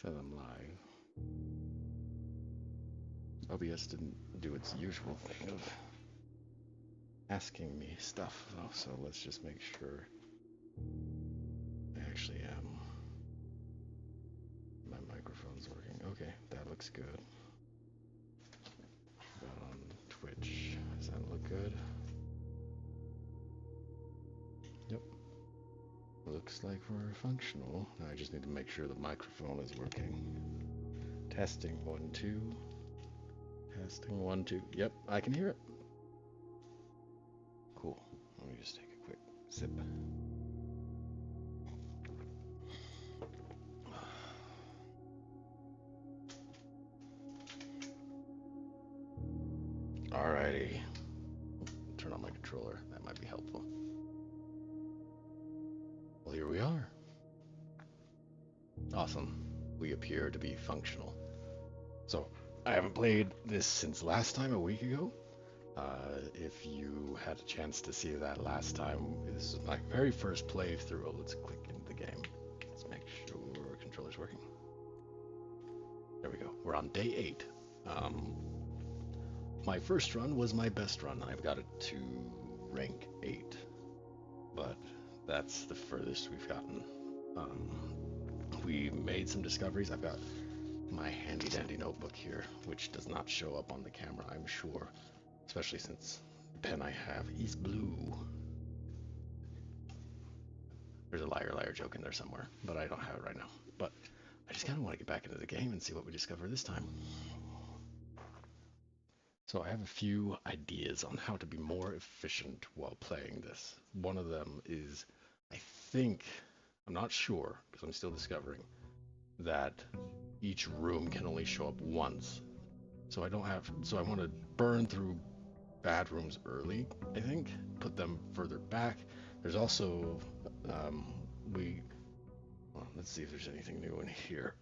Says I'm live. OBS didn't do its usual thing of asking me stuff, though, so let's just make sure I actually am. My microphone's working. Okay, that looks good. About on Twitch. Does that look good? Yep. Looks like we're functional. Now I just need to make sure the microphone is working. Testing 1 2. Testing 1 2. Yep, I can hear it. Cool. Let me just take a quick sip. Alrighty. Turn on my controller. That might be helpful. Well, here we are. Awesome. We appear to be functional. So, I haven't played this since last time, a week ago. If you had a chance to see that last time, this is my very first playthrough. Let's click into the game. Let's make sure our controller's working. There we go. We're on day 8. My first run was my best run. I've got it to rank 8, but that's the furthest we've gotten. We made some discoveries. I've got my handy dandy notebook here, which does not show up on the camera, I'm sure, especially since the pen I have is blue. There's a liar joke in there somewhere, but I don't have it right now. But I just kind of want to get back into the game and see what we discover this time. So I have a few ideas on how to be more efficient while playing this. One of them is, I think, I'm not sure because I'm still discovering, that each room can only show up once. So I want to burn through bad rooms early, I think, put them further back. There's also, let's see if there's anything new in here.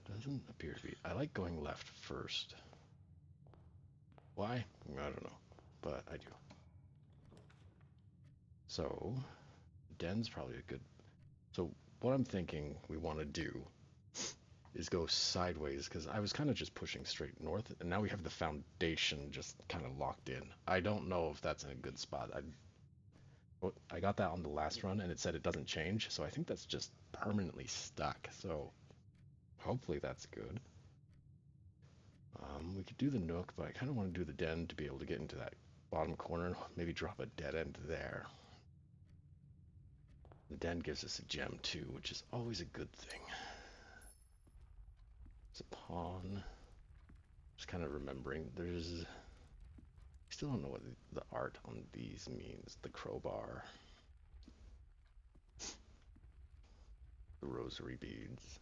Doesn't appear to be. I like going left first. Why? I don't know, but I do. So, den's probably a good. So what I'm thinking we want to do is go sideways, because I was kind of just pushing straight north, and now we have the foundation just kind of locked in. I don't know if that's in a good spot. I got that on the last run, and it said it doesn't change, so I think that's just permanently stuck. So hopefully that's good. We could do the nook, but I kind of want to do the den to be able to get into that bottom corner and maybe drop a dead end there. The den gives us a gem too, which is always a good thing. It's a pawn. Just kind of remembering, I still don't know what the art on these means. The crowbar. The rosary beads.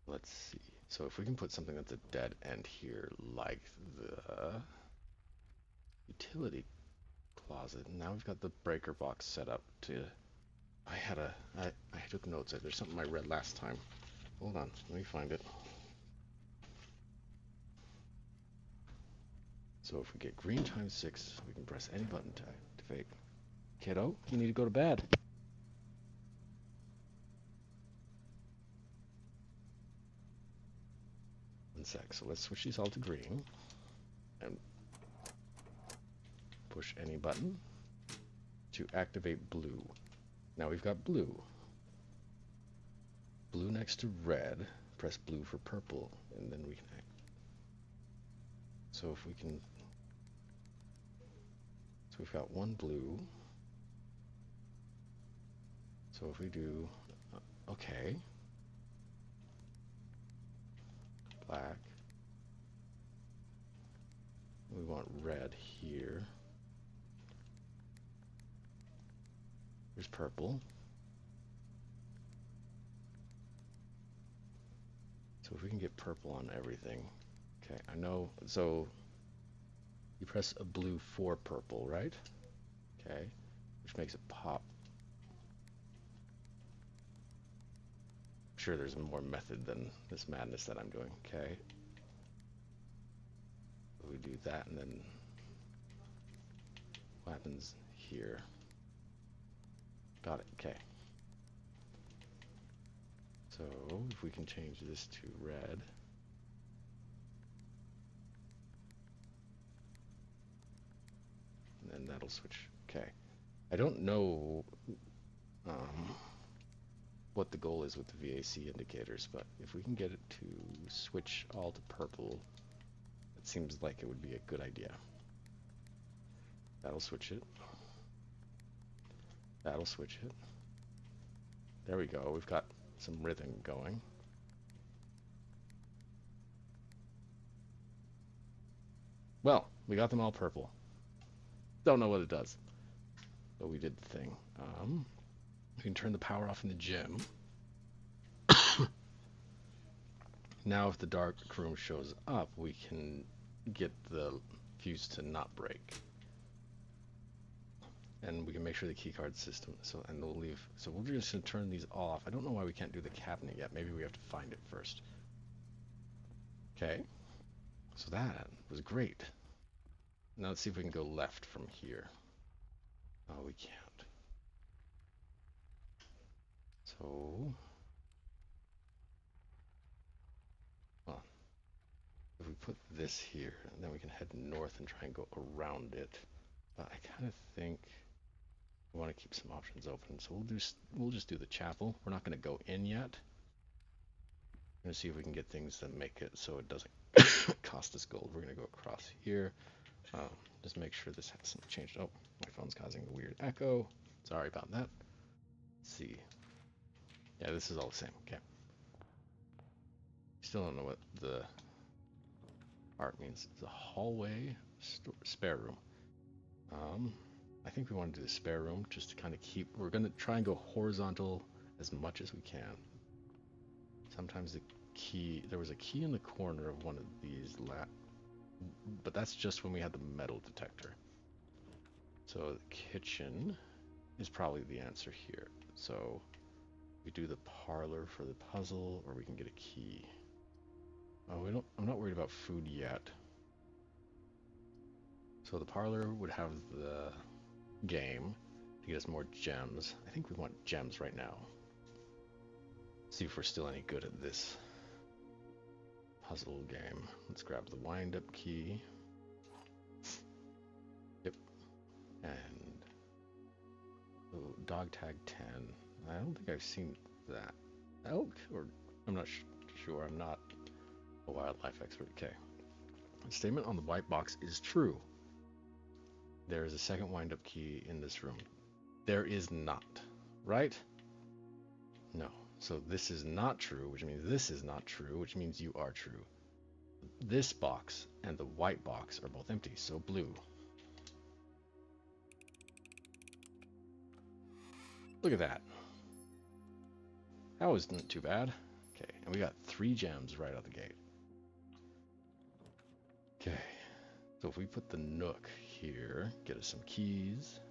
Let's see. So if we can put something that's a dead end here, like the utility closet. Now we've got the breaker box set up to... I took notes. There's something I read last time. Hold on, let me find it. So if we get green times 6, we can press any button to activate. Kiddo, you need to go to bed. One sec. So let's switch these all to green. And push any button to activate blue. Now we've got blue. Blue next to red. Press blue for purple, and then we can act. So if we can... So we've got one blue. So if we do... okay. Black. We want red here. There's purple. So if we can get purple on everything. Okay, I know. So you press a blue for purple, right? Okay, which makes it pop. I'm sure there's more method than this madness that I'm doing. Okay. We do that, and then what happens here? Got it. Okay. So if we can change this to red. And then that'll switch. Okay. I don't know what the goal is with the VAC indicators, but if we can get it to switch all to purple, it seems like it would be a good idea. That'll switch it. That'll switch it. There we go. We've got some rhythm going. Well, we got them all purple. Don't know what it does, but we did the thing. We can turn the power off in the gym. Now if the dark room shows up, we can get the fuse to not break. And we can make sure the keycard system, and we'll leave. So we're just gonna turn these off. I don't know why we can't do the cabinet yet. Maybe we have to find it first. Okay, so that was great. Now let's see if we can go left from here. Oh, we can't. So, well, if we put this here, and then we can head north and try and go around it. But I kind of think we want to keep some options open. So we'll just do the chapel. We're not going to go in yet. We're going to see if we can get things that make it so it doesn't cost us gold. We're going to go across here. Just make sure this hasn't changed. Oh, my phone's causing a weird echo. Sorry about that. Let's see. Yeah, this is all the same. Okay. Still don't know what the art means. It's a hallway, spare room. I think we want to do the spare room just to kind of keep. We're going to try and go horizontal as much as we can. Sometimes the key. There was a key in the corner of one of these but that's just when we had the metal detector. So the kitchen is probably the answer here. So we do the parlor for the puzzle, or we can get a key. Oh, I'm not worried about food yet. So the parlor would have the game to get us more gems. I think we want gems right now. See if we're still any good at this puzzle game. Let's grab the wind-up key. Yep. And oh, dog tag 10. I don't think I've seen that. Elk? Or I'm not sure. I'm not a wildlife expert. Okay. The statement on the white box is true. There is a second wind-up key in this room. There is not. Right? No. So this is not true, which means this is not true, which means you are true. This box and the white box are both empty, so blue. Look at that. That wasn't too bad. Okay, and we got 3 gems right out the gate. Okay, so if we put the nook here, get us some keys,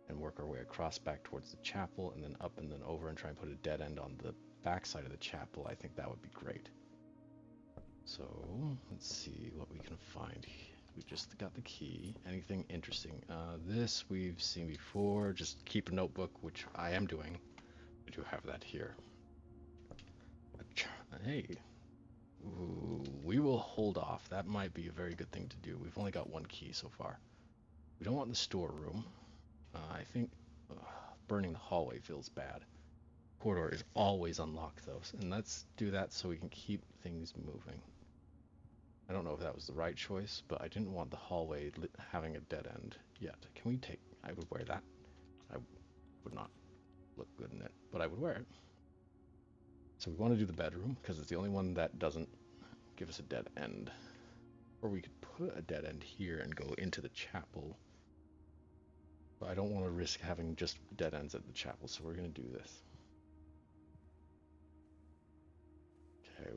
and work our way across back towards the chapel, and then up and then over and try and put a dead end on the back side of the chapel, I think that would be great. So let's see what we can find. We just got the key. Anything interesting? This we've seen before. Just keep a notebook, which I am doing. We do have that here. Hey, ooh, we will hold off. That might be a very good thing to do. We've only got 1 key so far. We don't want the storeroom. I think burning the hallway feels bad. Corridor is always unlocked though, and let's do that so we can keep things moving. I don't know if that was the right choice, but I didn't want the hallway having a dead end yet. Can we take... I would wear that. I would not look good in it, but I would wear it. So we want to do the bedroom, because it's the only one that doesn't give us a dead end. Or we could put a dead end here and go into the chapel. But I don't want to risk having just dead ends at the chapel, so we're going to do this. Okay,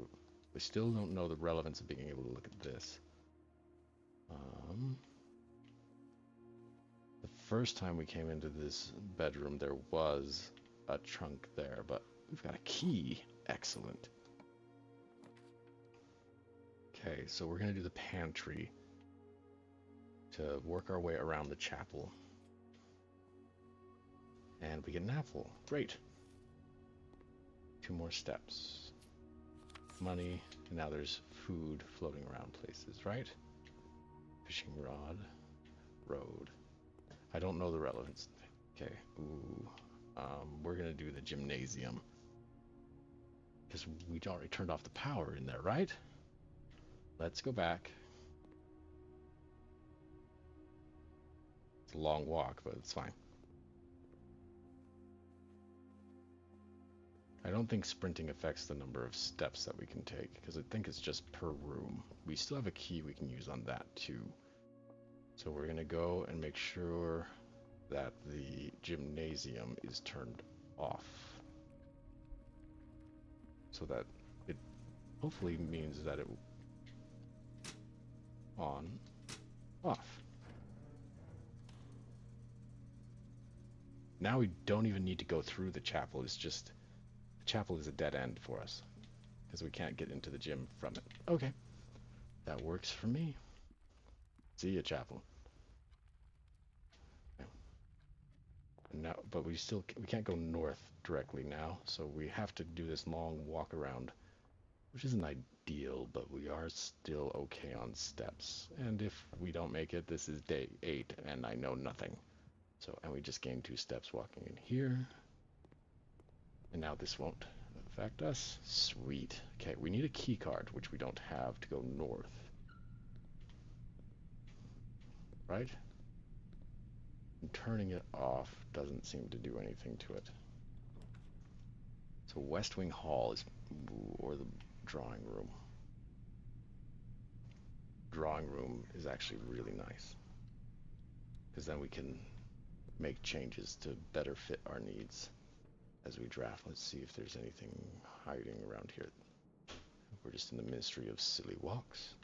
we still don't know the relevance of being able to look at this. The first time we came into this bedroom, there was a trunk there, but we've got a key. Excellent. Okay, so we're going to do the pantry to work our way around the chapel. And we get an apple. Great. 2 more steps. Money, and now there's food floating around places, right? Fishing rod, road. I don't know the relevance. Okay, ooh. We're gonna do the gymnasium. Because we already turned off the power in there, right? Let's go back. It's a long walk, but it's fine. I don't think sprinting affects the number of steps that we can take, because I think it's just per room. We still have a key we can use on that too. So we're gonna go and make sure that the gymnasium is turned off. So that it hopefully means that it on, off. Now we don't even need to go through the chapel. It's just, the chapel is a dead end for us because we can't get into the gym from it. Okay, that works for me. See ya, chapel. Now, but we can't go north directly now, so we have to do this long walk around, which isn't ideal, but we are still okay on steps. And if we don't make it, this is day 8 and I know nothing. So, and we just gained 2 steps walking in here. And now this won't affect us. Sweet. Okay, we need a key card, which we don't have to go north. Right? And turning it off doesn't seem to do anything to it. So West Wing Hall is, or the drawing room. Drawing room is actually really nice, because then we can make changes to better fit our needs as we draft. Let's see if there's anything hiding around here. We're just in the Ministry of Silly Walks.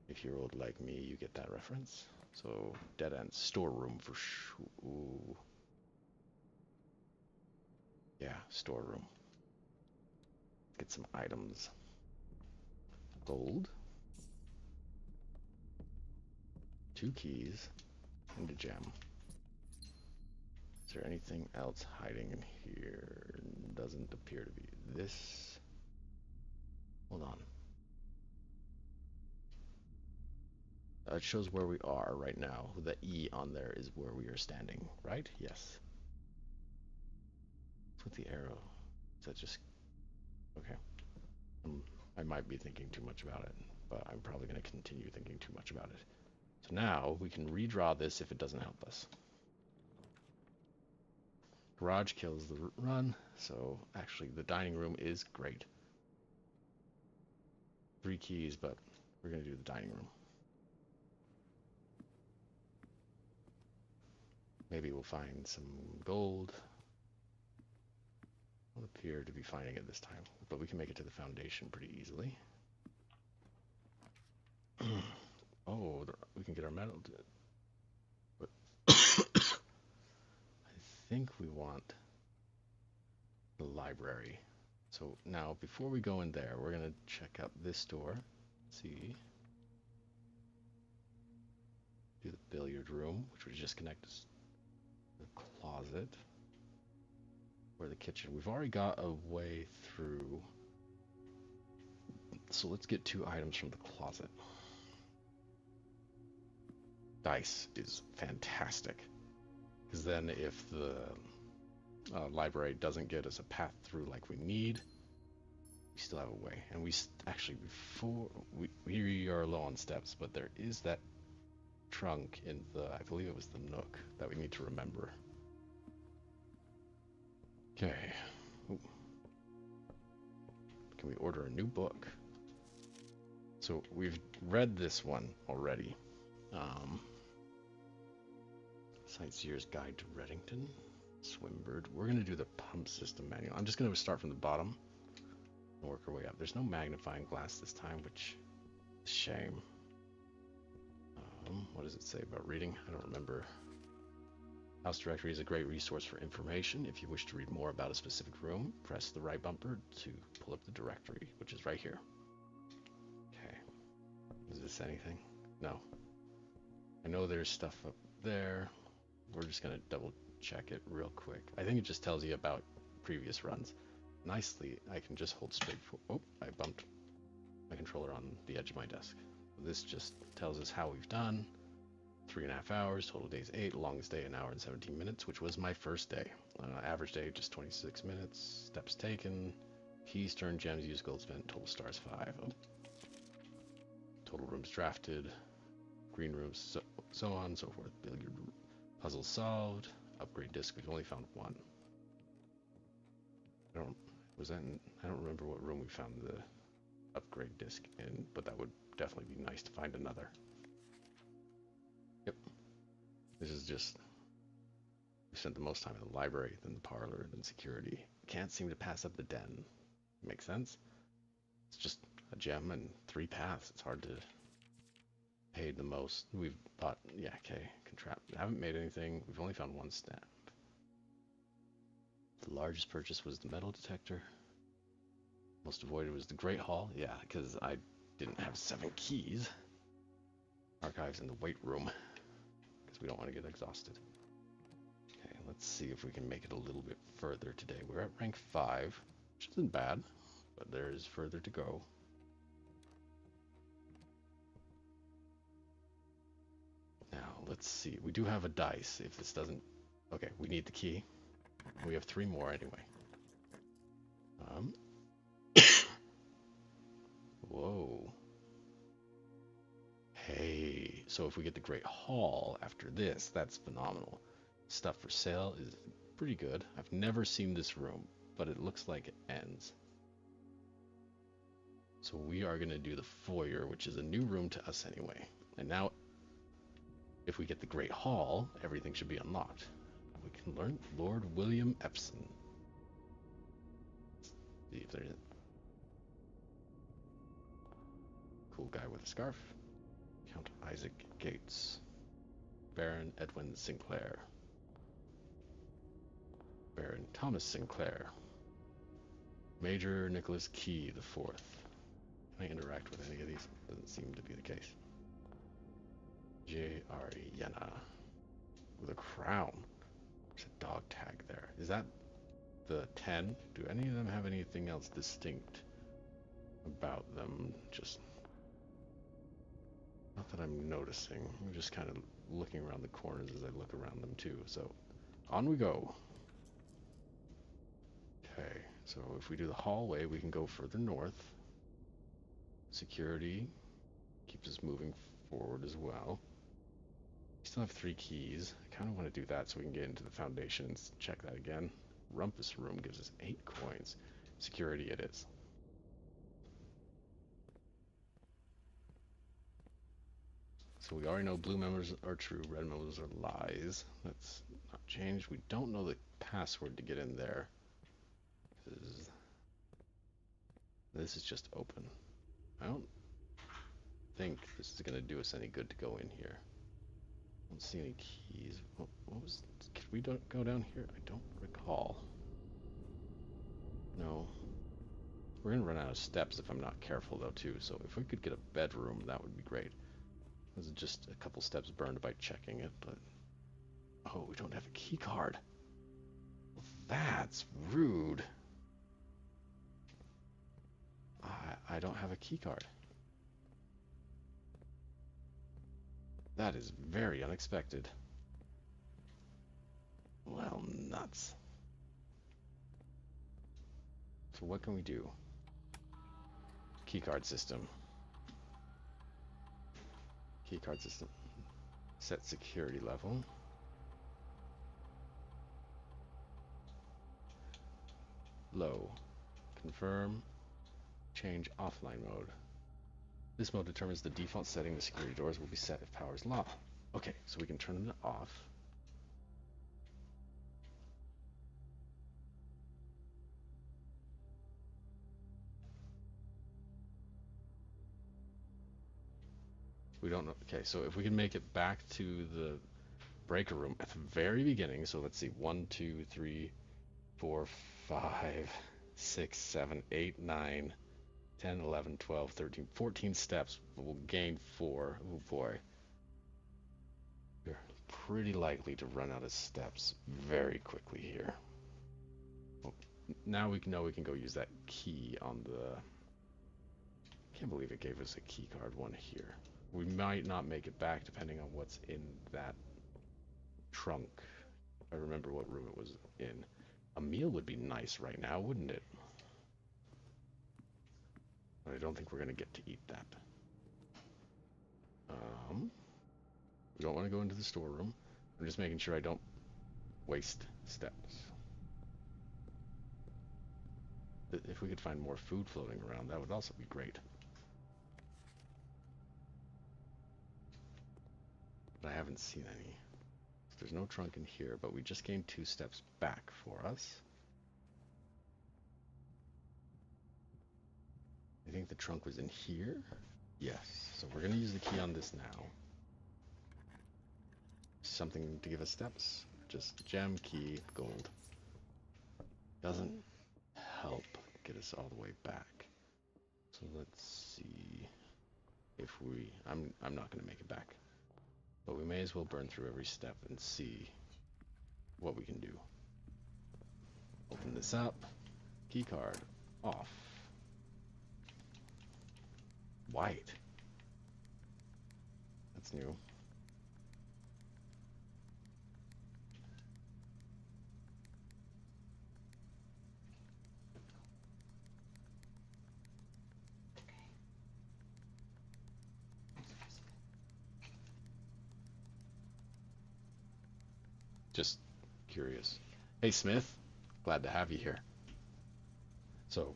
If you're old like me, you get that reference. So, dead end storeroom for sure. Ooh. Yeah, storeroom. Get some items. Gold. 2 keys. And a gem. Is there anything else hiding in here? Doesn't appear to be. This. Hold on. It shows where we are right now. The E on there is where we are standing, right? Yes. What's with the arrow? Is that just... Okay. I might be thinking too much about it, but I'm probably going to continue thinking too much about it. So now we can redraw this if it doesn't help us. Garage kills the run, so actually the dining room is great. 3 keys, but we're going to do the dining room. Maybe we'll find some gold. We'll appear to be finding it this time, but we can make it to the foundation pretty easily. Oh, we can get our medal. But I think we want the library. So now, before we go in there, we're going to check out this door. See. Do the billiard room, which we just connected to the closet. Or the kitchen. We've already got a way through. So let's get 2 items from the closet. Dice is fantastic, because then if the library doesn't get us a path through like we need, we still have a way. And we actually, before we are low on steps, but there is that trunk in the, I believe it was the nook, that we need to remember. Okay. Ooh. Can we order a new book? So we've read this one already. Sightseer's Guide to Reddington, Swimbird. We're going to do the pump system manual. I'm just going to start from the bottom and work our way up. There's no magnifying glass this time, which is a shame. What does it say about reading? I don't remember. House Directory is a great resource for information. If you wish to read more about a specific room, press the right bumper to pull up the directory, which is right here. Okay. Is this anything? No. I know there's stuff up there. We're just going to double check it real quick. I think it just tells you about previous runs. nicely, I can just hold straight for, oh, I bumped my controller on the edge of my desk. This just tells us how we've done. 3.5 hours, total days 8, longest day 1 hour and 17 minutes, which was my first day. Average day just 26 minutes, steps taken, keys turned, gems used, gold spent, total stars 5. Oh. Total rooms drafted, green rooms, so on and so forth. Billiard puzzle solved, upgrade disc, we've only found 1. I don't remember what room we found the upgrade disc in, but that would definitely be nice to find another. Yep. This is just, we spent the most time in the library, then the parlor, then security. Can't seem to pass up the den. Makes sense? It's just a gem and 3 paths. It's hard to pay the most. We've bought, yeah, okay, haven't made anything. We've only found 1 stamp. The largest purchase was the metal detector. Most avoided was the Great Hall. Yeah, because I didn't have 7 keys. Archives in the weight room, because we don't want to get exhausted. Okay, let's see if we can make it a little bit further today. We're at rank 5, which isn't bad, but there is further to go. Now, let's see. We do have a dice. If this doesn't... Okay, we need the key. We have 3 more anyway. Whoa. Hey, so if we get the Great Hall after this, that's phenomenal. Stuff for sale is pretty good. I've never seen this room, but it looks like it ends. So we are going to do the foyer, which is a new room to us anyway. And now, if we get the Great Hall, everything should be unlocked. We can learn Lord William Epson. Let's see if there's a cool guy with a scarf. Count Isaac Gates. Baron Edwin Sinclair. Baron Thomas Sinclair. Major Nicholas Key the Fourth. Can I interact with any of these? Doesn't seem to be the case. J. Ariana. With a crown. There's a dog tag there. Is that the 10? Do any of them have anything else distinct about them? Just not that I'm noticing. I'm just kind of looking around the corners as I look around them too. So on we go. Okay, so if we do the hallway, we can go further north. Security keeps us moving forward as well. We still have 3 keys. I kind of want to do that so we can get into the foundation and check that again. Rumpus room gives us 8 coins. Security it is. So we already know blue members are true, red members are lies. That's not changed. We don't know the password to get in there. This is just open. I don't think this is going to do us any good to go in here. I don't see any keys. What was... Could we go down here? I don't recall. No. We're going to run out of steps if I'm not careful, though, too. So if we could get a bedroom, that would be great. This is just a couple steps burned by checking it, but... Oh, we don't have a key card. Well, that's rude. I don't have a key card. That is very unexpected. Well, nuts. So what can we do? Keycard system. Keycard system. Set security level. Low. Confirm. Change offline mode. This mode determines the default setting. The security doors will be set if power is low. Okay, so we can turn them off. We don't know. Okay, so if we can make it back to the breaker room at the very beginning. So let's see. 1, 2, 3, 4, 5, 6, 7, 8, 9, 10, 11, 12, 13, 14 steps. We'll gain 4. Oh boy. We're pretty likely to run out of steps very quickly here. Oh, Now we know we can go use that key on the... Can't believe it gave us a key card one here. We might not make it back depending on what's in that trunk. I remember what room it was in. A meal would be nice right now, wouldn't it? But I don't think we're gonna get to eat that. We don't want to go into the storeroom. I'm just making sure I don't waste steps. If we could find more food floating around, that would also be great. But I haven't seen any. There's no trunk in here, but we just gained 2 steps back for us. I think the trunk was in here. Yes, so we're going to use the key on this now. Something to give us steps. Just gem, key, gold. Doesn't help get us all the way back. So let's see if we... I'm not going to make it back. But we may as well burn through every step and see what we can do. Open this up. Key card. Off. White. That's new. Just curious. Hey Smith, glad to have you here. So,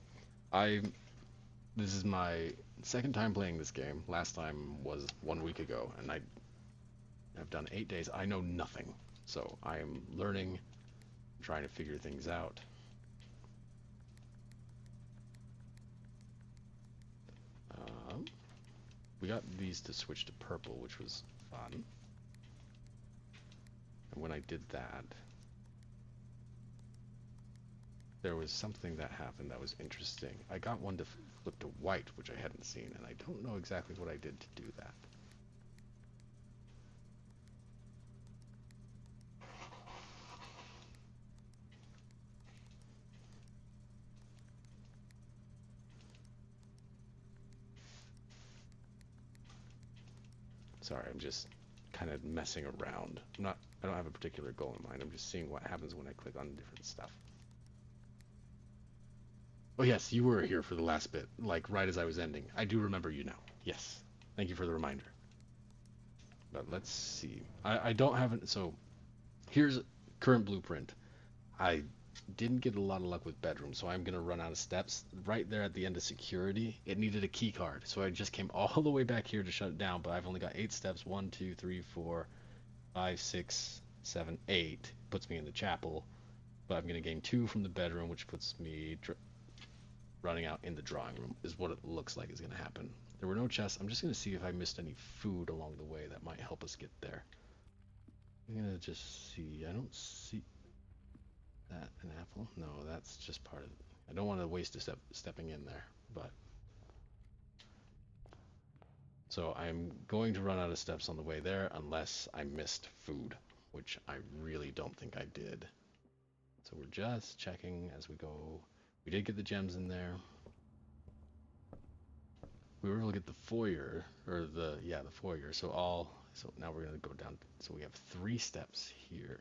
this is my second time playing this game. Last time was 1 week ago, and I've done 8 days. I know nothing, so I am learning, trying to figure things out. We got these to switch to purple, which was fun. And when I did that, there was something that happened that was interesting. I got one to flip to white, which I hadn't seen, and I don't know exactly what I did to do that. Sorry, I'm just kind of messing around. I don't have a particular goal in mind. I'm just seeing what happens when I click on different stuff. Oh yes, you were here for the last bit, like right as I was ending. I do remember you now. Yes. Thank you for the reminder. But let's see. I don't have it. So here's current blueprint. I didn't get a lot of luck with bedrooms, so I'm going to run out of steps. Right there at the end of security, it needed a key card. So I just came all the way back here to shut it down, but I've only got 8 steps. 1, 2, 3, 4, 5, 6, 7, 8. Puts me in the chapel. But I'm going to gain 2 from the bedroom, which puts me running out in the drawing room, is what it looks like is going to happen. There were no chests. I'm just going to see if I missed any food along the way that might help us get there. I'm going to just see. I don't see that. An apple? No, that's just part of it. I don't want to waste a step stepping in there, but... So I'm going to run out of steps on the way there unless I missed food, which I really don't think I did. So we're just checking as we go. We did get the gems in there. We were able to get the foyer, or the foyer. So now we're gonna go down. So we have 3 steps here.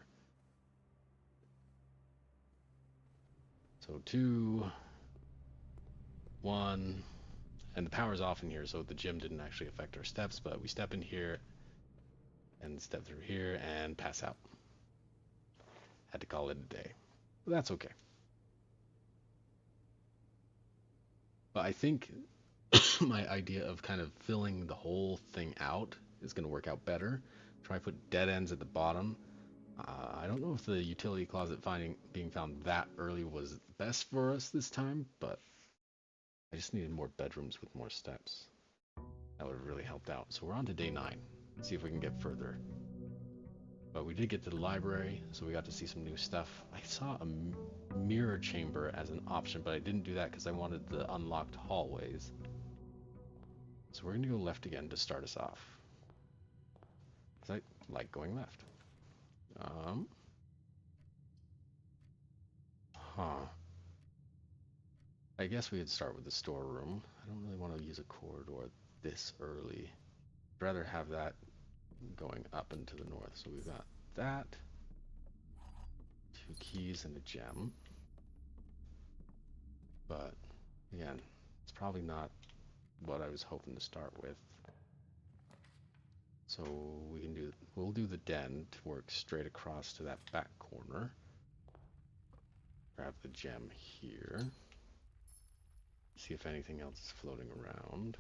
So 2, 1, and the power's off in here, so the gym didn't actually affect our steps, but we step in here and step through here and pass out. Had to call it a day. But that's okay. But I think my idea of kind of filling the whole thing out is going to work out better. Try to put dead ends at the bottom. I don't know if the utility closet being found that early was best for us this time, but I just needed more bedrooms with more steps. That would have really helped out. So we're on to day 9. Let's see if we can get further. But we did get to the library, so we got to see some new stuff. I saw a mirror chamber as an option, but I didn't do that because I wanted the unlocked hallways. So we're going to go left again to start us off. Because I like going left. I guess we could start with the storeroom. I don't really want to use a corridor this early. I'd rather have that going up into the north. So we've got that, 2 keys and a gem. But again, it's probably not what I was hoping to start with. So we'll do the den to work straight across to that back corner. Grab the gem here. See if anything else is floating around.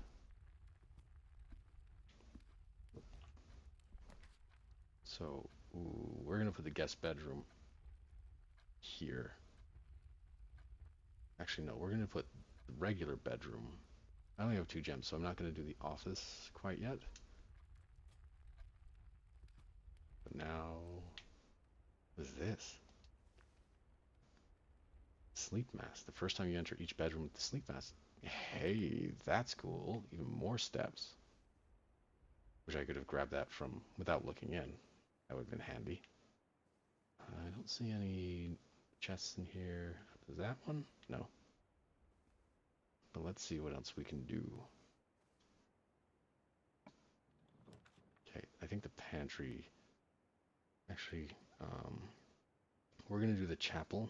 So we're gonna put the guest bedroom here. Actually, no, we're gonna put the regular bedroom. I only have 2 gems, so I'm not gonna do the office quite yet. But now, what is this? Sleep mask. The first time you enter each bedroom with the sleep mask. Hey, that's cool. Even more steps. Wish I could have grabbed that from without looking in. That would have been handy. I don't see any chests in here. Is that one? No. But let's see what else we can do. Okay, I think the pantry. Actually, we're gonna do the chapel.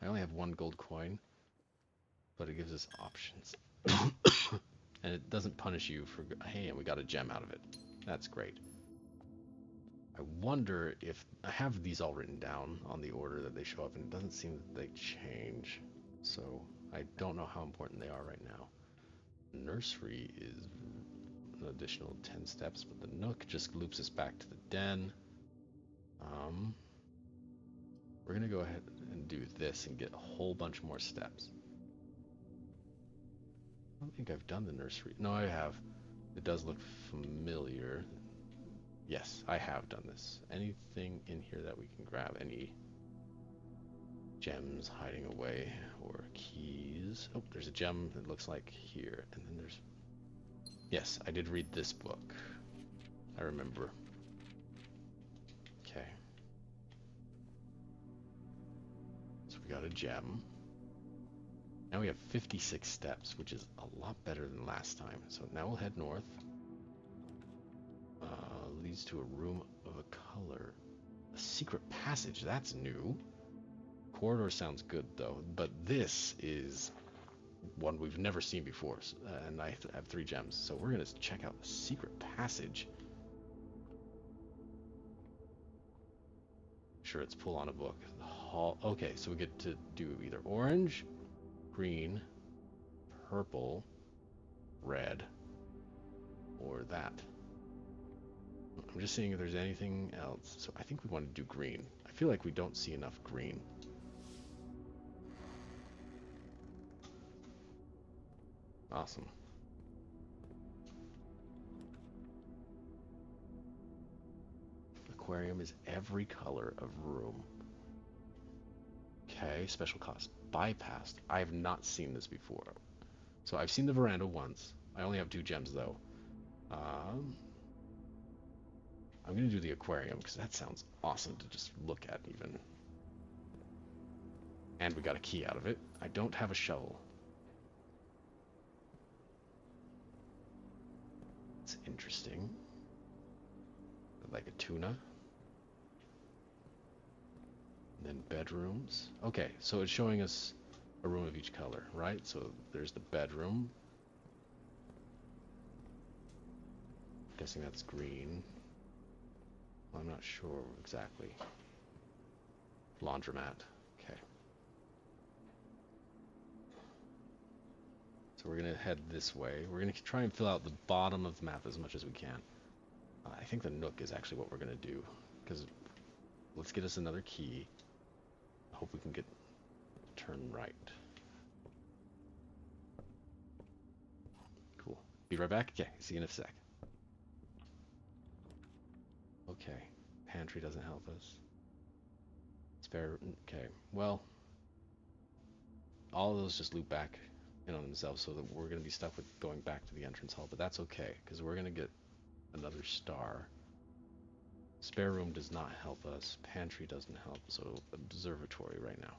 I only have 1 gold coin, but it gives us options. And it doesn't punish you for, hey, and we got a gem out of it. That's great. I wonder if, I have these all written down on the order that they show up, and it doesn't seem that they change. So I don't know how important they are right now. Nursery is an additional 10 steps, but the nook just loops us back to the den. We're gonna go ahead and do this and get a whole bunch more steps. I don't think I've done the nursery. No, I have. It does look familiar. Yes, I have done this. Anything in here that we can grab? Any gems hiding away or keys? Oh, there's a gem that looks like here. And then there's... Yes, I did read this book. I remember. Okay. So we got a gem. Now we have 56 steps, which is a lot better than last time. So now we'll head north. Leads to a room of a color. A secret passage, that's new. Corridor sounds good though, but this is one we've never seen before, and I have 3 gems, so we're gonna check out the secret passage. Sure, it's pull on a book. The hall. Okay, so we get to do either orange, green, purple, red, or that. I'm just seeing if there's anything else. So I think we want to do green. I feel like we don't see enough green. Awesome. Aquarium is every color of room. Okay, special cost. Bypassed. I have not seen this before. So I've seen the veranda once. I only have 2 gems though. I'm going to do the aquarium because that sounds awesome to just look at even. And we got a key out of it. I don't have a shovel. It's interesting. Like a tuna. And then bedrooms. Okay, so it's showing us a room of each color, right? So there's the bedroom. Guessing that's green. Well, I'm not sure exactly. Laundromat. Okay. So we're going to head this way. We're going to try and fill out the bottom of the map as much as we can. I think the nook is actually what we're going to do. Because let's get us another key. I hope we can get turn right. Cool. Be right back. Okay, see you in a sec. Okay, pantry doesn't help us. Spare, okay, well, all of those just loop back in on themselves, so that we're going to be stuck with going back to the entrance hall, but that's okay, because we're going to get another star. Spare room does not help us, pantry doesn't help, so observatory right now.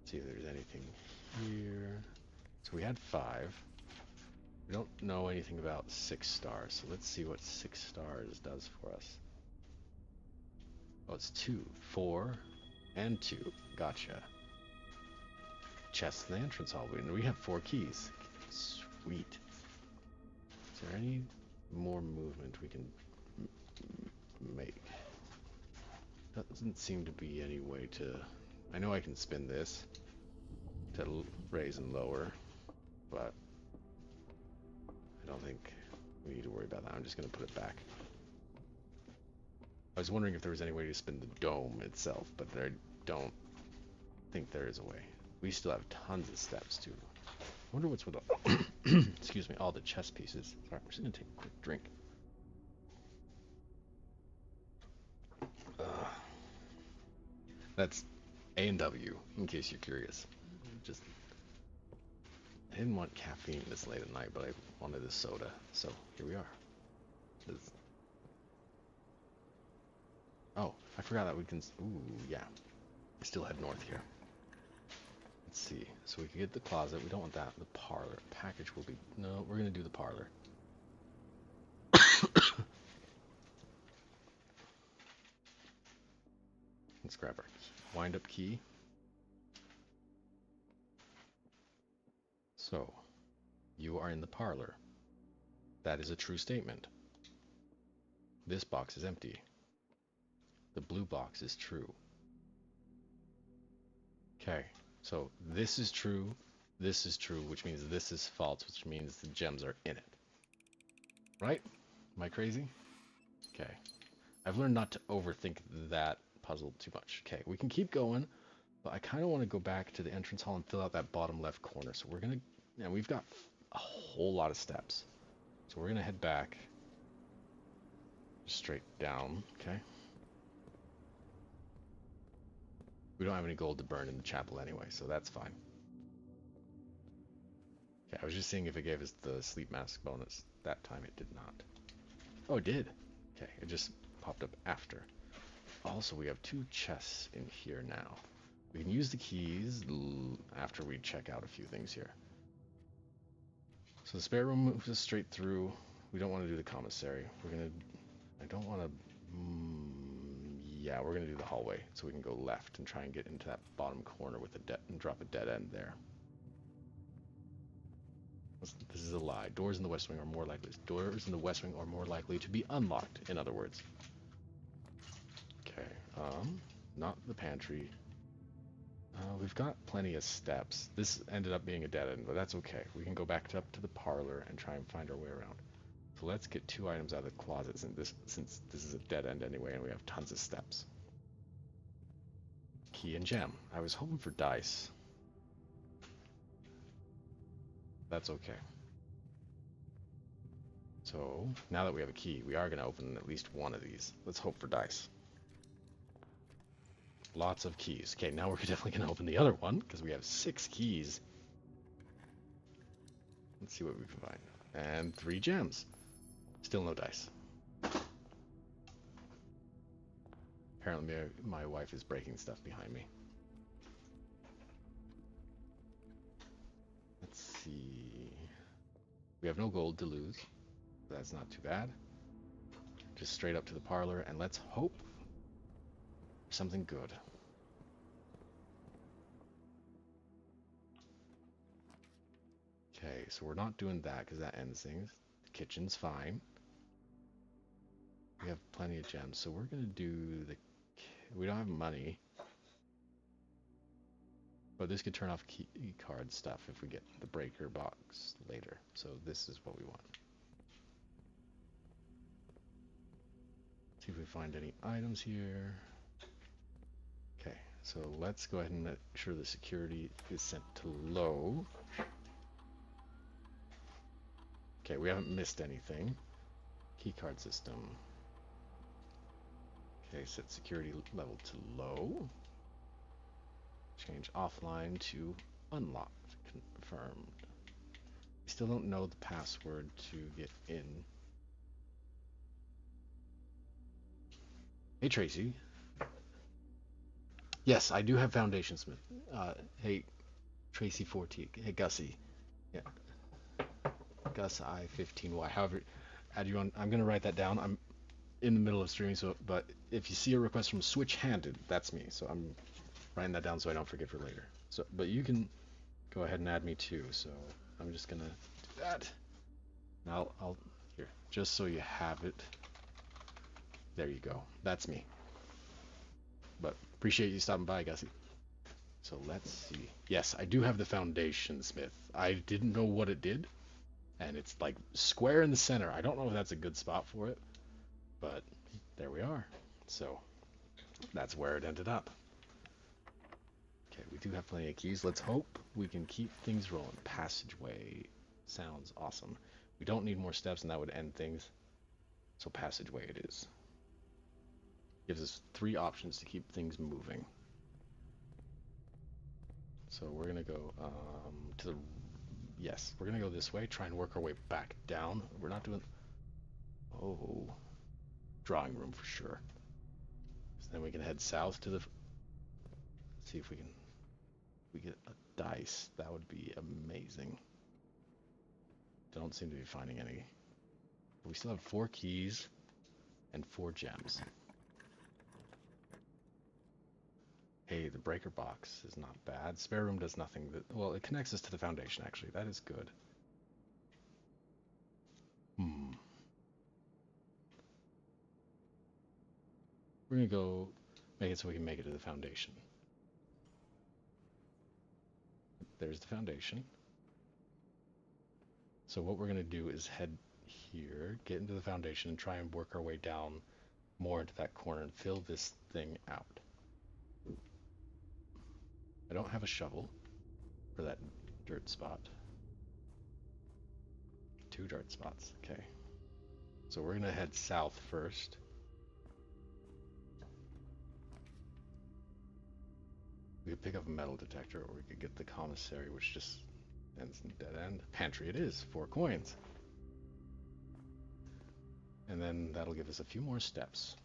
See if there's anything here. So we had 5. We don't know anything about 6 stars, so let's see what 6 stars does for us. Oh, it's 2, 4, and 2. Gotcha. Chest in the entrance hall. We have 4 keys. Sweet. Is there any more movement we can make? Doesn't seem to be any way to... I know I can spin this to raise and lower, but I don't think we need to worry about that. I'm just going to put it back. I was wondering if there was any way to spin the dome itself, but I don't think there is a way. We still have tons of steps too. I wonder what's with all excuse me, all the chess pieces. Sorry, I'm just going to take a quick drink. That's A&W, in case you're curious. Just, I didn't want caffeine this late at night, but I wanted a soda, so here we are. Oh, I forgot that we can, ooh, yeah. We still head north here. Let's see, so we can get the closet, we don't want that. The parlor, package will be, no, we're gonna do the parlor. Let's grab our wind-up key. So, you are in the parlor. That is a true statement. This box is empty. The blue box is true. Okay, so this is true, which means this is false, which means the gems are in it. Right? Am I crazy? Okay. I've learned not to overthink that puzzle too much. Okay, we can keep going, but I kind of want to go back to the entrance hall and fill out that bottom left corner. So we're going to, we've got a whole lot of steps. So we're going to head back straight down, okay? We don't have any gold to burn in the chapel anyway, so that's fine. Okay, I was just seeing if it gave us the sleep mask bonus. That time it did not. Oh, it did. Okay, it just popped up after. Also, we have 2 chests in here now. We can use the keys after we check out a few things here. So the spare room moves us straight through. We don't want to do the commissary. We're gonna... I don't want to... yeah, we're gonna do the hallway, so we can go left and try and get into that bottom corner with a and drop a dead end there. This is a lie. Doors in the West Wing are more likely. Doors in the West Wing are more likely to be unlocked. In other words. Okay. Not the pantry. We've got plenty of steps. This ended up being a dead end, but that's okay. We can go back up to the parlor and try and find our way around. So let's get 2 items out of the closets, and since this is a dead end anyway, and we have tons of steps. Key and gem. I was hoping for dice. That's okay. So, now that we have a key, we are going to open at least one of these. Let's hope for dice. Lots of keys. Okay, now we're definitely going to open the other one, because we have 6 keys. Let's see what we can find. And 3 gems. Still no dice. Apparently my wife is breaking stuff behind me. Let's see. We have no gold to lose. That's not too bad. Just straight up to the parlor, and let's hope for something good. Okay, so we're not doing that because that ends things. The kitchen's fine. We have plenty of gems, so we're gonna do the... We don't have money. But this could turn off key card stuff if we get the breaker box later. So this is what we want. See if we find any items here. Okay, so let's go ahead and make sure the security is set to low. Okay, we haven't missed anything. Keycard system. Okay, set security level to low. Change offline to unlocked. Confirmed. We still don't know the password to get in. Hey Tracy. Yes, I do have Foundation Smith. Hey, Tracy 14. Hey, Gussie. Yeah, Gus I15Y. However, add you on. I'm gonna write that down. I'm in the middle of streaming, so but if you see a request from Switch Handed, that's me. So I'm writing that down so I don't forget for later. So, but you can go ahead and add me too. So I'm just gonna do that. Now I'll here just so you have it. There you go. That's me. But appreciate you stopping by, Gussie. So let's see. Yes, I do have the Foundation Smith. I didn't know what it did, and it's like square in the center. I don't know if that's a good spot for it, but there we are. So that's where it ended up. Okay, we do have plenty of keys. Let's hope we can keep things rolling. Passageway sounds awesome. We don't need more steps, and that would end things. So passageway it is. Gives us 3 options to keep things moving. So we're gonna go to the, yes, we're gonna go this way, try and work our way back down. We're not doing, oh, drawing room for sure. So then we can head south to the, see if we can, we get a dice. That would be amazing. Don't seem to be finding any. But we still have 4 keys and 4 gems. Hey, the breaker box is not bad. Spare room does nothing. Well, it connects us to the foundation, actually. That is good. We're going to go make it so we can make it to the foundation. There's the foundation. So what we're going to do is head here, get into the foundation, and try and work our way down more into that corner and fill this thing out. I don't have a shovel for that dirt spot. 2 dirt spots, okay. So we're gonna head south first. We could pick up a metal detector, or we could get the commissary, which just ends in dead end. Pantry it is, 4 coins. And then that'll give us a few more steps.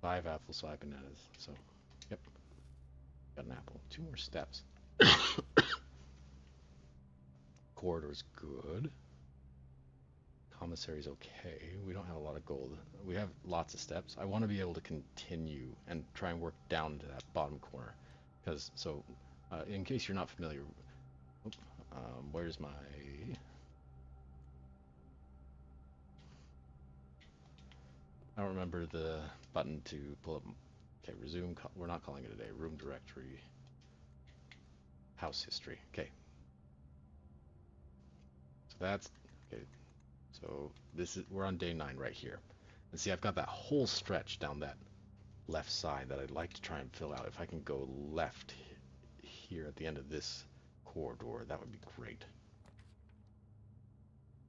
5 apples, 5 bananas, so, yep. Got an apple. 2 more steps. Corridor's good. Commissary's okay. We don't have a lot of gold. We have lots of steps. I want to be able to continue and try and work down to that bottom corner. Because, so, in case you're not familiar, where's my... I don't remember the button to pull up... Okay, resume. We're not calling it a day. Room directory. House history. Okay. So that's... Okay. So this is, we're on day 9 right here. And see, I've got that whole stretch down that left side that I'd like to try and fill out. If I can go left here at the end of this corridor, that would be great.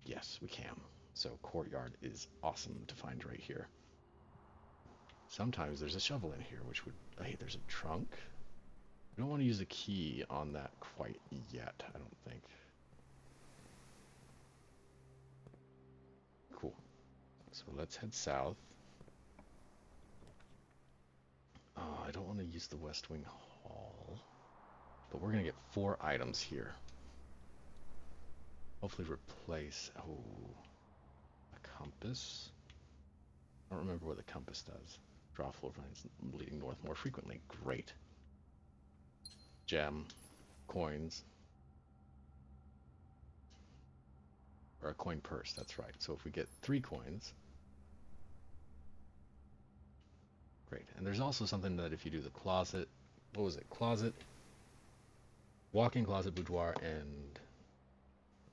Yes, we can. So courtyard is awesome to find right here. Sometimes there's a shovel in here, which would... Hey, there's a trunk. We don't want to use a key on that quite yet, I don't think. Cool. So let's head south. I don't want to use the West Wing Hall, but we're going to get 4 items here. Hopefully replace... Oh, a compass. I don't remember what the compass does. Draw floor plans leading north more frequently. Great. Gem. Coins. Or a coin purse, that's right. So if we get 3 coins... Great. And there's also something that if you do the closet... What was it? Closet, walk-in closet, boudoir, and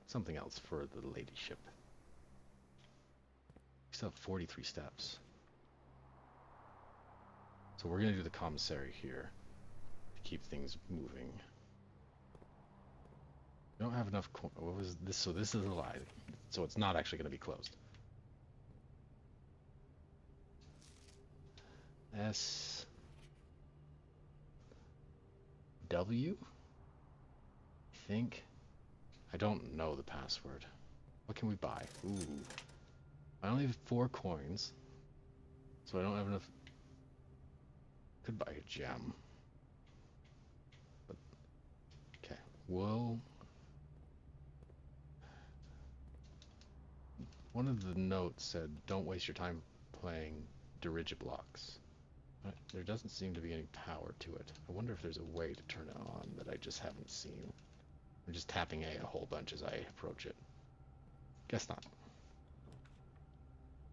something else for the ladyship. We still have 43 steps. So we're going to do the commissary here to keep things moving. We don't have enough... What was this? So this is a lie. So it's not actually going to be closed. S... W? I think. I don't know the password. What can we buy? Ooh. I only have 4 coins. So I don't have enough... Could buy a gem. But, okay. Well, one of the notes said, don't waste your time playing Dirigiblocks. But there doesn't seem to be any power to it. I wonder if there's a way to turn it on that I just haven't seen. I'm just tapping A a whole bunch as I approach it. Guess not.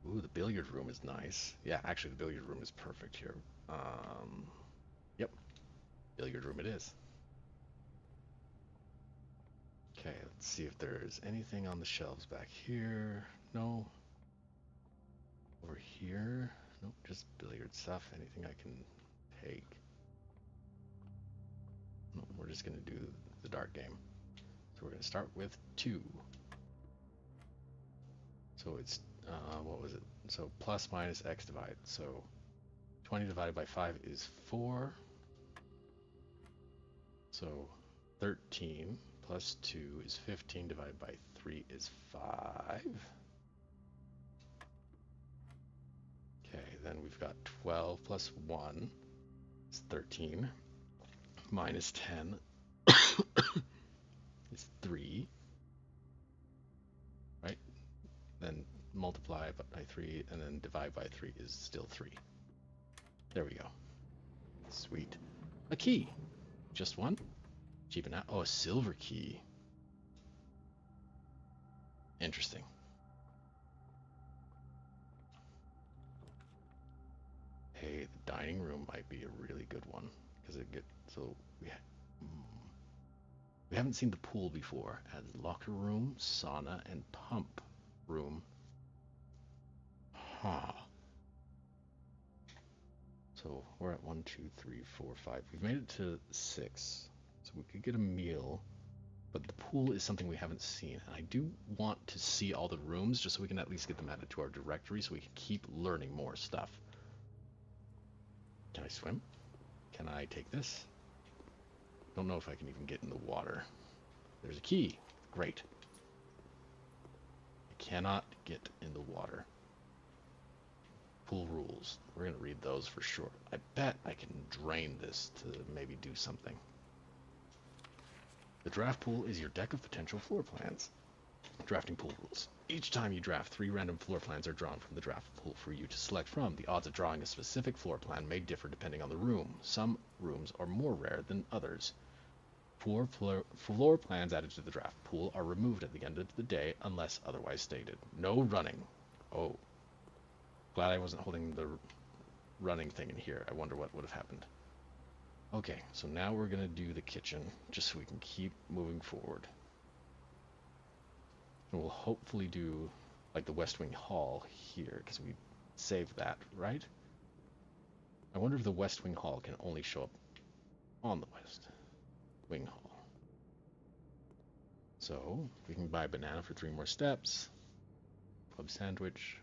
Ooh, the billiard room is nice. Yeah, actually the billiard room is perfect here. Yep, billiard room it is. Okay, let's see if there's anything on the shelves back here. No. Over here? Nope, just billiard stuff. Anything I can take? No, we're just gonna do the dart game. So we're gonna start with 2. So it's, what was it? So plus minus x divide. So 20 divided by 5 is 4. So 13 plus 2 is 15 divided by 3 is 5. Okay, then we've got 12 plus 1 is 13. Minus 10 is 3. Right? Then multiply by 3 and then divide by 3 is still 3. There we go. Sweet. A key. Just one? Cheap enough. Oh, a silver key. Interesting. Hey, the dining room might be a really good one because it gets so we haven't seen the pool before. As locker room, sauna, and pump room. Huh. So we're at 1, 2, 3, 4, 5. We've made it to 6. So we could get a meal, but the pool is something we haven't seen. And I do want to see all the rooms just so we can at least get them added to our directory so we can keep learning more stuff. Can I swim? Can I take this? Don't know if I can even get in the water. There's a key. Great. I cannot get in the water. Pool rules. We're going to read those for sure. I bet I can drain this to maybe do something. The draft pool is your deck of potential floor plans. Drafting pool rules. Each time you draft, 3 random floor plans are drawn from the draft pool for you to select from. The odds of drawing a specific floor plan may differ depending on the room. Some rooms are more rare than others. 4 floor plans added to the draft pool are removed at the end of the day unless otherwise stated. No running. Oh. Glad I wasn't holding the running thing in here. I wonder what would have happened. Okay, so now we're going to do the kitchen just so we can keep moving forward. And we'll hopefully do like the West Wing Hall here because we saved that, right? I wonder if the West Wing Hall can only show up on the West Wing Hall. So we can buy a banana for 3 more steps. Club sandwich.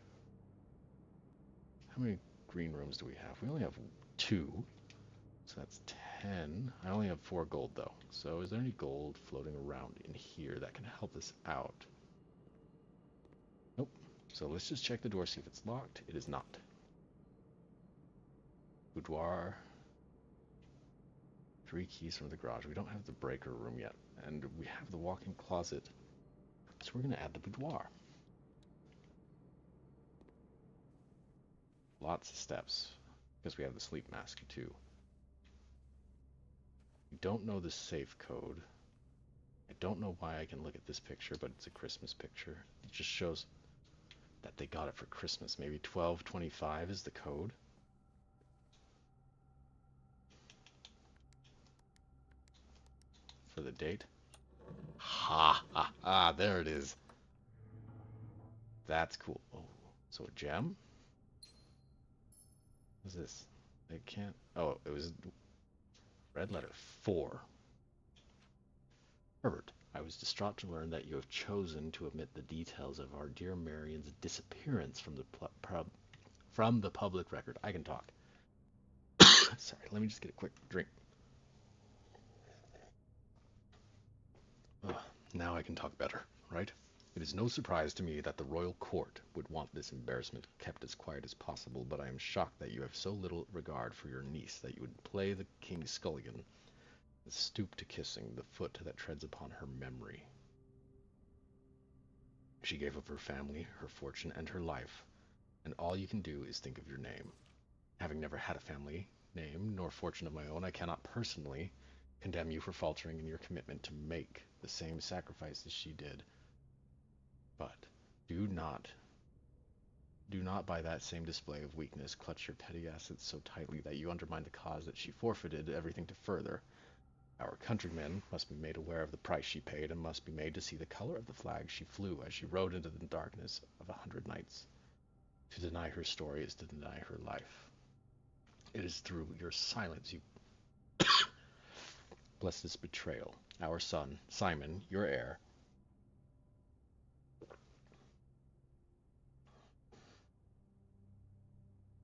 How many green rooms do we have? We only have 2. So that's 10. I only have 4 gold though. So is there any gold floating around in here that can help us out? Nope. So let's just check the door, see if it's locked. It is not. Boudoir. 3 keys from the garage. We don't have the breaker room yet. And we have the walk-in closet. So we're going to add the boudoir. Lots of steps. Because we have the sleep mask too. We don't know the safe code. I don't know why I can look at this picture, but it's a Christmas picture. It just shows that they got it for Christmas. Maybe 1225 is the code. For the date. Ha ha ha, there it is. That's cool. Oh, so a gem? What's this? They can't. Oh, it was red letter 4. Herbert, I was distraught to learn that you have chosen to omit the details of our dear Marion's disappearance from the public record. I can talk. Sorry, let me just get a quick drink. Now I can talk better, right? It is no surprise to me that the royal court would want this embarrassment kept as quiet as possible, but I am shocked that you have so little regard for your niece that you would play the king's scullion and stoop to kissing the foot that treads upon her memory. She gave up her family, her fortune, and her life, and all you can do is think of your name. Having never had a family name nor fortune of my own, I cannot personally condemn you for faltering in your commitment to make the same sacrifice as she did. But do not by that same display of weakness clutch your petty assets so tightly that you undermine the cause that she forfeited everything to further. Our countrymen must be made aware of the price she paid, and must be made to see the color of the flag she flew as she rode into the darkness of 100 nights. To deny her story is to deny her life. It is through your silence you bless this betrayal. Our son, Simon, your heir,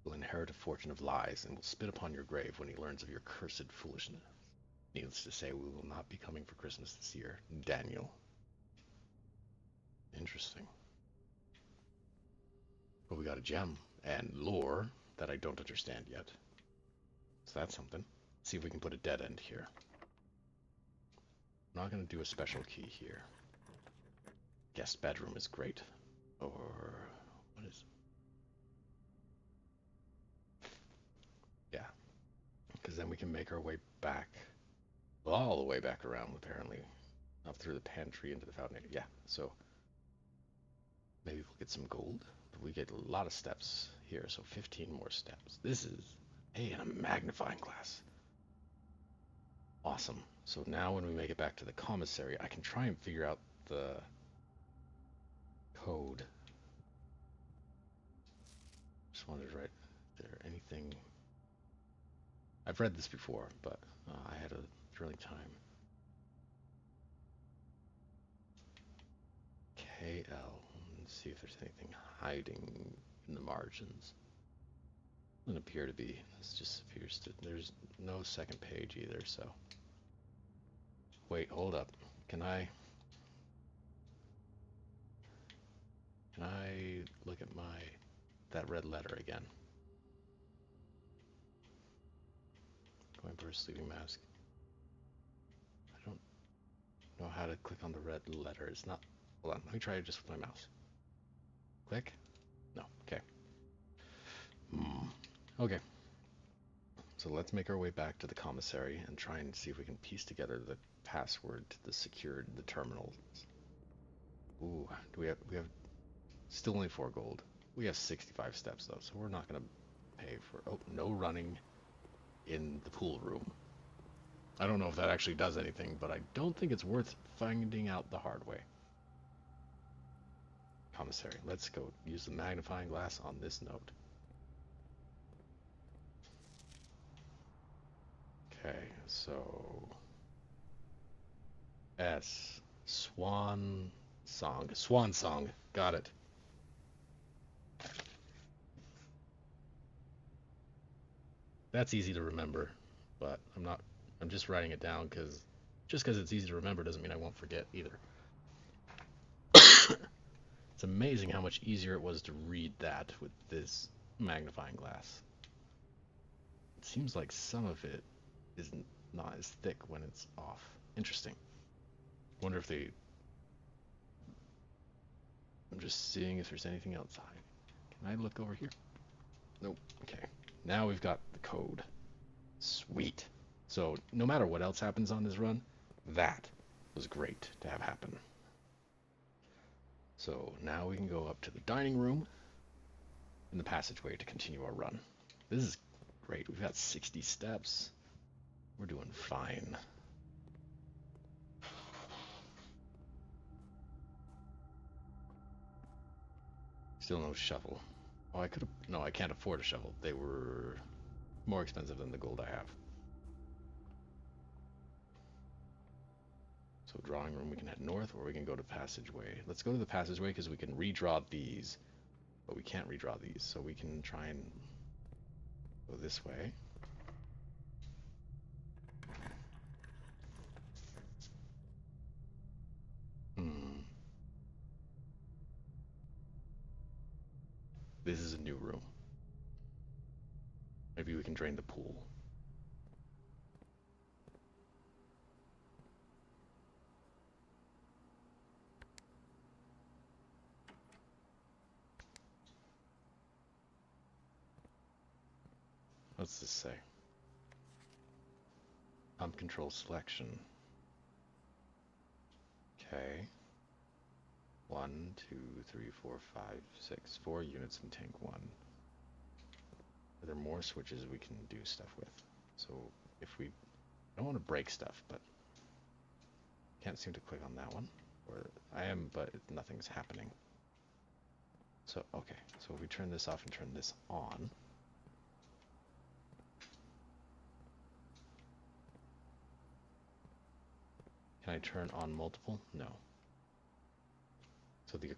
will inherit a fortune of lies and will spit upon your grave when he learns of your cursed foolishness. Needless to say, we will not be coming for Christmas this year. Daniel. Interesting. But we got a gem and lore that I don't understand yet. So that's something. Let's see if we can put a dead end here. I'm not going to do a special key here. Guest bedroom is great. Or what is... Yeah. Because then we can make our way back. All the way back around, apparently. Up through the pantry into the fountain. Yeah, so... Maybe we'll get some gold. But we get a lot of steps here, so 15 more steps. This is... Hey, and a magnifying glass. Awesome. So now when we make it back to the commissary, I can try and figure out the code. Just wondered, right, is there anything... I've read this before, but I had a thrilling time. KL. Let's see if there's anything hiding in the margins. Doesn't appear to be. This just appears to... There's no second page either, so... Wait, hold up. Can I look at that red letter again? Going for a sleeping mask. I don't know how to click on the red letter. It's not... Hold on, let me try it just with my mouse. Click? No, okay. Okay. So let's make our way back to the commissary and try and see if we can piece together the password to the terminals. Ooh, we have still only 4 gold. We have 65 steps though, so we're not gonna pay for... Oh, no running in the pool room. I don't know if that actually does anything, but I don't think it's worth finding out the hard way. Commissary, let's go use the magnifying glass on this note. Okay, so S, Swan Song, got it. That's easy to remember, but I'm just writing it down because just because it's easy to remember doesn't mean I won't forget either. It's amazing how much easier it was to read that with this magnifying glass. It seems like some of it is not as thick when it's off. Interesting. Wonder if they... I'm just seeing if there's anything else. Can I look over here? Nope. Okay. Now we've got the code. Sweet. So no matter what else happens on this run, that was great to have happen. So now we can go up to the dining room in the passageway to continue our run. This is great. We've got 60 steps. We're doing fine. Still no shovel. Oh, I could have... No, I can't afford a shovel. They were more expensive than the gold I have. So drawing room, we can head north, or we can go to passageway. Let's go to the passageway because we can redraw these, but we can't redraw these, so we can try and go this way. this is a new room. Maybe we can drain the pool. What's this say? Pump control selection. Okay. 1, 2, 3, 4, 5, 6. 4 units in tank 1. Are there more switches we can do stuff with? So if we don't want to break stuff, but can't seem to click on that one. Or I am, but nothing's happening. So okay, so if we turn this off and turn this on. Can I turn on multiple? No. So the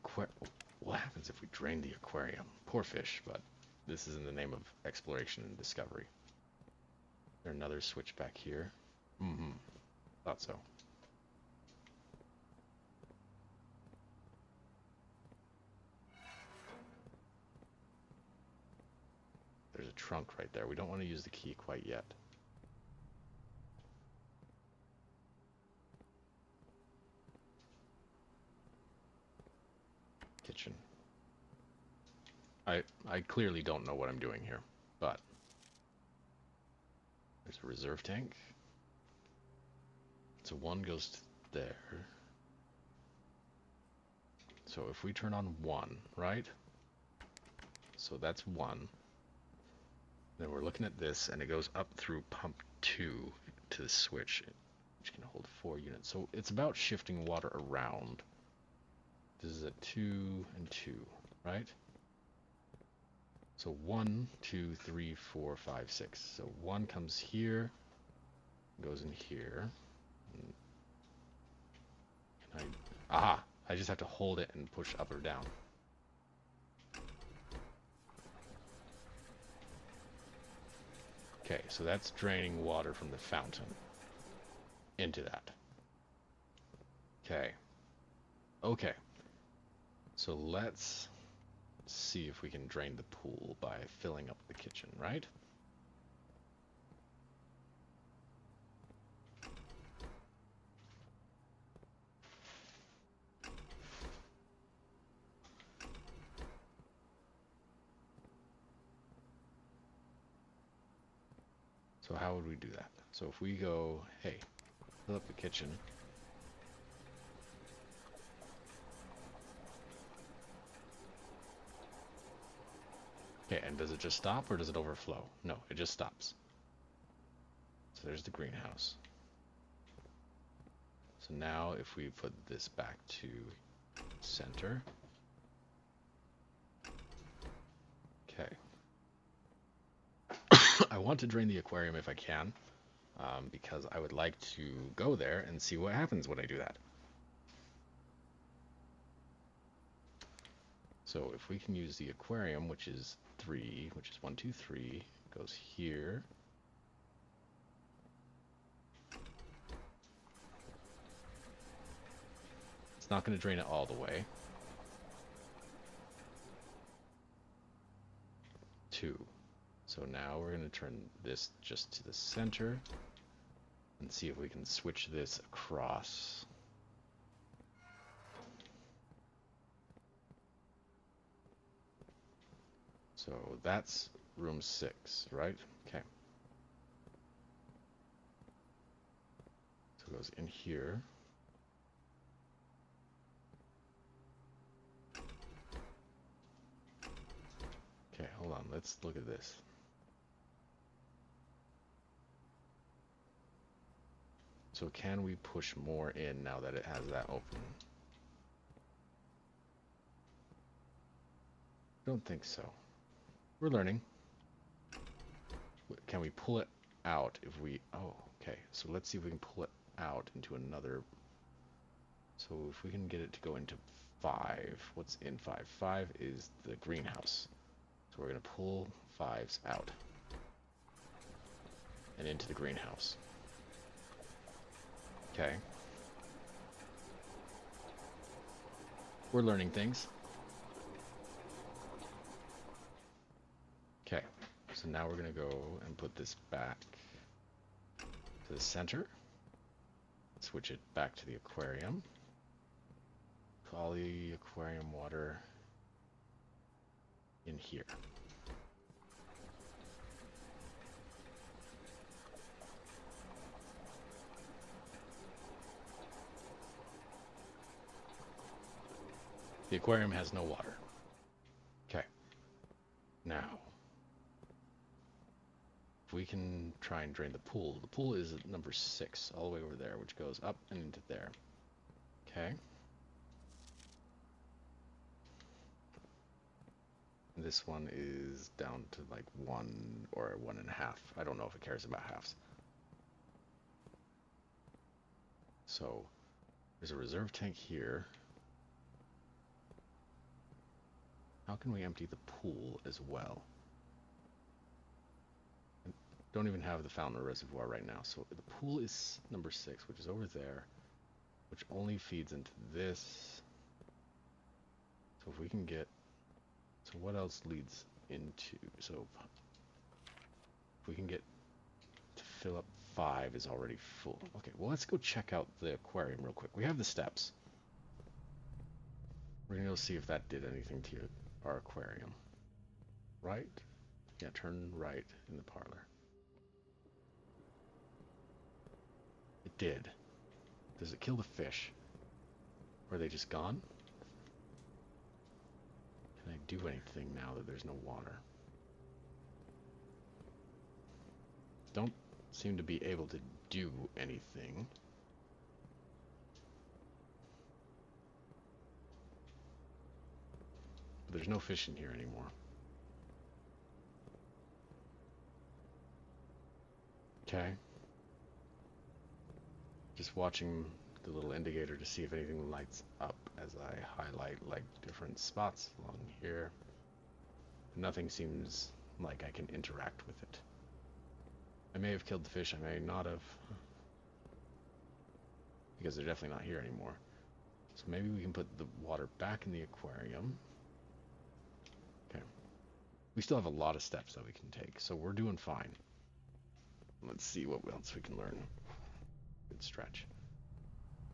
what happens if we drain the aquarium? Poor fish, but this is in the name of exploration and discovery. Is there another switch back here? Mm-hmm. Thought so. There's a trunk right there. We don't want to use the key quite yet. Kitchen. I clearly don't know what I'm doing here, but there's a reserve tank. So one goes to there. So if we turn on 1, right? So that's 1. Then we're looking at this, and it goes up through pump 2 to the switch, which can hold 4 units. So it's about shifting water around. This is a 2 and 2, right? So 1, 2, 3, 4, 5, 6. So 1 comes here, goes in here. I just have to hold it and push up or down. Okay, so that's draining water from the fountain into that. Okay. Okay. So let's see if we can drain the pool by filling up the kitchen, right? So how would we do that? So if we go, hey, fill up the kitchen. Okay, and does it just stop or does it overflow? No, it just stops. So there's the greenhouse. So now if we put this back to center. Okay. I want to drain the aquarium if I can, because I would like to go there and see what happens when I do that. So if we can use the aquarium, which is 3, which is 1, 2, 3, goes here. It's not going to drain it all the way. 2. So now we're going to turn this just to the center and see if we can switch this across. So that's room 6, right? Okay. So it goes in here. Okay, hold on. Let's look at this. So can we push more in now that it has that open? Don't think so. We're learning. Can we pull it out if we... Oh, okay. So let's see if we can pull it out into another... So if we can get it to go into 5. What's in 5? 5 is the greenhouse. So we're going to pull 5s out. And into the greenhouse. Okay. We're learning things. So now we're going to go and put this back to the center. Switch it back to the aquarium. Put all the aquarium water in here. The aquarium has no water. Okay. Now, if we can try and drain the pool. The pool is at number 6, all the way over there, which goes up and into there. Okay. This one is down to like 1 or 1.5. I don't know if it cares about halves. So there's a reserve tank here. How can we empty the pool as well? I don't even have the fountain or reservoir right now. So the pool is number 6, which is over there, which only feeds into this. So if we can get, so what else leads into, so if we can get to fill up 5 is already full. Okay, well let's go check out the aquarium real quick. We have the steps. We're gonna go see if that did anything to our aquarium. Right? Yeah, turn right in the parlor. It did. Does it kill the fish? Or are they just gone? Can I do anything now that there's no water? Don't seem to be able to do anything. But there's no fish in here anymore. Okay. Just watching the little indicator to see if anything lights up as I highlight like different spots along here. Nothing seems like I can interact with it. I may have killed the fish, I may not have. Because they're definitely not here anymore. So maybe we can put the water back in the aquarium. Okay. We still have a lot of steps that we can take, so we're doing fine. Let's see what else we can learn. Good stretch.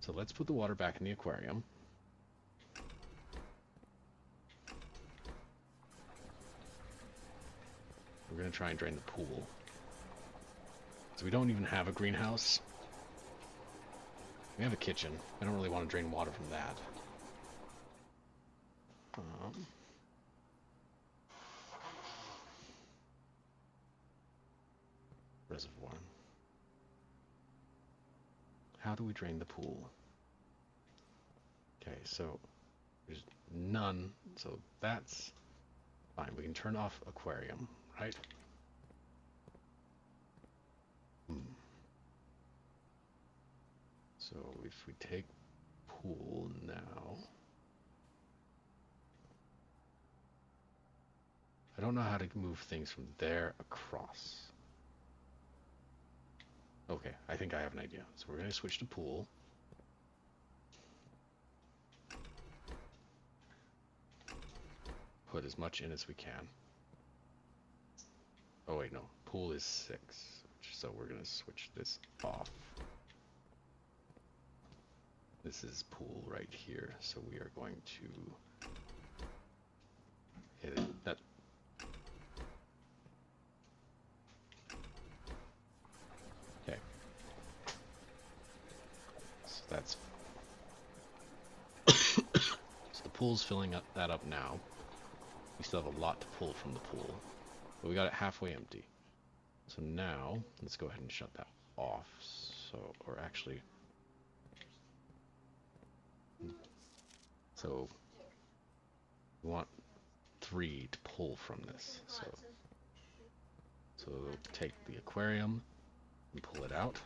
So let's put the water back in the aquarium. We're going to try and drain the pool. So we don't even have a greenhouse. We have a kitchen. I don't really want to drain water from that. Reservoir. How do we drain the pool? Okay, so there's none, so that's fine. We can turn off aquarium, right? So if we take pool now, I don't know how to move things from there across. Okay, I think I have an idea. So we're going to switch to pool. Put as much in as we can. Oh wait, no. Pool is 6. So we're going to switch this off. This is pool right here. So we are going to hit it. That. Okay. So that's. So the pool's filling up that up now. We still have a lot to pull from the pool, but we got it halfway empty. So now let's go ahead and shut that off. So, or actually, so we want 3 to pull from this. So take the aquarium and pull it out.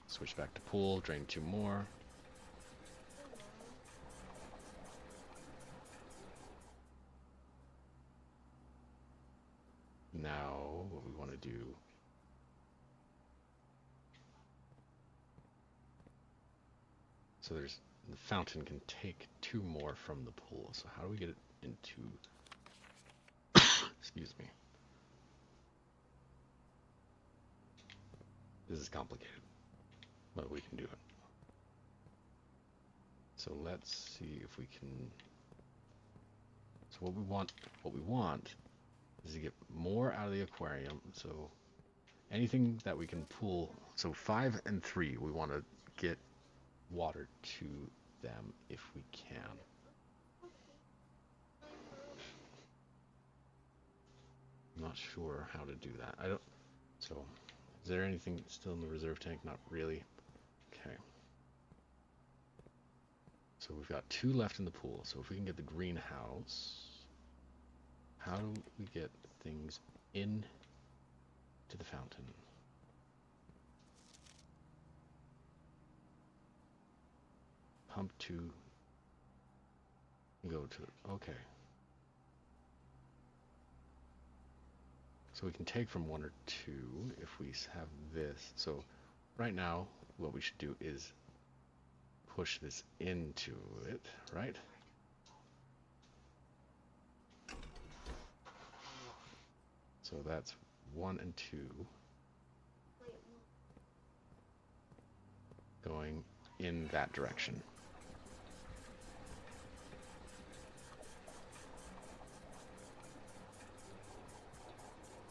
Switch back to pool, drain 2 more. Now, what we want to do, so there's The fountain can take 2 more from the pool. So how do we get it into... Excuse me. This is complicated, but we can do it. So let's see if we can... So what we want is to get more out of the aquarium. So anything that we can pull, so 5 and 3, we want to get water to them if we can. I'm not sure how to do that. So is there anything still in the reserve tank? Not really. Okay. So we've got 2 left in the pool. So if we can get the greenhouse, how do we get things in to the fountain? Pump 2. Go to, okay. So we can take from 1 or 2 if we have this. So right now, what we should do is push this into it, right? So that's 1 and 2 going in that direction.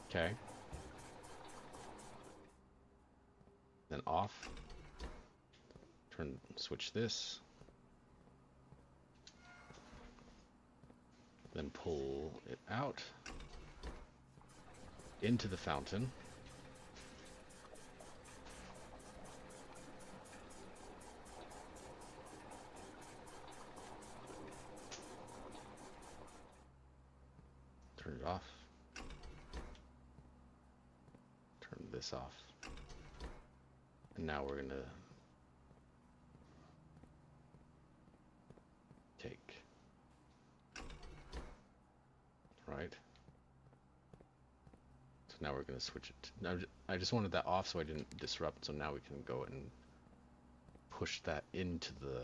Okay. Then off. Switch this. Then pull it out into the fountain. Turn it off. Turn this off. And now we're gonna take, right? So now we're gonna switch it. Now I just wanted that off so I didn't disrupt. So now we can go and push that into the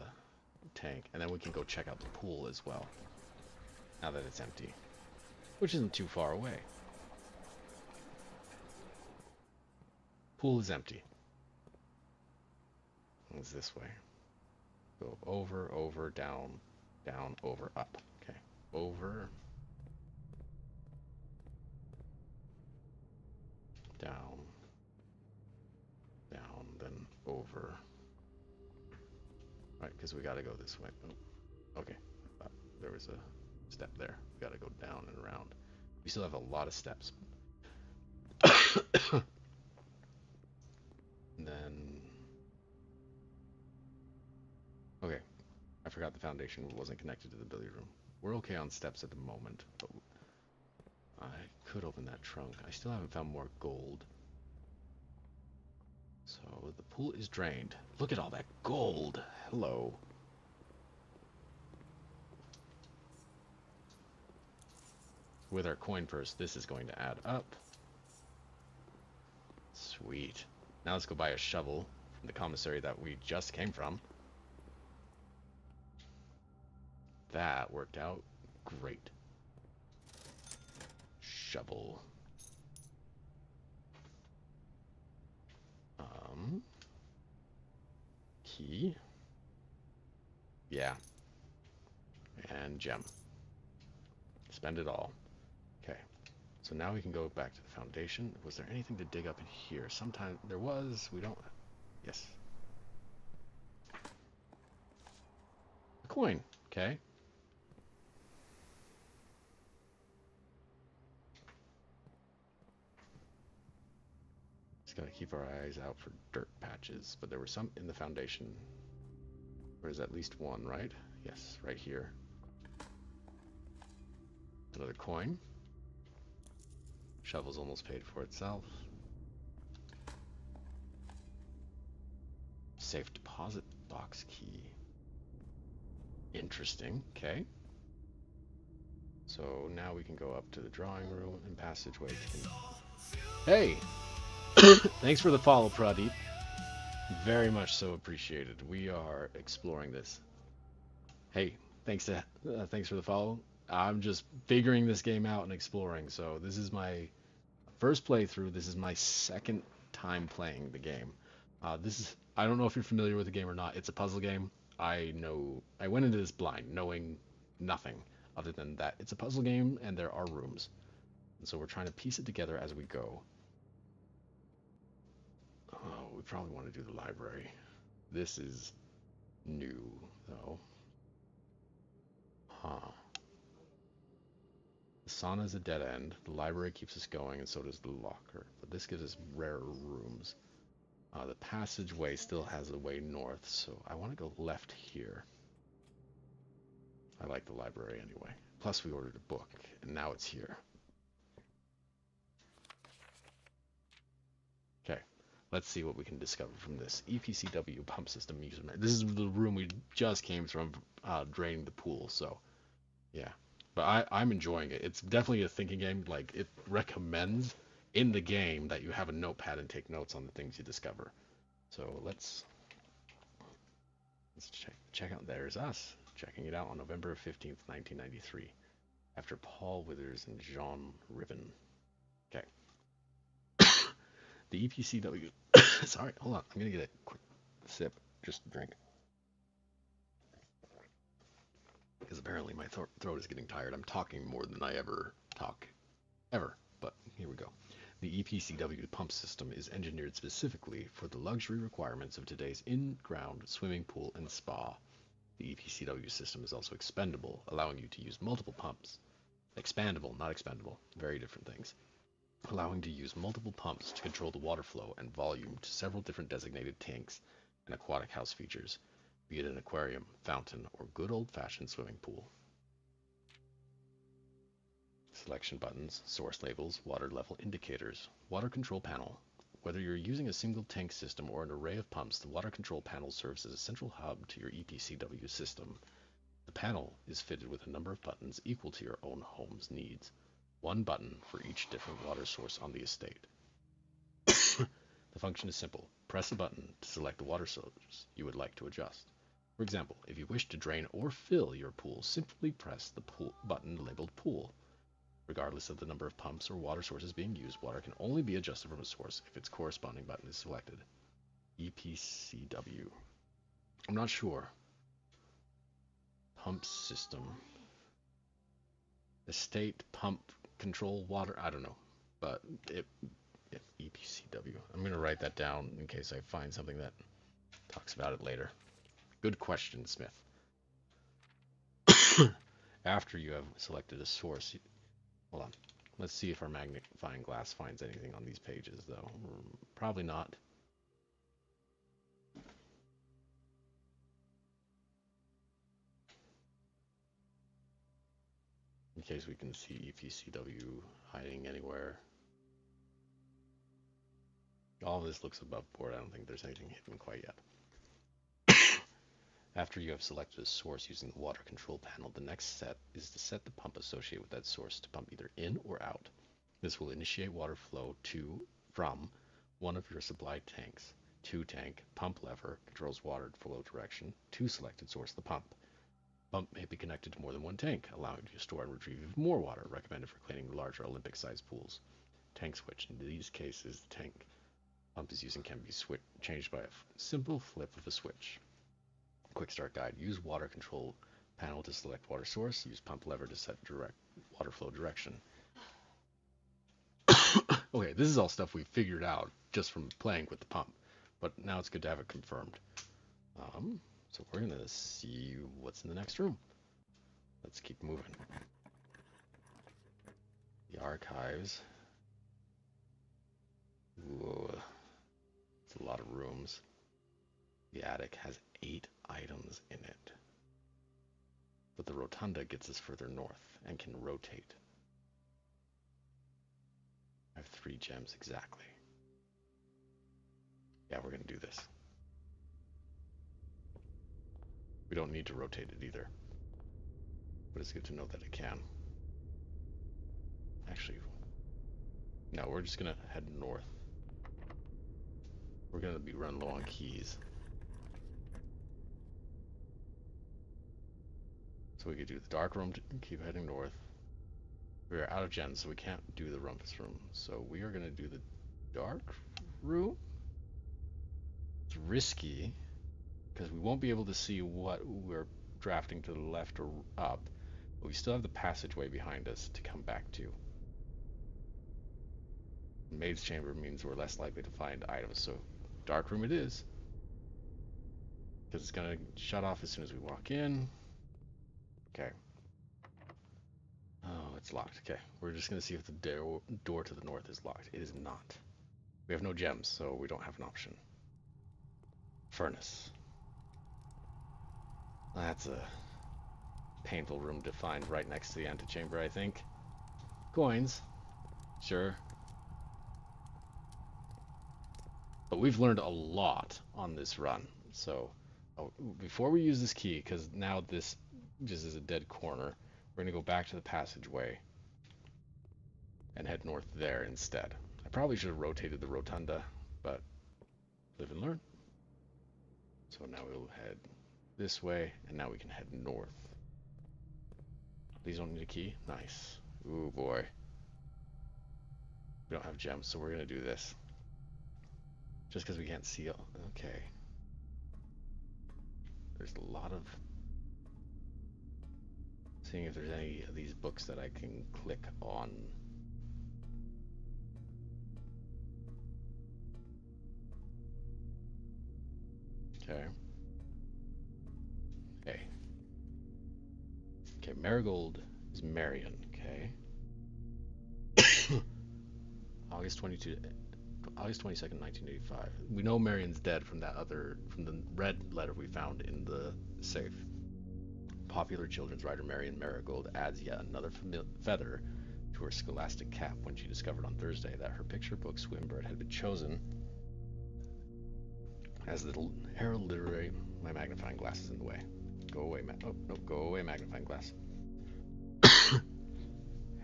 tank, and then we can go check out the pool as well. Now that it's empty, which isn't too far away. Pool is empty. It's this way. Go over, over, down, down, over, up. Okay. Over, down, down, then over. Right, because we got to go this way. Oh, okay. There was a step there. We got to go down and around. We still have a lot of steps. And then... Okay. I forgot the foundation wasn't connected to the billiard room. We're okay on steps at the moment, but I could open that trunk. I still haven't found more gold. So the pool is drained. Look at all that gold. Hello. With our coin purse, this is going to add up. Sweet. Now let's go buy a shovel from the commissary that we just came from. That worked out great. Shovel. Key. Yeah. And gem. Spend it all. Okay. So now we can go back to the foundation. Was there anything to dig up in here? Sometime there was. We don't... Yes. A coin. Okay. Gotta keep our eyes out for dirt patches, but there were some in the foundation. There's at least one, right? Yes, right here. Another coin. Shovel's almost paid for itself. Safe deposit box key. Interesting. Okay. So now we can go up to the drawing room and passageway. Hey! Thanks for the follow, Pradeep. Very much so appreciated. We are exploring this Hey, thanks for the follow. I'm just figuring this game out and exploring. So this is my first playthrough. This is my second time playing the game. I don't know if you're familiar with the game or not. It's a puzzle game. I went into this blind, knowing nothing other than that it's a puzzle game and there are rooms. And so we're trying to piece it together as we go. Oh, we probably want to do the library. This is new, though. Huh. The sauna is a dead end. The library keeps us going, and so does the locker. But this gives us rarer rooms. The passageway still has a way north, so I want to go left here. I like the library anyway. Plus, we ordered a book, and now it's here. Okay, let's see what we can discover from this EPCW pump system user. This is the room we just came from draining the pool, so yeah. But I'm enjoying it. It's definitely a thinking game. Like, it recommends in the game that you have a notepad and take notes on the things you discover. So let's check out. There's us checking it out on November 15th, 1993, after Paul Withers and Jean Riven. Okay. The EPCW. Sorry, hold on. I'm gonna get a quick sip. Just drink. Because apparently my throat is getting tired. I'm talking more than I ever talk. Ever. But here we go. The EPCW pump system is engineered specifically for the luxury requirements of today's in-ground swimming pool and spa. The EPCW system is also expendable, allowing you to use multiple pumps. Expandable, not expendable. Very different things. Allowing to use multiple pumps to control the water flow and volume to several different designated tanks and aquatic house features, be it an aquarium, fountain, or good old-fashioned swimming pool. Selection buttons, source labels, water level indicators, water control panel. Whether you're using a single tank system or an array of pumps, the water control panel serves as a central hub to your EPCW system. The panel is fitted with a number of buttons equal to your own home's needs. One button for each different water source on the estate. The function is simple. Press a button to select the water source you would like to adjust. For example, if you wish to drain or fill your pool, simply press the button labeled pool. Regardless of the number of pumps or water sources being used, water can only be adjusted from a source if its corresponding button is selected. EPCW. I'm not sure. Pump system. Estate pump control water. I don't know. But EPCW. I'm going to write that down in case I find something that talks about it later. Good question, Smith. After you have selected a source, hold on. Let's see if our magnifying glass finds anything on these pages, though. Probably not. In case we can see EPCW hiding anywhere. All of this looks above board. I don't think there's anything hidden quite yet. After you have selected a source using the water control panel, the next step is to set the pump associated with that source to pump either in or out. This will initiate water flow from one of your supply tanks. Tank pump lever controls water flow direction to selected source the pump. Pump may be connected to more than one tank, allowing you to store and retrieve even more water, recommended for cleaning larger Olympic-sized pools. Tank switch. In these cases, the tank pump is using can be changed by a simple flip of a switch. Quick start guide. Use water control panel to select water source. Use pump lever to set direct water flow direction. Okay, this is all stuff we figured out just from playing with the pump, but now it's good to have it confirmed. So we're gonna see what's in the next room. Let's keep moving. The archives. Whoa, it's a lot of rooms. The attic has 8 items in it. But the rotunda gets us further north and can rotate. I have 3 gems exactly. Yeah, we're going to do this. We don't need to rotate it either. But it's good to know that it can. Actually, no, we're just going to head north. We're going to be run low on keys. So we could do the dark room to keep heading north. We are out of gens, so we can't do the rumpus room. So we are going to do the dark room. It's risky because we won't be able to see what we're drafting to the left or up, but we still have the passageway behind us to come back to. Maid's chamber means we're less likely to find items, so dark room it is. Because it's going to shut off as soon as we walk in. Okay. Oh, it's locked. Okay, we're just going to see if the door to the north is locked. It is not. We have no gems, so we don't have an option. Furnace. That's a painful room to find right next to the antechamber, I think. Coins. Sure. But we've learned a lot on this run. So before we use this key, because now this just is a dead corner, we're going to go back to the passageway and head north there instead. I probably should have rotated the rotunda, but live and learn. So now we'll head this way, and now we can head north. These don't need a key? Nice. Ooh, boy. We don't have gems, so we're going to do this. Just because we can't see. Okay. There's a lot of... Seeing if there's any of these books that I can click on. Okay. Hey. Okay, Marigold is Marion, okay? August 22nd, 1985. We know Marion's dead from from the red letter we found in the safe. Popular children's writer Marion Marigold adds yet another feather to her scholastic cap when she discovered on Thursday that her picture book Swimbird had been chosen as the Herald Literary... My magnifying glass is in the way. Go away, go away, magnifying glass.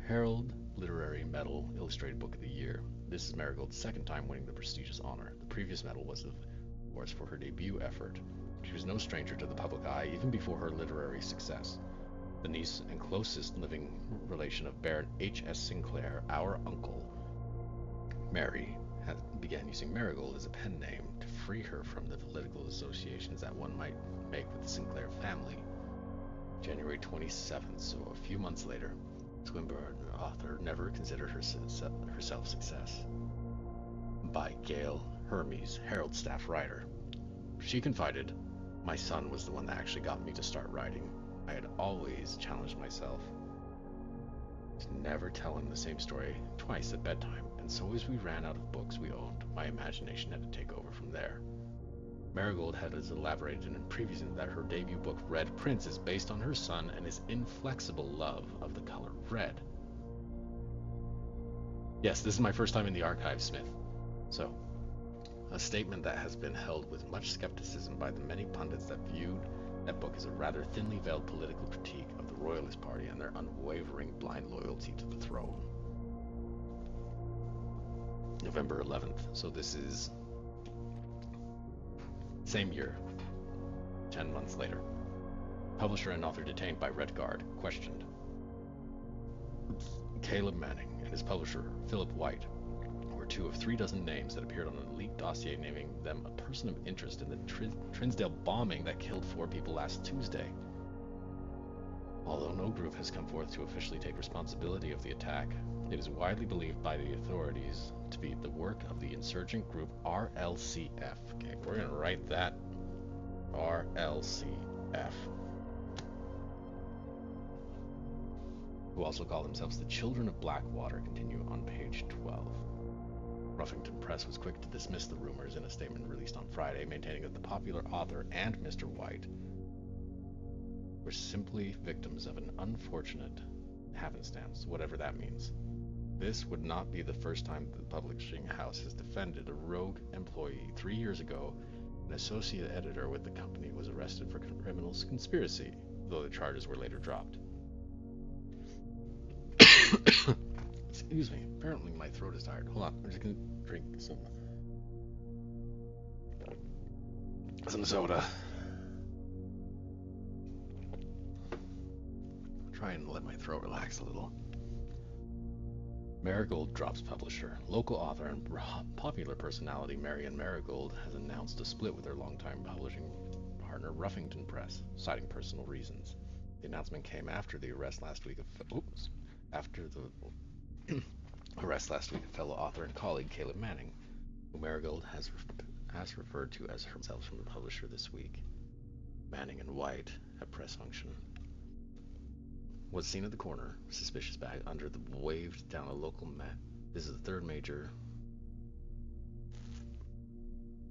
Herald Literary Medal Illustrated Book of the Year. This is Marigold's second time winning the prestigious honor. The previous medal was, of course, for her debut effort. She was no stranger to the public eye, even before her literary success. The niece and closest living relation of Baron H.S. Sinclair, our uncle, Mary, began using Marigold as a pen name to free her from the political associations that one might make with the Sinclair family. January 27th, so a few months later, Swinburne, author, never considered herself success. By Gail Hermes, Herald staff writer. She confided, "My son was the one that actually got me to start writing. I had always challenged myself to never tell him the same story twice at bedtime, and so as we ran out of books we owned, my imagination had to take over from there." Marigold has elaborated in previous that her debut book, Red Prince, is based on her son and his inflexible love of the color red. Yes, this is my first time in the archive, Smith. So, a statement that has been held with much skepticism by the many pundits that viewed that book as a rather thinly veiled political critique of the Royalist Party and their unwavering blind loyalty to the throne. November 11th, so this is same year, 10 months later. Publisher and author detained by Red Guard, questioned. Caleb Manning and his publisher, Philip White, were two of 36 names that appeared on an elite dossier naming them a person of interest in the Trinsdale bombing that killed 4 people last Tuesday. Although no group has come forth to officially take responsibility of the attack, it is widely believed by the authorities to be the work of the insurgent group RLCF. Okay, we're going to write that. RLCF. Who also call themselves the Children of Blackwater, continue on page 12. Ruffington Press was quick to dismiss the rumors in a statement released on Friday, maintaining that the popular author and Mr. White were simply victims of an unfortunate happenstance, whatever that means. This would not be the first time the publishing house has defended a rogue employee. 3 years ago, an associate editor with the company was arrested for criminal conspiracy, though the charges were later dropped. Excuse me, apparently my throat is tired. Hold on, I'm just gonna drink some soda. try and let my throat relax a little. Marigold drops publisher. Local author and popular personality Marion Marigold has announced a split with her longtime publishing partner Ruffington Press, citing personal reasons. The announcement came after the arrest last week of fellow author and colleague Caleb Manning, who Marigold has referred to as herself from the publisher this week. Manning and White, at press function, was seen at the corner, suspicious bag under the waved down a local mat. This is the third major.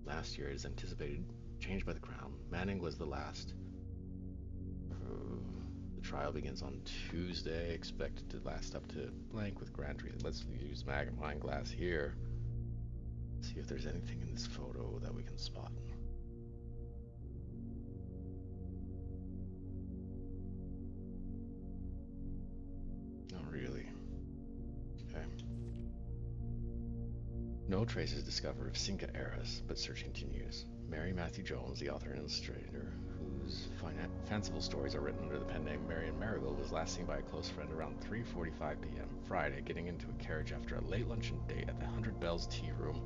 Last year, it is anticipated changed by the Crown. Manning was the last. The trial begins on Tuesday, expected to last up to blank with grand reason. Let's use magnifying glass here. See if there's anything in this photo that we can spot. Not really. Okay. No traces discovered of Cinca heiress, but search continues. Mary Matthew Jones, the author and illustrator, whose fanciful stories are written under the pen name Marion Marigold, was last seen by a close friend around 3:45 p.m. Friday, getting into a carriage after a late luncheon date at the 100 Bells Tea Room.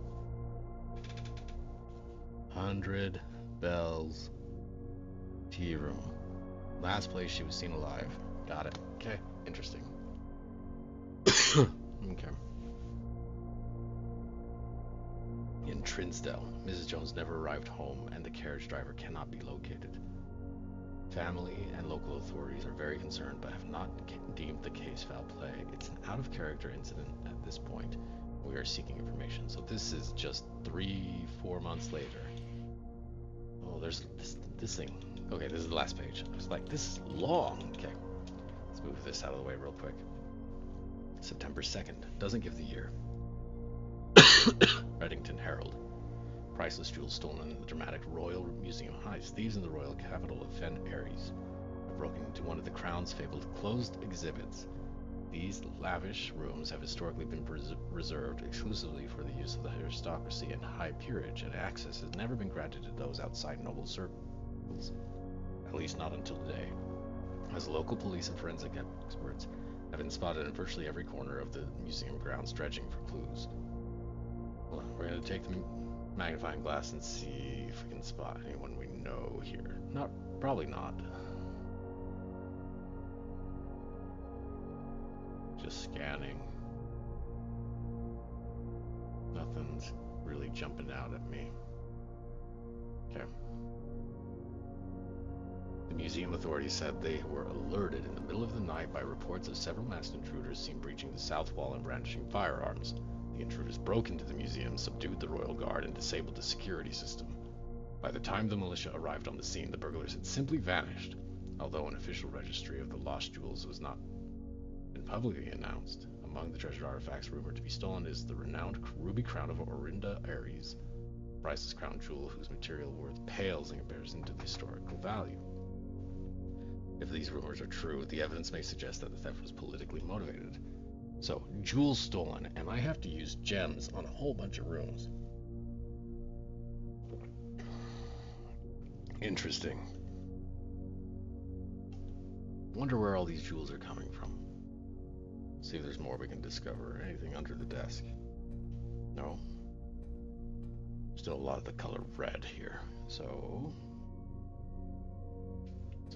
100 Bells Tea Room. Last place she was seen alive. Got it. Okay. Interesting. Okay. In Trinsdale, Mrs. Jones never arrived home and the carriage driver cannot be located. Family and local authorities are very concerned but have not deemed the case foul play. It's an out-of-character incident at this point. We are seeking information. So this is just 3-4 months later. Oh, there's this thing. Okay, this is the last page. I was like, this is long. Okay, let's move this out of the way real quick. September 2nd. Doesn't give the year. Reddington Herald. Priceless jewels stolen in the dramatic Royal Museum heist. Thieves in the royal capital of Fen Aries have broken into one of the Crown's fabled closed exhibits. These lavish rooms have historically been reserved exclusively for the use of the aristocracy and high peerage, and access has never been granted to those outside noble circles, at least not until today, as local police and forensic experts have been spotted in virtually every corner of the museum grounds dredging for clues. Hold on, we're going to take the magnifying glass and see if we can spot anyone we know here. Probably not. Just scanning. Nothing's really jumping out at me. Okay. The museum authorities said they were alerted in the middle of the night by reports of several masked intruders seen breaching the south wall and brandishing firearms. The intruders broke into the museum, subdued the royal guard, and disabled the security system. By the time the militia arrived on the scene, the burglars had simply vanished, although an official registry of the lost jewels was not been publicly announced. Among the treasured artifacts rumored to be stolen is the renowned ruby crown of Orinda Aries, a priceless crown jewel whose material worth pales in comparison to the historical value. If these rumors are true, the evidence may suggest that the theft was politically motivated. So, jewels stolen, and I have to use gems on a whole bunch of rooms. Interesting. Wonder where all these jewels are coming from. See if there's more we can discover. Anything under the desk? No. Still a lot of the color red here. So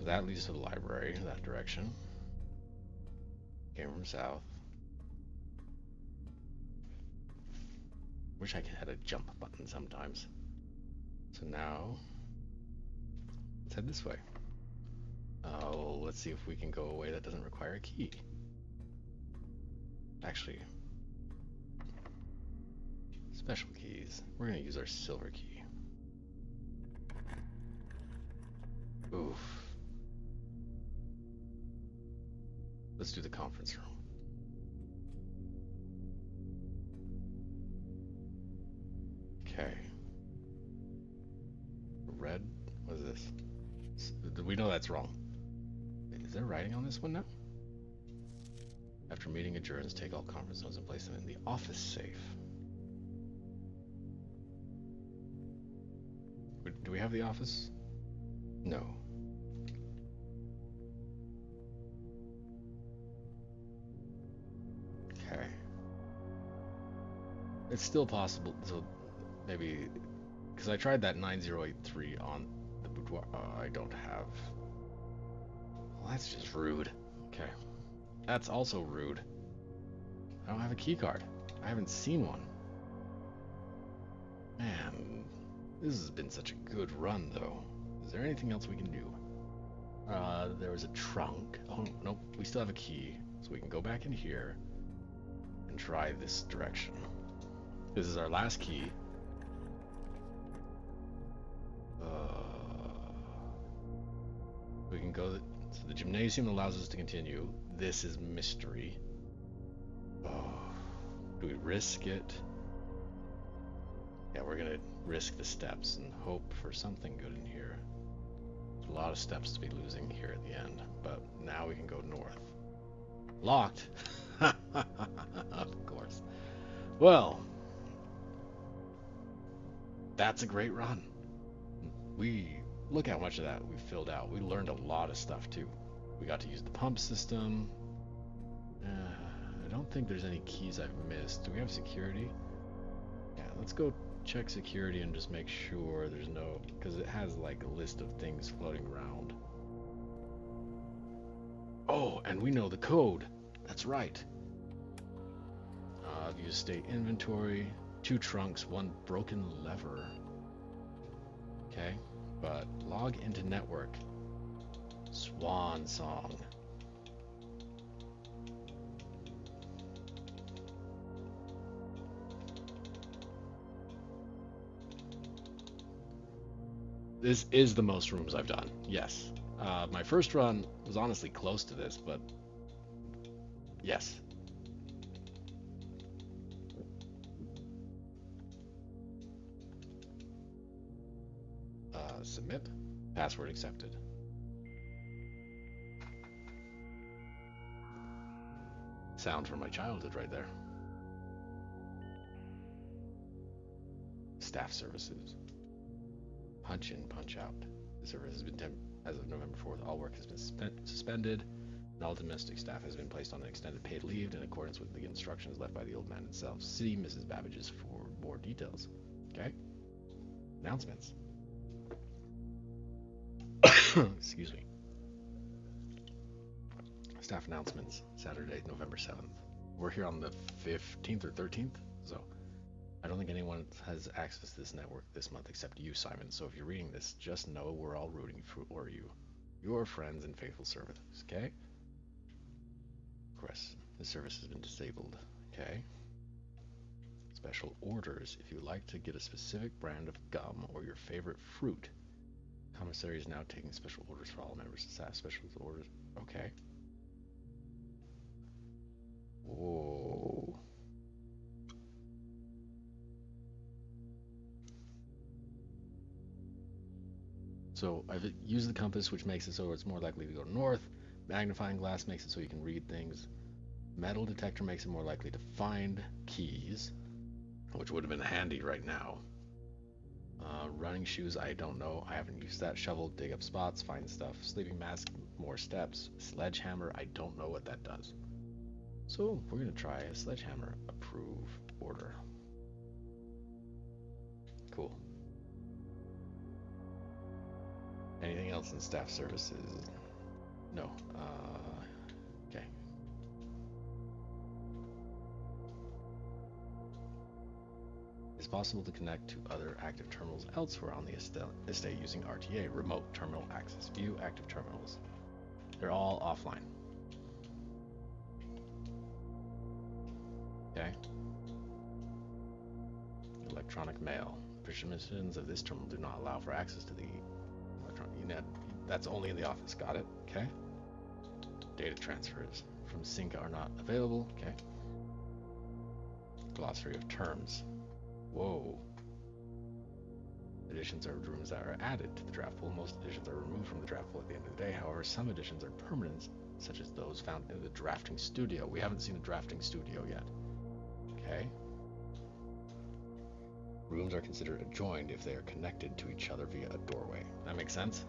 that leads to the library in that direction. Came from south. Wish I had a jump button sometimes. So now, let's head this way. Oh, let's see if we can go a way that doesn't require a key. Actually, special keys. We're gonna use our silver key. Oof. Let's do the conference room. Okay. Red? What is this? We know that's wrong. Is there writing on this one now? After meeting adjourns, take all conference notes and place them in the office safe. Do we have the office? No. It's still possible. So maybe because I tried that 9083 on the boudoir. I don't have. Well, that's just rude. Okay, that's also rude. I don't have a key card. I haven't seen one. Man, this has been such a good run, though. Is there anything else we can do? There was a trunk. Oh, nope. We still have a key. So we can go back in here and try this direction. This is our last key. We can go... So the gymnasium allows us to continue. This is mystery. Oh, do we risk it? Yeah, we're gonna risk the steps and hope for something good in here. There's a lot of steps to be losing here at the end, but now we can go north. Locked! Of course. Well, that's a great run. Look how much of that we filled out. We learned a lot of stuff too. We got to use the pump system. I don't think there's any keys I've missed. Do we have security? Yeah, let's go check security and just make sure there's no, because it has like a list of things floating around. Oh, and we know the code. That's right. View state inventory, 2 trunks, 1 broken lever. Okay, but log into network. Swan song. This is the most rooms I've done, yes. My first run was honestly close to this, but yes. Submit. Password accepted. Sound from my childhood right there. Staff services. Punch in, punch out. The service has been as of November 4th. All work has been suspended, and all domestic staff has been placed on an extended paid leave in accordance with the instructions left by the old man himself. See Mrs. Babbage's for more details. Okay. Announcements. Excuse me. Staff announcements. Saturday, November 7th. We're here on the 15th or 13th, so I don't think anyone has access to this network this month except you, Simon. So if you're reading this, just know we're all rooting for you, your friends and faithful servants. Okay? Of course, the service has been disabled. Okay? Special orders. If you like to get a specific brand of gum or your favorite fruit, commissary is now taking special orders for all members of staff. Special orders. Okay. Whoa. So I've used the compass, which makes it so it's more likely to go north. Magnifying glass makes it so you can read things. Metal detector makes it more likely to find keys, which would have been handy right now. Running shoes, I don't know. I haven't used that. Shovel, dig up spots, find stuff. Sleeping mask, more steps. Sledgehammer, I don't know what that does. So we're going to try a sledgehammer. Approve order. Cool. Anything else in staff services? No. Okay. It's possible to connect to other active terminals elsewhere on the estate using RTA, remote terminal access. View active terminals. They're all offline. Okay. Electronic mail. Permissions of this terminal do not allow for access to the electronic unit. That's only in the office. Got it? Okay. Data transfers from sync are not available. Okay. Glossary of terms. Whoa. Additions are rooms that are added to the draft pool. Most additions are removed from the draft pool at the end of the day. However, some additions are permanent, such as those found in the drafting studio. We haven't seen the drafting studio yet. Okay. Rooms are considered adjoined if they are connected to each other via a doorway. That makes sense?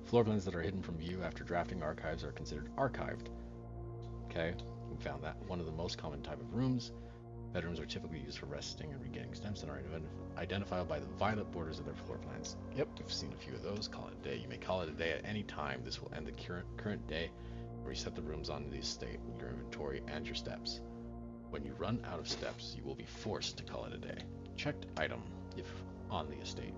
Floor plans that are hidden from view after drafting archives are considered archived. Okay. We found that one of the most common type of rooms. Bedrooms are typically used for resting and regaining steps and are identifiable by the violet borders of their floor plans. Yep, we've seen a few of those. Call it a day. You may call it a day at any time. This will end the current day and reset the rooms on the estate, your inventory, and your steps. When you run out of steps, you will be forced to call it a day. Checked item. If on the estate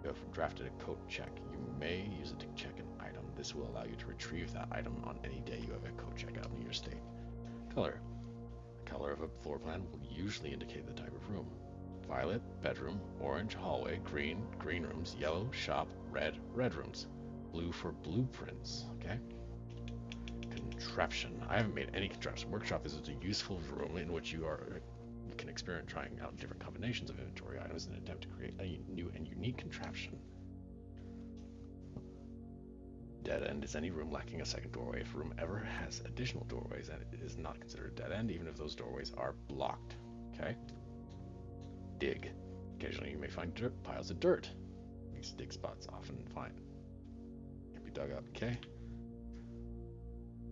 you have drafted a coat check, you may use it to check an item. This will allow you to retrieve that item on any day you have a coat check out in your estate. Color. The color of a floor plan will usually indicate the type of room. Violet, bedroom; orange, hallway; green, green rooms; yellow, shop; red, red rooms; blue for blueprints. Okay. Contraption. I haven't made any contraption. Workshop is a useful room in which you can experiment trying out different combinations of inventory items in an attempt to create a new and unique contraption. Dead end is any room lacking a second doorway. If a room ever has additional doorways, then it is not considered a dead end, even if those doorways are blocked. Okay. Dig. Occasionally you may find piles of dirt. These dig spots often can be dug up. Okay.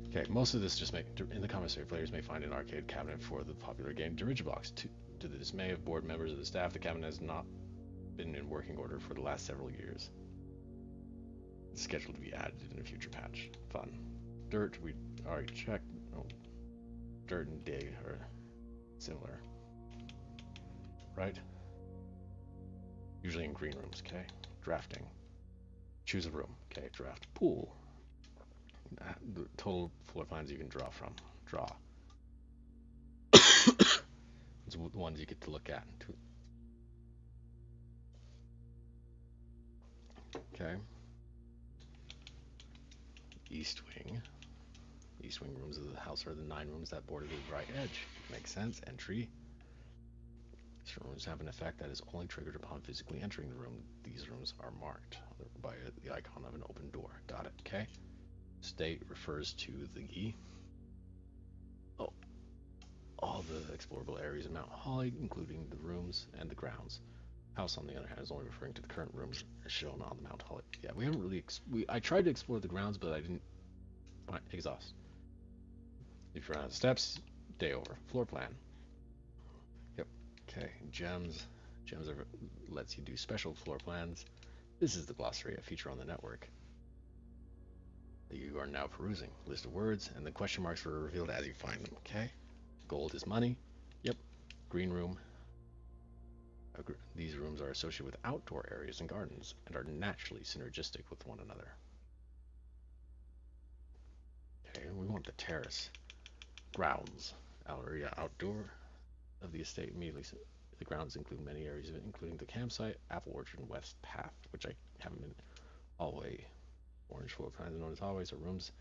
Okay, most of this just in the commissary, players may find an arcade cabinet for the popular game Dirigibox. To the dismay of board members of the staff, the cabinet has not been in working order for the last several years. It's scheduled to be added in a future patch. Fun. Dirt, we already checked. Oh, dirt and dig are similar. Right? Usually in green rooms, okay? Drafting. Choose a room. Okay, draft. Pool. The total floor plans you can draw from. Draw. It's the ones you get to look at. Okay. East wing. East wing rooms of the house are the 9 rooms that border the right edge. Makes sense. Entry. Certain rooms have an effect that is only triggered upon physically entering the room. These rooms are marked by the icon of an open door. Got it. Okay. State refers to all the explorable areas of Mount Holly, including the rooms and the grounds. House, on the other hand, is only referring to the current rooms shown on the Mount Holly. Yeah, we haven't really. I tried to explore the grounds, but I didn't exhaust. If you run out of steps, day over. Floor plan. Yep. Okay. Gems. Gems lets you do special floor plans. This is the glossary, a feature on the network that you are now perusing. List of words, and the question marks were revealed as you find them. Okay. Gold is money. Yep. Green room. These rooms are associated with outdoor areas and gardens and are naturally synergistic with one another. Okay, we want the terrace. Grounds. Area outdoor of the estate immediately. The grounds include many areas of it, including the campsite, apple orchard, and west path, which I haven't been. Hallway. Orange floor plans are known as hallways, or rooms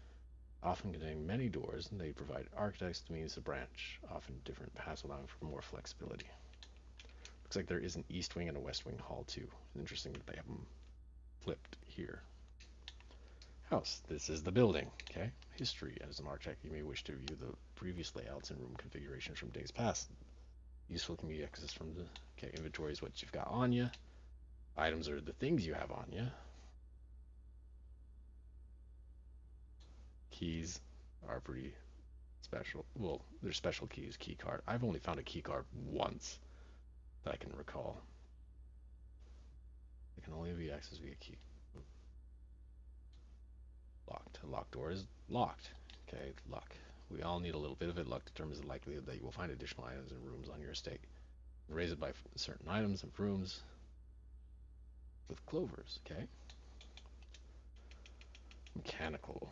often containing many doors, and they provide architects means to branch, often different paths, allowing for more flexibility. Looks like there is an east wing and a west wing hall too. Interesting that they have them flipped here. House. This is the building. Okay. History. As an architect, you may wish to view the previous layouts and room configurations from days past. Useful can be accessed from the inventory is what you've got on you. Items are the things you have on you. Keys are pretty special. Well, they're special keys. Key card. I've only found a key card once that I can recall. It can only be accessed via key. Locked. A locked door is locked. Okay, luck. We all need a little bit of it. Luck determines the likelihood that you will find additional items and rooms on your estate. Raise it by certain items and rooms with clovers. Okay. Mechanical.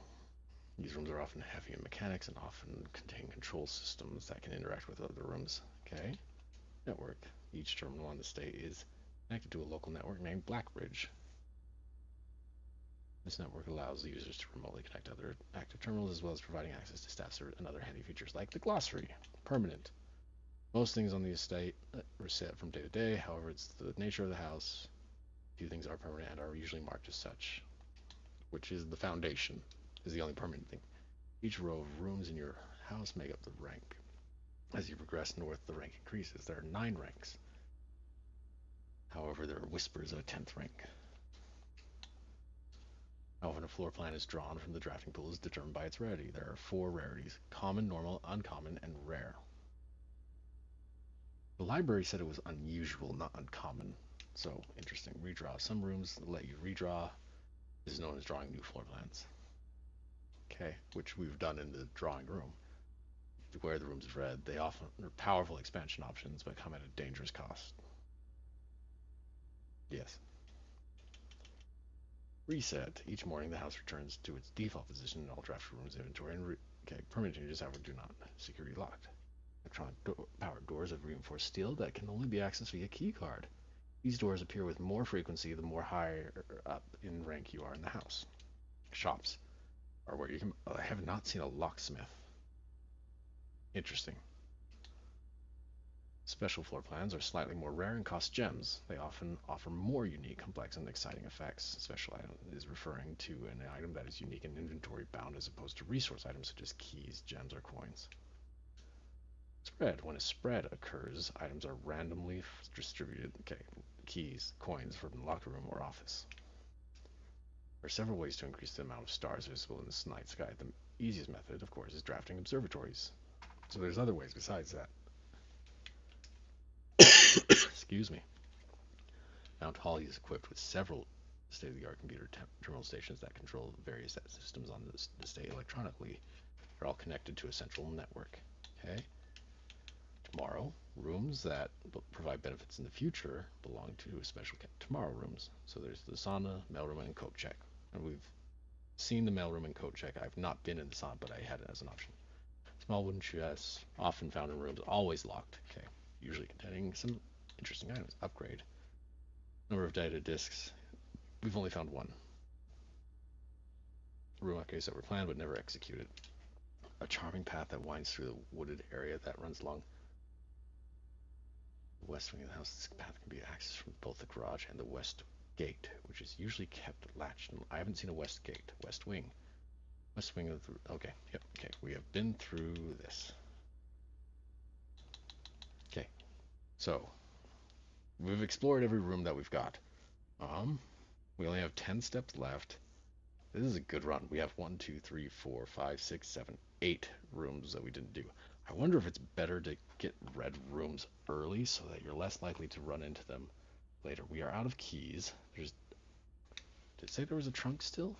These rooms are often heavy in mechanics and often contain control systems that can interact with other rooms. Okay. Network. Each terminal on the estate is connected to a local network named Blackbridge. This network allows the users to remotely connect other active terminals as well as providing access to staff service and other handy features like the glossary. Permanent. Most things on the estate are set from day to day. However, it's the nature of the house. Few things are permanent and are usually marked as such, which is the foundation, is the only permanent thing. Each row of rooms in your house make up the rank. As you progress north, the rank increases. There are 9 ranks. However, there are whispers of a 10th rank. How often a floor plan is drawn from the drafting pool is determined by its rarity. There are 4 rarities: common, normal, uncommon, and rare. The library said it was unusual, not uncommon. So, interesting. Redraw. Some rooms let you redraw. This is known as drawing new floor plans. Okay, which we've done in the drawing room. Where the rooms is red, they often are powerful expansion options, but come at a dangerous cost. Yes. Reset. Each morning, the house returns to its default position in all draft rooms inventory. And okay, permanent changes, however, do not. Security locked. Electronic powered doors of reinforced steel that can only be accessed via key card. These doors appear with more frequency the more higher up in rank you are in the house. Shops are where you can. I have not seen a locksmith. Interesting. Special floor plans are slightly more rare and cost gems. They often offer more unique, complex, and exciting effects. Special item is referring to an item that is unique and inventory bound as opposed to resource items such as keys, gems, or coins. Spread. When a spread occurs, items are randomly distributed. Okay, keys, coins from the locker room or office. There are several ways to increase the amount of stars visible in the night sky. The easiest method, of course, is drafting observatories. So there's other ways besides that. Excuse me. Mount Holly is equipped with several state-of-the-art computer terminal stations that control various systems on the state electronically. They're all connected to a central network. Okay. Tomorrow, rooms that provide benefits in the future belong to a special tomorrow rooms. So there's the sauna, mailroom, and coat check. And we've seen the mailroom and coat check. I've not been in the sauna, but I had it as an option. Small wooden chests, often found in rooms, always locked. Okay. Usually containing some interesting items. Upgrade. Number of data disks. We've only found one. Room upgrades that were planned but never executed. A charming path that winds through the wooded area that runs along the west wing of the house. This path can be accessed from both the garage and the west gate, which is usually kept latched. I haven't seen a west gate. West wing. West wing of the... Okay. Yep. Okay. We have been through this. Okay. So, we've explored every room that we've got. We only have 10 steps left. This is a good run. We have 1, 2, 3, 4, 5, 6, 7, 8 rooms that we didn't do. I wonder if it's better to get red rooms early so that you're less likely to run into them later. We are out of keys. Did it say there was a trunk still?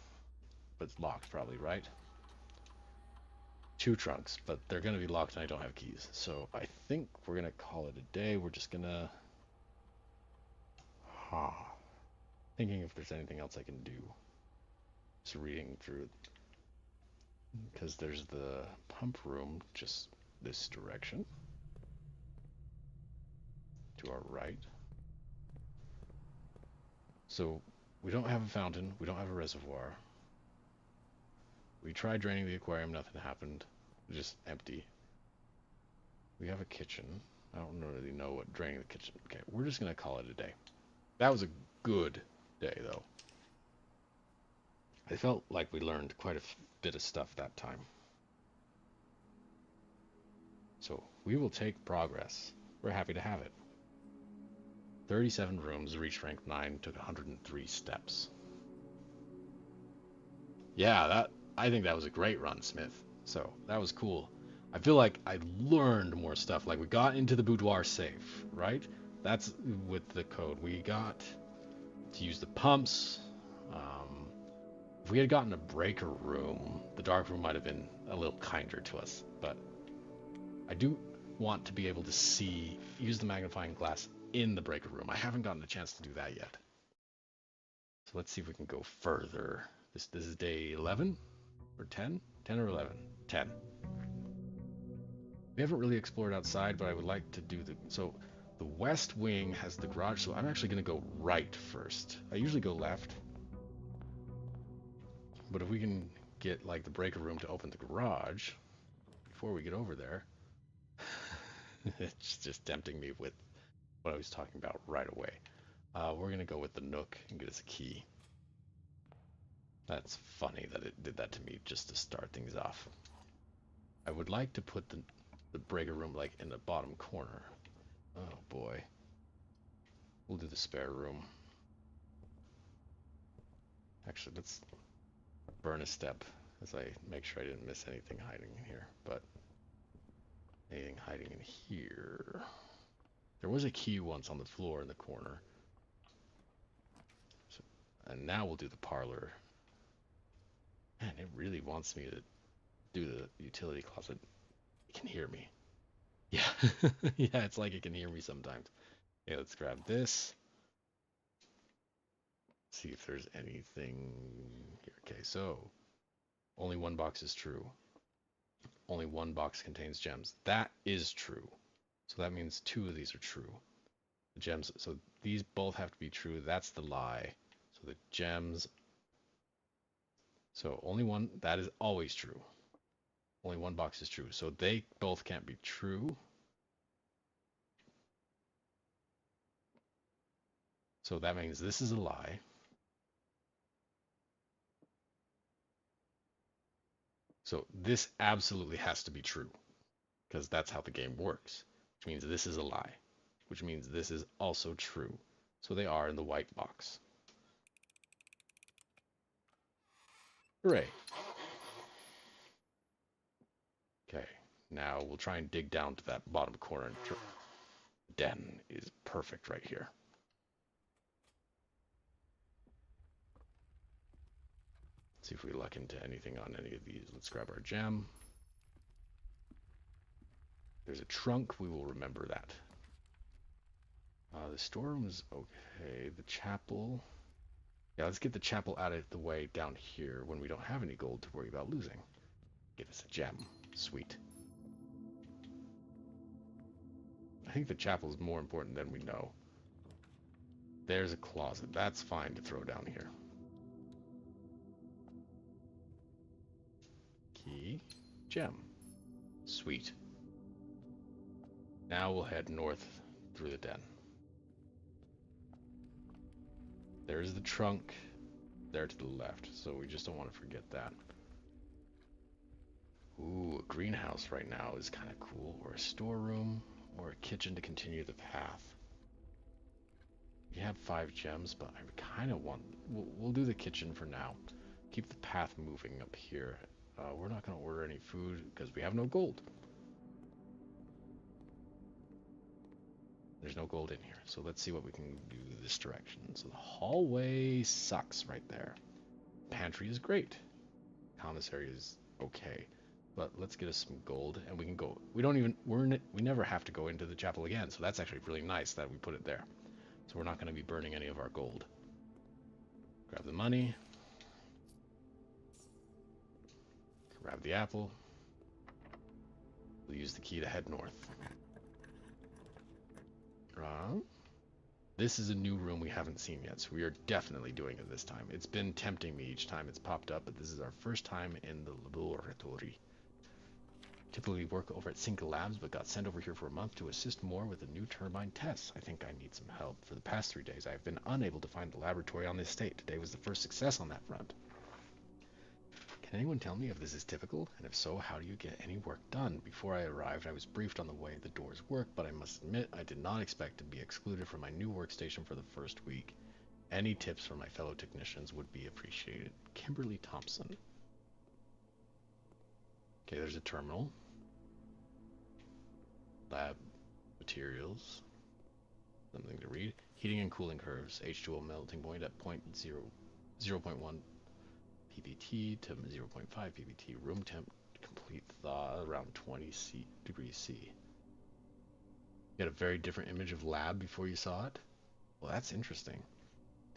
But it's locked probably, right? 2 trunks, but they're going to be locked and I don't have keys. So I think we're going to call it a day. We're just going to... Thinking if there's anything else I can do. Just reading through, because there's the pump room just this direction to our right. So we don't have a fountain, we don't have a reservoir. We tried draining the aquarium, nothing happened, just empty. We have a kitchen. I don't really know what draining the kitchen. Okay, we're just gonna call it a day. That was a good day though. I felt like we learned quite a bit of stuff that time. So we will take progress. We're happy to have it. 37 rooms, reached rank 9, took 103 steps. Yeah, I think that was a great run, Smith. So that was cool. I feel like I learned more stuff. Like we got into the boudoir safe, right? That's with the code. We got to use the pumps. If we had gotten a breaker room, the dark room might have been a little kinder to us. But I do want to be able to use the magnifying glass in the breaker room. I haven't gotten a chance to do that yet. So let's see if we can go further. This is day 11 or 10? 10 or 11? 10. We haven't really explored outside, but I would like to do so the west wing has the garage, so I'm actually going to go right first. I usually go left. But if we can get like the breaker room to open the garage before we get over there, it's just tempting me with what I was talking about right away. We're going to go with the nook and get us a key. That's funny that it did that to me just to start things off. I would like to put the breaker room like in the bottom corner. Oh boy. We'll do the spare room. Actually, let's burn a step as I make sure I didn't miss anything hiding in here. But anything hiding in here? There was a key once on the floor in the corner. So, and now we'll do the parlor. Man, it really wants me to do the utility closet. It can hear me. Yeah, yeah, it's like it can hear me sometimes. Okay, let's grab this. See if there's anything here. Okay, so only one box is true. Only one box contains gems. That is true. So that means two of these are true. The gems, so these both have to be true. That's the lie. So the gems, so only one, that is always true. Only one box is true. So they both can't be true. So that means this is a lie. So this absolutely has to be true because that's how the game works, which means this is a lie, which means this is also true. So they are in the white box. Hooray. Okay, now we'll try and dig down to that bottom corner. Den is perfect right here. See if we luck into anything on any of these. Let's grab our gem. There's a trunk. We will remember that. The storeroom is okay. The chapel. Yeah, let's get the chapel out of the way down here when we don't have any gold to worry about losing. Get us a gem. Sweet. I think the chapel is more important than we know. There's a closet. That's fine to throw down here. Key. Gem. Sweet. Now we'll head north through the den. There's the trunk there to the left, so we just don't want to forget that. Ooh, a greenhouse right now is kind of cool, or a storeroom, or a kitchen to continue the path. We have 5 gems, but I kind of want... We'll do the kitchen for now. Keep the path moving up here. We're not going to order any food because we have no gold. There's no gold in here, so let's see what we can do this direction. So the hallway sucks right there. Pantry is great. Commissary is okay. But let's get us some gold, and we can go. We don't even... we never have to go into the chapel again, so that's actually really nice that we put it there. So we're not going to be burning any of our gold. Grab the money. Grab the apple. We'll use the key to head north. This is a new room we haven't seen yet, so we are definitely doing it this time. It's been tempting me each time it's popped up, but this is our first time in the laboratory. Typically work over at Cinca Labs, but got sent over here for a month to assist more with the new turbine tests. I think I need some help. For the past 3 days, I have been unable to find the laboratory on this estate. Today was the first success on that front. Can anyone tell me if this is typical? And if so, how do you get any work done? Before I arrived, I was briefed on the way the doors work, but I must admit I did not expect to be excluded from my new workstation for the first week. Any tips from my fellow technicians would be appreciated. Kimberly Thompson. Okay, there's a terminal. Lab materials. Something to read. Heating and cooling curves. H2O melting point at 0.1 ppt to 0.5 ppt. Room temp complete thaw around 20 degrees C. You got a very different image of lab before you saw it? Well, that's interesting.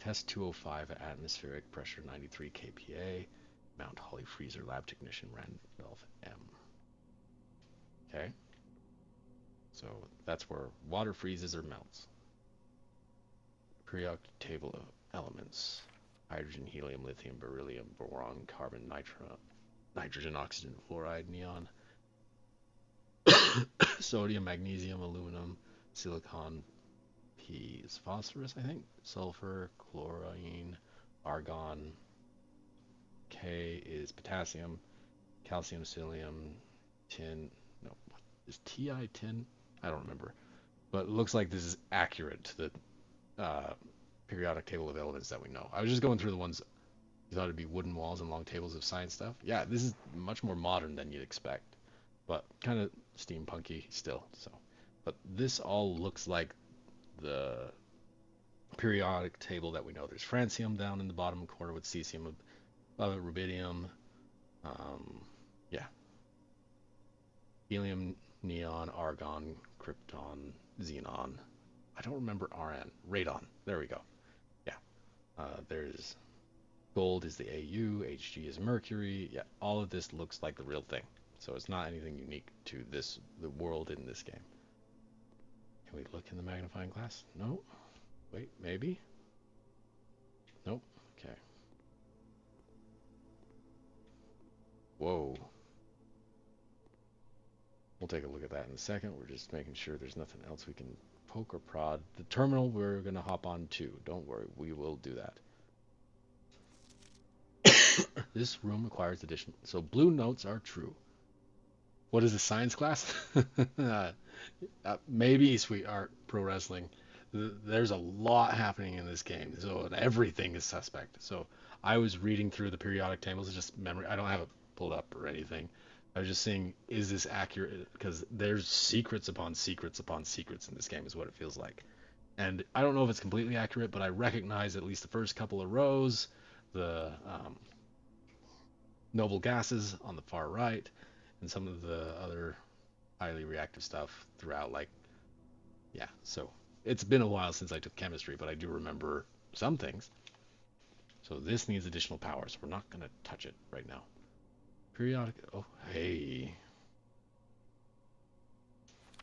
Test 205 at atmospheric pressure 93 kPa. Mount Holly Freezer lab technician Randolph M. Okay. So that's where water freezes or melts. Periodic table of elements. Hydrogen, helium, lithium, beryllium, boron, carbon, nitrogen, oxygen, fluoride, neon, sodium, magnesium, aluminum, silicon, P is phosphorus, I think, sulfur, chlorine, argon, K is potassium, calcium, psyllium, tin, no, is Ti tin? I don't remember. But it looks like this is accurate to the periodic table of elements that we know. I was just going through the ones You thought it'd be wooden walls and long tables of science stuff. Yeah, this is much more modern than you'd expect, but kind of steampunky still. So, but this all looks like the periodic table that we know. There's francium down in the bottom corner with cesium, rubidium, um, yeah, helium, neon, argon, krypton, xenon. I don't remember Rn. Radon. There we go. Yeah. There's gold is the Au, Hg is mercury. Yeah, all of this looks like the real thing. So it's not anything unique to the world in this game. Can we look in the magnifying glass? No. Wait, maybe? Nope. Okay. Whoa. We'll take a look at that in a second. We're just making sure there's nothing else we can poke or prod. The terminal we're going to hop on to. Don't worry, we will do that. This room requires addition. So blue notes are true. What is a science class? Maybe sweetheart pro wrestling. There's a lot happening in this game, so everything is suspect. So I was reading through the periodic tables, just memory. I don't have it pulled up or anything. I was just saying, is this accurate? Because there's secrets upon secrets upon secrets in this game, is what it feels like. And I don't know if it's completely accurate, but I recognize at least the first couple of rows, the noble gases on the far right, and some of the other highly reactive stuff throughout. Like, yeah, so it's been a while since I took chemistry, but I do remember some things. So this needs additional power, so we're not going to touch it right now. Periodic, oh, hey.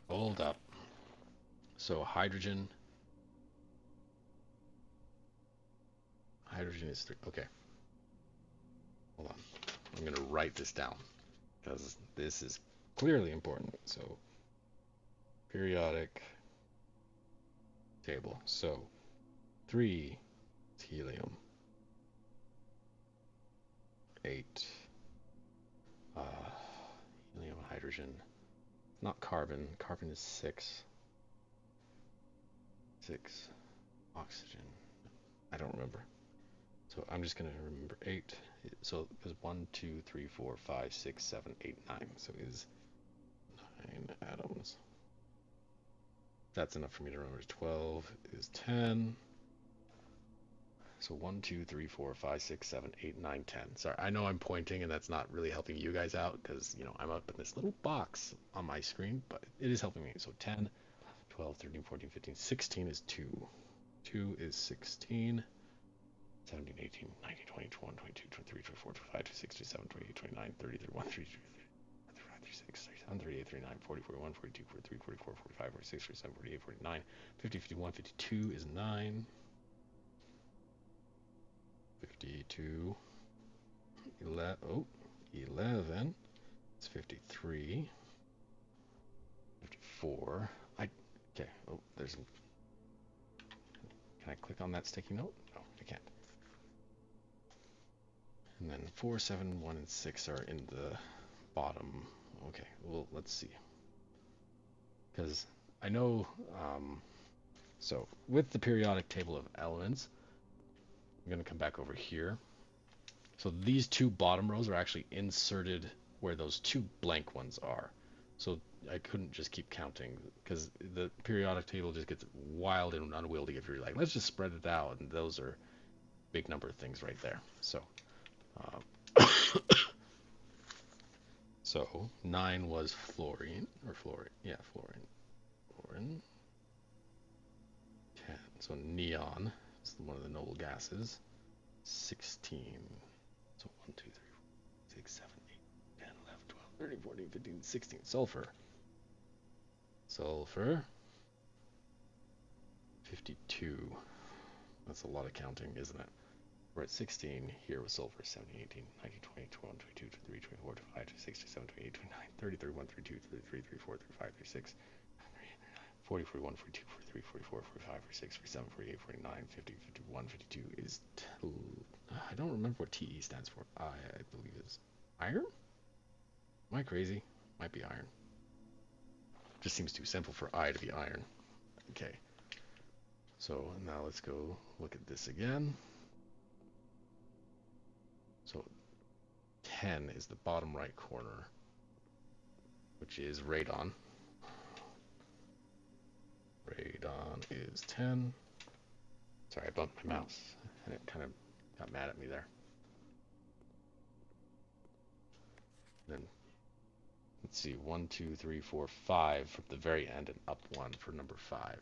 Hold up. So hydrogen is 3, okay. Hold on, I'm going to write this down, because this is clearly important. So periodic table. So 3 is helium, 8 helium, hydrogen, not carbon. Carbon is 6. 6 oxygen. I don't remember. So I'm just gonna remember 8. So because 1, 2, 3, 4, 5, 6, 7, 8, 9. So it is 9 atoms. That's enough for me to remember. 12 is 10. So 1, 2, 3, 4, 5, 6, 7, 8, 9, 10. Sorry, I know I'm pointing and that's not really helping you guys out because, you know, I'm up in this little box on my screen, but it is helping me. So 10, 12, 13, 14, 15, 16 is 2. 2 is 16. 17, 18, 19, 20, 21, 22, 23, 24, 25, 26, 27, 28, 29, 30, 31, 32, 35, 36, 37, 38, 39, 40, 41, 42, 43, 44, 45, 46, 47, 48, 49, 50, 51, 52 is 9. 52, 11, oh, 11, it's 53, 54, okay, oh, can I click on that sticky note? No, I can't. And then 4, 7, 1, and 6 are in the bottom. Okay, well, let's see. Because I know, so with the periodic table of elements, I'm going to come back over here. So these 2 bottom rows are actually inserted where those 2 blank ones are. So I couldn't just keep counting because the periodic table just gets wild and unwieldy if you're like, let's just spread it out. And those are big number of things right there. So, so 9 was fluorine, or fluorine, yeah, fluorine. 10, so neon is one of the noble gases. 16, so 1, 2, 3, 4, 6, 7, 8, 10, 11, 12, 13, 14, 15, 16, sulfur. Sulfur, 52, that's a lot of counting, isn't it? We're at 16 here with sulfur, 17, 18, 19, 20, 21, 22, 23, 24, 25, 26, 27, 28, 29, 30, 31, 32, 33, 34, 35, 36, 40, 41, 42, 43, 44, 45, 46, 47, 48, 49, 50, 51, 52 is... I don't remember what TE stands for. I believe is iron? Am I crazy? Might be iron. Just seems too simple for I to be iron. Okay. So now let's go look at this again. So 10 is the bottom right corner, which is radon. Radon is 10. Sorry, I bumped my mouse, and it kind of got mad at me there. Then, let's see, 1, 2, 3, 4, 5 from the very end, and up 1 for number 5.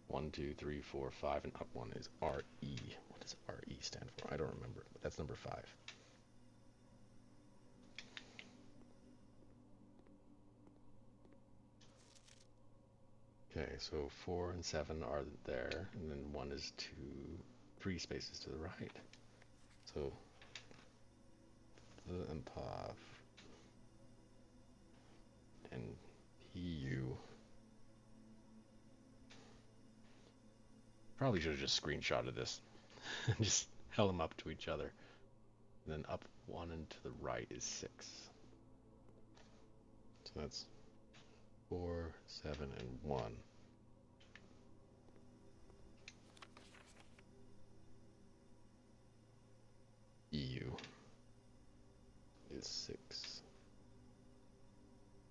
1, 2, 3, 4, 5, and up 1 is RE. What does RE stand for? I don't remember, but that's number 5. Okay, so 4 and 7 are there, and then 1 is 3 spaces to the right. So the and POF and EU. Probably should have just screenshotted this and just held them up to each other. And then up 1 and to the right is 6. So that's 4, 7, and 1. EU is 6.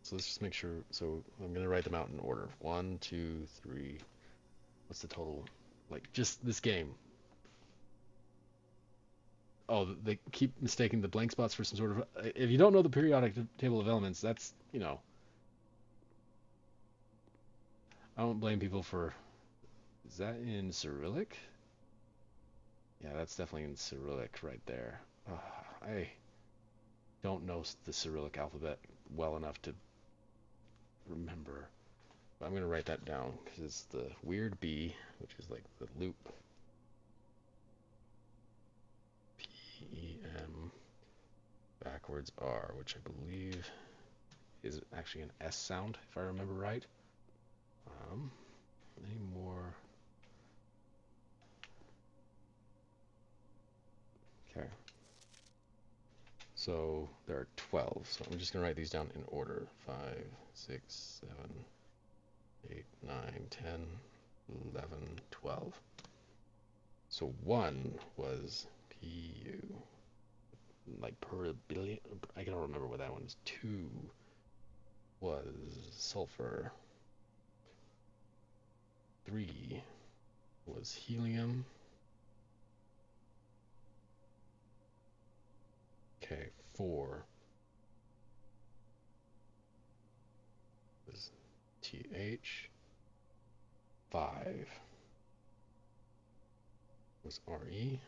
So let's just make sure. So I'm going to write them out in order. 1, 2, 3. What's the total? Like, just this game. Oh, they keep mistaking the blank spots for some sort of... If you don't know the periodic table of elements, that's, you know... I don't blame people for... Is that in Cyrillic? Yeah, that's definitely in Cyrillic right there. I don't know the Cyrillic alphabet well enough to remember. But I'm going to write that down because it's the weird B, which is like the loop. P-E-M backwards R, which I believe is actually an S sound, if I remember right. Any more? Okay. So there are 12. So I'm just going to write these down in order. 5, 6, 7, 8, 9, 10, 11, 12. So 1 was PU. Like per billion. I don't remember what that one is. 2 was sulfur. 3 was helium. Okay, 4 was TH. 5 was RE.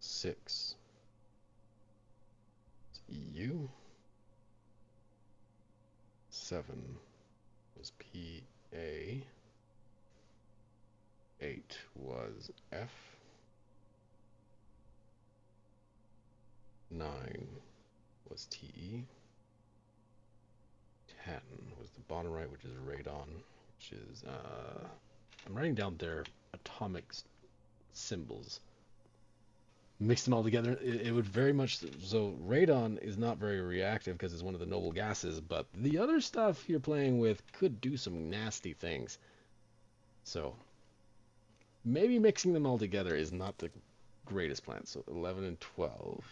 6 was EU. 7 was PA. 8 was F. 9 was TE. 10 was the bottom right, which is radon, which is, I'm writing down their atomic symbols. Mix them all together, it would very much, so radon is not very reactive because it's one of the noble gases, but the other stuff you're playing with could do some nasty things. So, maybe mixing them all together is not the greatest plan. So 11 and 12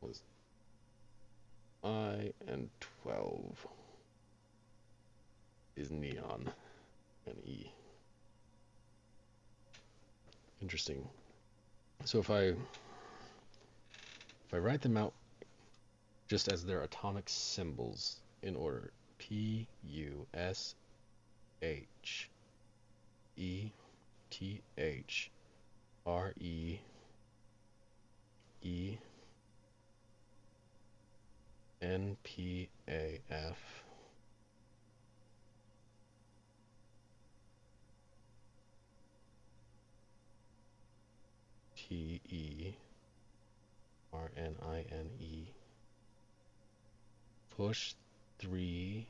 was I, and 12 is neon and E. Interesting. So if I write them out just as their atomic symbols in order, P, U, S, H, E, T, H, R, E, E, N, P, A, F, T, E, R, N, I, N, E. Push 3.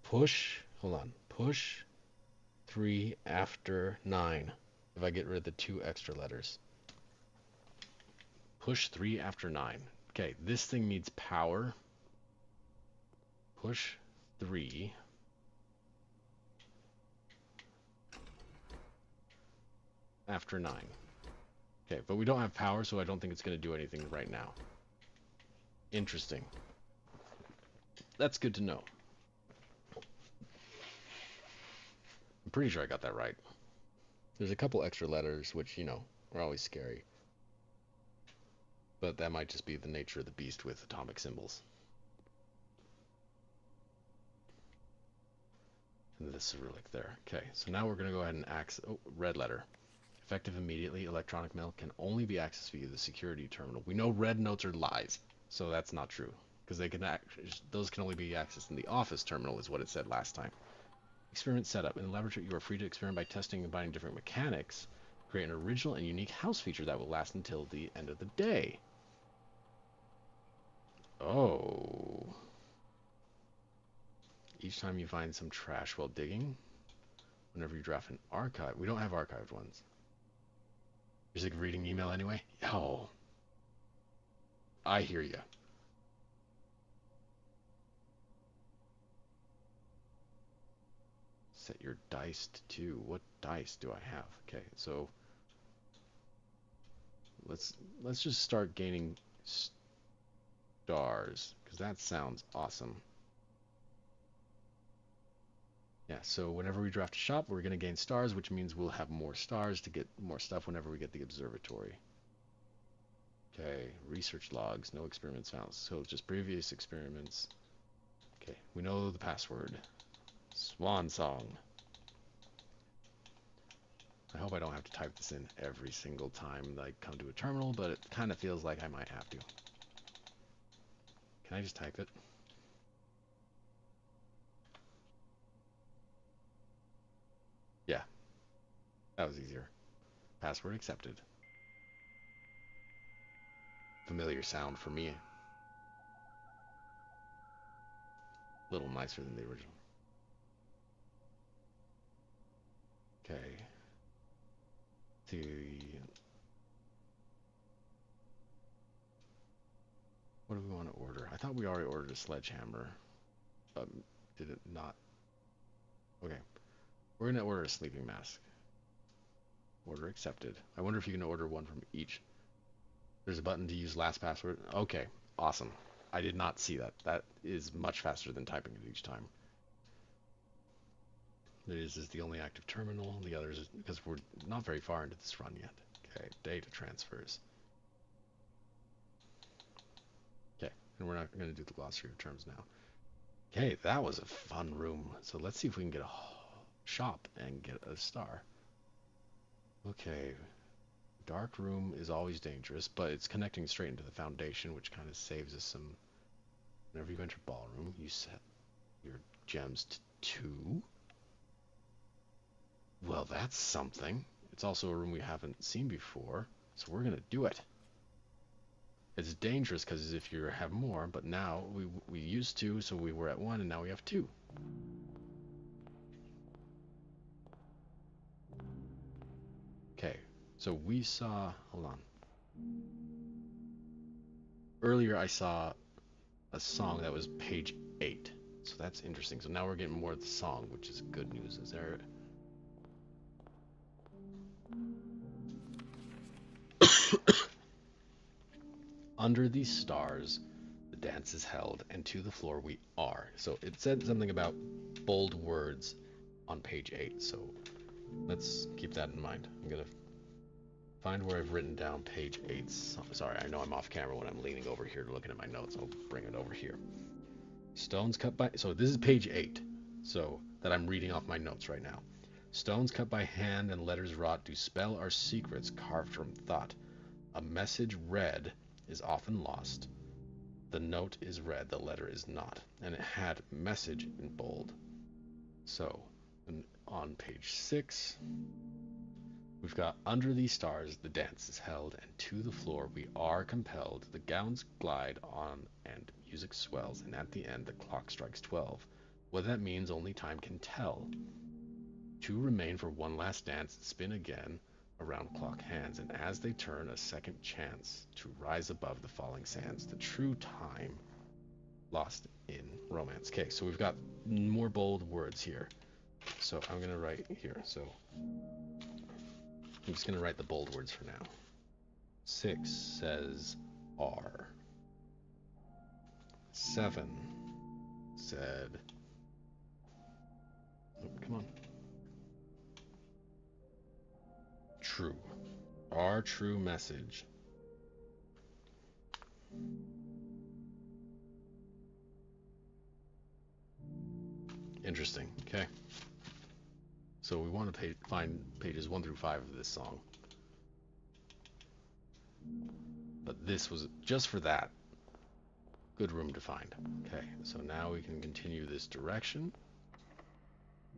Hold on. Push 3 after 9. If I get rid of the 2 extra letters. Push 3 after 9. Okay, this thing needs power. Push 3 after 9. Okay, but we don't have power, so I don't think it's going to do anything right now. Interesting. That's good to know. I'm pretty sure I got that right. There's a couple extra letters, which, you know, are always scary. But that might just be the nature of the beast with atomic symbols. And the Cyrillic there. Okay, so now we're going to go ahead and access... Oh, red letter. Effective immediately, electronic mail can only be accessed via the security terminal. We know red notes are lies, so that's not true. Because those can only be accessed in the office terminal, is what it said last time. Experiment setup. In the laboratory, you are free to experiment by testing and combining different mechanics. Create an original and unique house feature that will last until the end of the day. Oh. Each time you find some trash while digging, whenever you draft an archive. We don't have archived ones. You're sick of reading email anyway? Oh. I hear you. Set your dice to 2. What dice do I have? Okay, so let's just start gaining stars, because that sounds awesome. Yeah, so whenever we draft a shop, we're going to gain stars, which means we'll have more stars to get more stuff whenever we get the observatory. Okay, research logs, no experiments found. So just previous experiments. Okay, we know the password. Swan song. I hope I don't have to type this in every single time I come to a terminal, but it kind of feels like I might have to. Can I just type it? Yeah, that was easier. Password accepted. Familiar sound for me. A little nicer than the original. Okay. What do we want to order? I thought we already ordered a sledgehammer. Did it not? Okay. We're going to order a sleeping mask. Order accepted. I wonder if you can order one from each. There's a button to use last password. Okay. Awesome. I did not see that. That is much faster than typing it each time. This is the only active terminal. The others, because we're not very far into this run yet. Okay, data transfers. Okay, and we're not going to do the glossary of terms now. Okay, that was a fun room. So let's see if we can get a shop and get a star. Okay, dark room is always dangerous, but it's connecting straight into the foundation, which kind of saves us some. Whenever you enter ballroom, you set your gems to 2. Well, that's something. It's also a room we haven't seen before, so we're going to do it. It's dangerous because if you have more, but now we used to, so we were at 1, and now we have 2. Okay, so we saw, hold on. Earlier I saw a song that was page 8, so that's interesting. So now we're getting more of the song, which is good news. Is there... Under these stars, the dance is held, and to the floor we are. So it said something about bold words on page 8, so let's keep that in mind. I'm going to find where I've written down page 8. Sorry, I know I'm off camera when I'm leaning over here looking at my notes. I'll bring it over here. Stones cut by... So this is page 8, so that I'm reading off my notes right now. Stones cut by hand and letters wrought do spell our secrets carved from thought. A message read is often lost. The note is read, the letter is not. And it had message in bold. So, on page 6, we've got under these stars the dance is held, and to the floor we are compelled. The gowns glide on and music swells, and at the end the clock strikes 12. What that means only time can tell. 2 remain for one last dance and spin again around clock hands, and as they turn, a second chance to rise above the falling sands, the true time lost in romance. Okay, so we've got more bold words here. So I'm going to write here. So I'm just going to write the bold words for now. 6 says R. 7 said... Oh, come on. True. Our true message. Interesting. Okay. So we want to find pages 1 through 5 of this song. But this was just for that. Good room to find. Okay, so now we can continue this direction.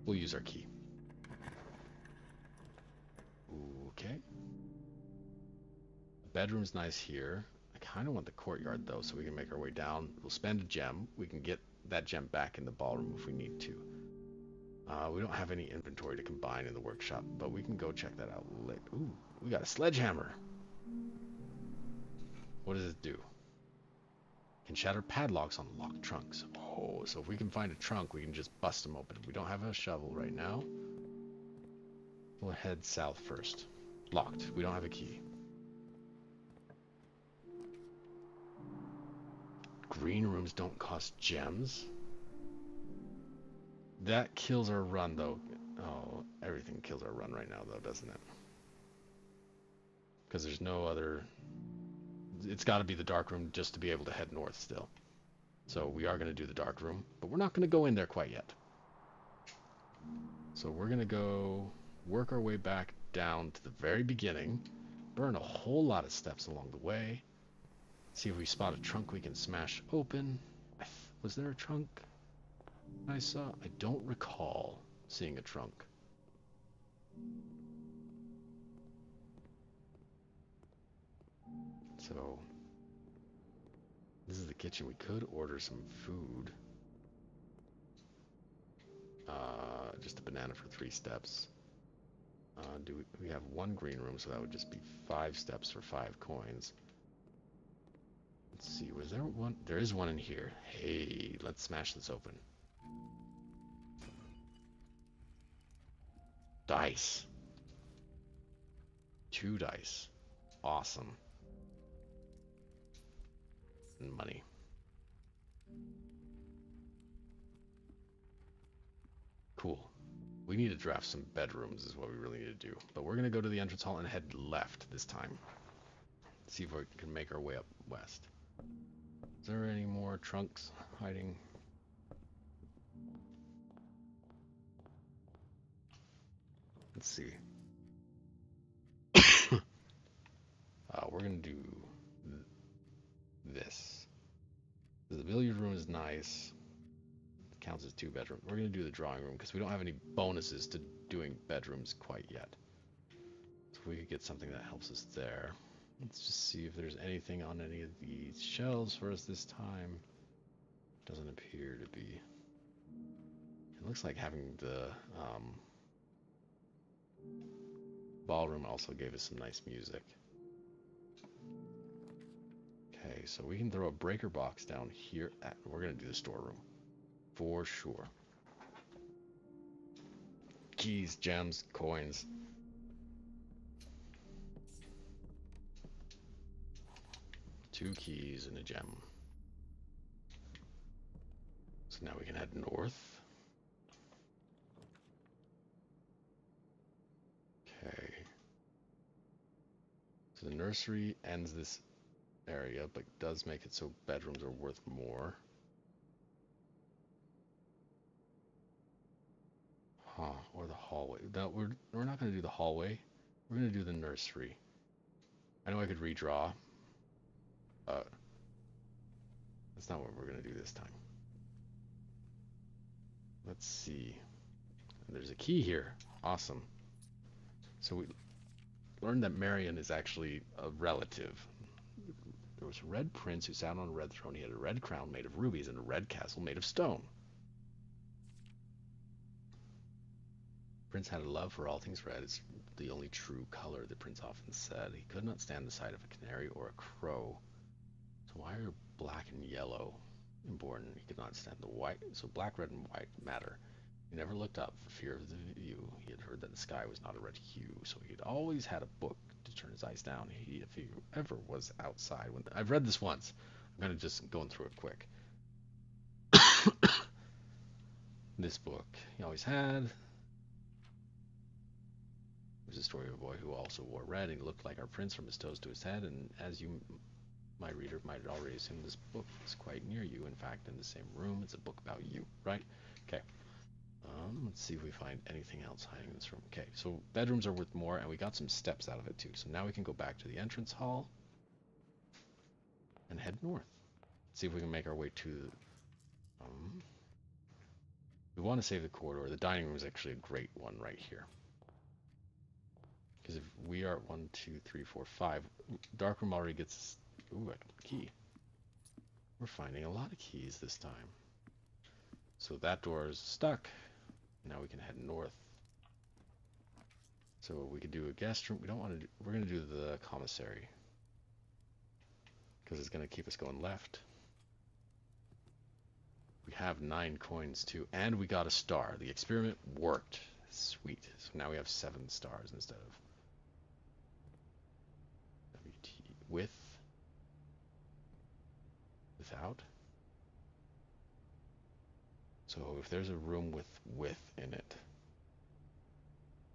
We'll use our key. Okay. The bedroom's nice here. I kind of want the courtyard though, so we can make our way down. We'll spend a gem. We can get that gem back in the ballroom if we need to. We don't have any inventory to combine in the workshop, but we can go check that out later. Ooh, we got a sledgehammer. What does it do? Can shatter padlocks on locked trunks. Oh, so if we can find a trunk, we can just bust them open. We don't have a shovel right now. We'll head south first. Locked. We don't have a key. Green rooms don't cost gems. That kills our run, though. Oh, everything kills our run right now, though, doesn't it? Because there's no other... It's got to be the dark room just to be able to head north still. So we are going to do the dark room, but we're not going to go in there quite yet. So we're going to go work our way back down to the very beginning, burn a whole lot of steps along the way, see if we spot a trunk we can smash open. Was there a trunk I saw? I don't recall seeing a trunk. So, this is the kitchen. We could order some food. Just a banana for 3 steps. We have 1 green room, so that would just be 5 steps for 5 coins. Let's see, was there one? There is one in here. Hey, let's smash this open. Dice. 2 dice. Awesome. And money. Cool. We need to draft some bedrooms is what we really need to do. But we're going to go to the entrance hall and head left this time. See if we can make our way up west. Is there any more trunks hiding? Let's see. We're going to do this. The billiard room is nice. It counts as 2 bedrooms. We're going to do the drawing room because we don't have any bonuses to doing bedrooms quite yet. So we could get something that helps us there. Let's just see if there's anything on any of these shelves for us this time. Doesn't appear to be. It looks like having the ballroom also gave us some nice music. Okay, so we can throw a breaker box down here. We're going to do the storeroom. For sure. Keys, gems, coins. Two keys and a gem. So now we can head north. Okay. So the nursery ends this area, but does make it so bedrooms are worth more. Huh, or the hallway. No, we're not going to do the hallway. We're going to do the nursery. I know I could redraw. That's not what we're going to do this time. Let's see. There's a key here. Awesome. So we learned that Marion is actually a relative. There was a red prince who sat on a red throne. He had a red crown made of rubies and a red castle made of stone. Prince had a love for all things red. It's the only true color, the prince often said. He could not stand the sight of a canary or a crow. So why are black and yellow important? He could not stand the white. So black, red, and white matter. He never looked up for fear of the view. He had heard that the sky was not a red hue, so he'd always had a book to turn his eyes down. If he ever was outside, when I've read this once, I'm gonna just going through it quick. This book he always had. It was a story of a boy who also wore red, and he looked like our prince from his toes to his head. And as you, my reader, might already assume, this book is quite near you. In fact, in the same room. It's a book about you, right? Okay. Let's see if we find anything else hiding in this room. Okay, so bedrooms are worth more, and we got some steps out of it too. So now we can go back to the entrance hall and head north. See if we can make our way to. We want to save the corridor. The dining room is actually a great one right here. Because if we are at 1, 2, 3, 4, 5, dark room already gets. Ooh, a key. We're finding a lot of keys this time. So that door is stuck. Now we can head north. So we could do a guest room. We don't want to do, we're going to do the commissary. Because it's going to keep us going left. We have 9 coins too. And we got a star. The experiment worked. Sweet. So now we have 7 stars instead of WT. Without. So if there's a room with in it,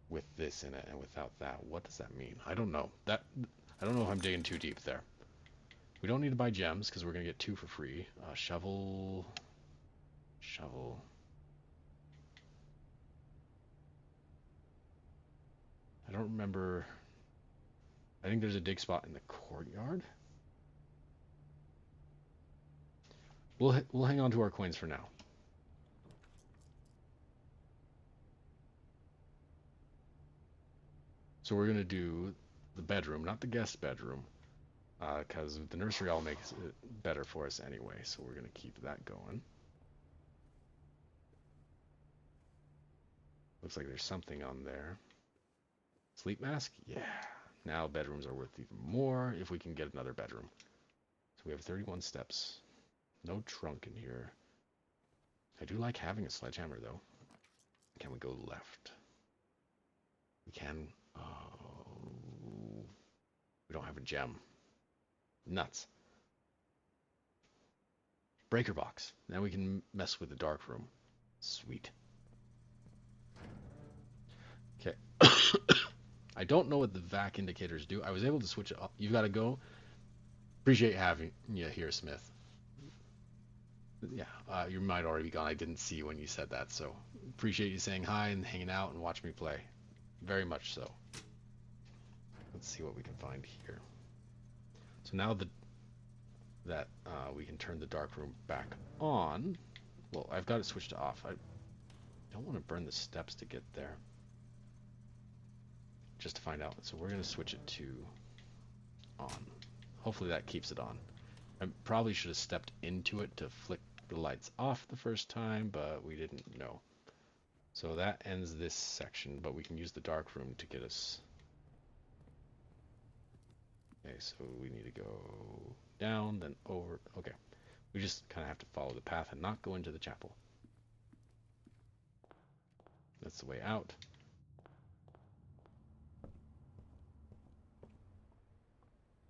with this in it and without that, what does that mean? I don't know. I don't know if I'm digging too deep there. We don't need to buy gems because we're gonna get 2 for free. Shovel. I don't remember. I think there's a dig spot in the courtyard. We'll hang on to our coins for now. So we're gonna do the bedroom, not the guest bedroom, because the nursery all makes it better for us anyway. So we're gonna keep that going. Looks like there's something on there. Sleep mask? Yeah. Now bedrooms are worth even more if we can get another bedroom. So we have 31 steps. No trunk in here. I do like having a sledgehammer though. Can we go left? We can. We don't have a gem. Nuts. Breaker box. Now we can mess with the dark room. Sweet. Okay. I don't know what the vac indicators do. I was able to switch it up. You've got to go. Appreciate having you here, Smith. Yeah, you might already be gone. I didn't see you when you said that, so appreciate you saying hi and hanging out and watching me play. Very much so. Let's see what we can find here. So now that we can turn the dark room back on. Well, I've got it switched to off. I don't want to burn the steps to get there. Just to find out. So we're going to switch it to on. Hopefully that keeps it on. I probably should have stepped into it to flick the lights off the first time, but we didn't know. So that ends this section, but we can use the dark room to get us. Okay, so we need to go down, then over. Okay, we just kind of have to follow the path and not go into the chapel. That's the way out.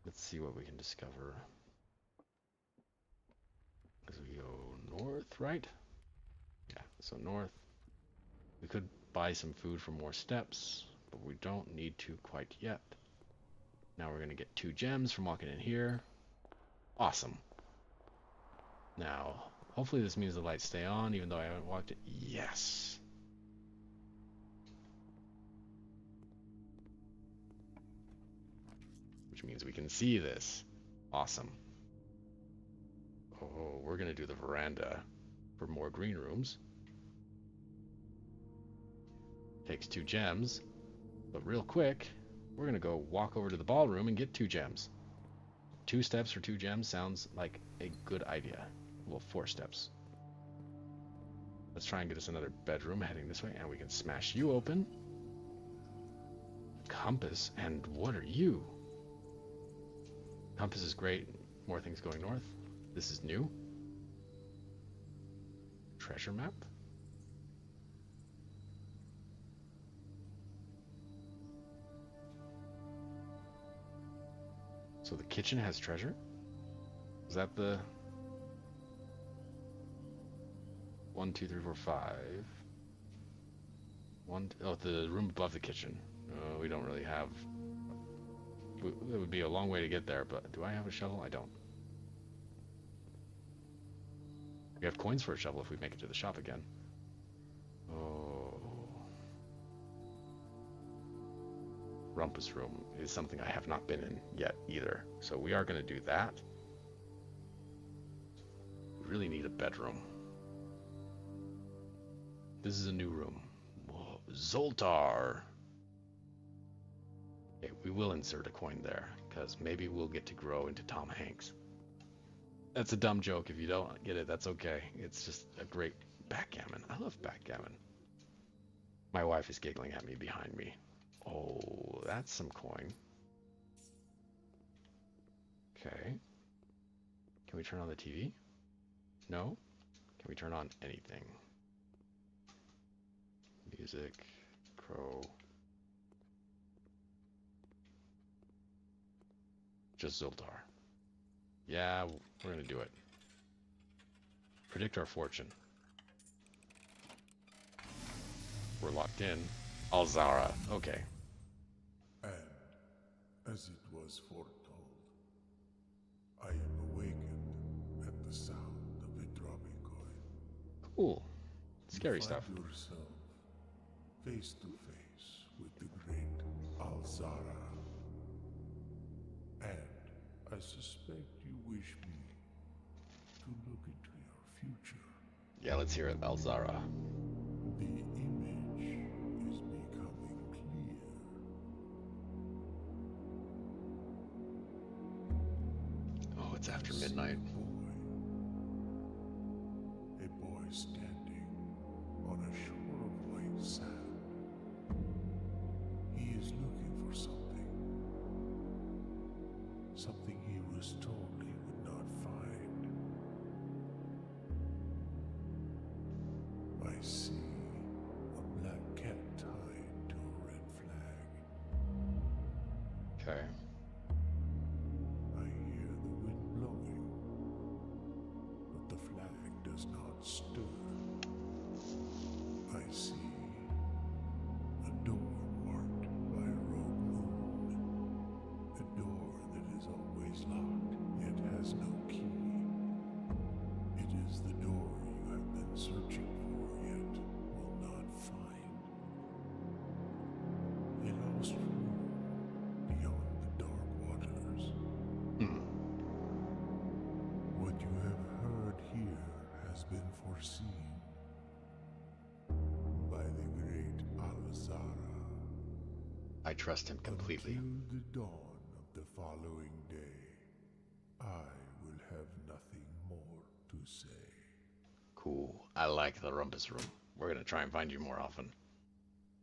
Let's see what we can discover as we go north, right? Yeah, so north. We could buy some food for more steps, but we don't need to quite yet. Now we're going to get 2 gems from walking in here. Awesome. Now, hopefully this means the lights stay on, even though I haven't walked it. Yes. Which means we can see this. Awesome. Oh, we're going to do the veranda for more green rooms. Takes 2 gems, but real quick, we're going to go walk over to the ballroom and get 2 gems. 2 steps for 2 gems sounds like a good idea. Well, 4 steps. Let's try and get us another bedroom heading this way, and we can smash you open. Compass, and what are you? Compass is great. More things going north. This is new. Treasure map. So the kitchen has treasure? Is that the 1, 2, 3, 4, 5? Oh, the room above the kitchen. We don't really have. It would be a long way to get there, but do I have a shovel? I don't. We have coins for a shovel if we make it to the shop again. Oh. Rumpus room is something I have not been in yet either. So we are going to do that. We really need a bedroom. This is a new room. Whoa, Zoltar. Okay, we will insert a coin there, because maybe we'll get to grow into Tom Hanks. That's a dumb joke. If you don't get it, that's okay. It's just a great backgammon. I love backgammon. My wife is giggling at me behind me. Oh, that's some coin. Okay. Can we turn on the TV? No? Can we turn on anything? Music, crow. Just Zoltar. Yeah, we're gonna do it. Predict our fortune. We're locked in. Alzara. Okay. And, as it was foretold, I am awakened at the sound of a dropping coin. Cool. Scary You stuff. find yourself face to face with the great Alzara. And I suspect you wish me to look into your future. Yeah, let's hear it, Alzara. The image is becoming clear. Oh, it's after midnight. A boy standing on a shore of white sand. He is looking for something. Something he was told he would not find. I see a black cat tied to a red flag. Okay. I hear the wind blowing, but the flag does not stir. I see a door marked by a rogue moon. A door that is always locked, yet has no key. It is the door you have been searching for, yet will not find. A lost room beyond the dark waters. What you have heard here has been foreseen by the great Alzara. I trust him completely. Until the dawn of the following day, I will have nothing more to say. Cool. I like the rumpus room. We're gonna try and find you more often.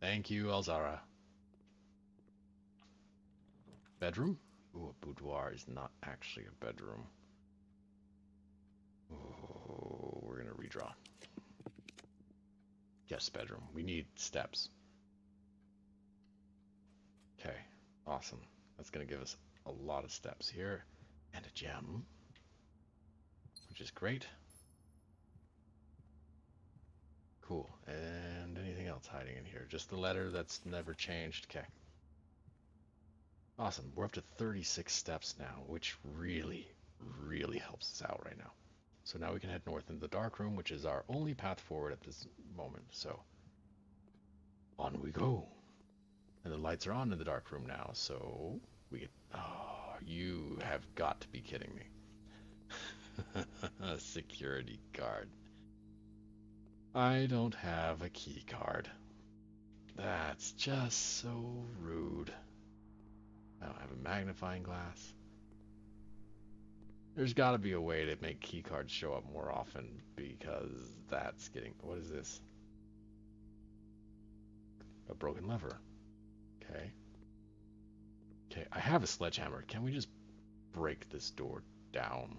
Thank you, Alzara. Bedroom? Ooh, a boudoir is not actually a bedroom. Oh, we're gonna redraw. Yes, bedroom. We need steps. Okay, awesome. That's gonna give us a lot of steps here. And a gem. Which is great. Cool. And anything else hiding in here? Just the letter that's never changed. Okay. Awesome. We're up to 36 steps now, which really, really helps us out right now. So now we can head north into the dark room, which is our only path forward at this moment. So on we go. And the lights are on in the dark room now, so we get... Oh, you have got to be kidding me. A security guard. I don't have a key card. That's just so rude. I don't have a magnifying glass. There's got to be a way to make key cards show up more often, because that's getting... What is this? A broken lever. Okay. Okay, I have a sledgehammer. Can we just break this door down?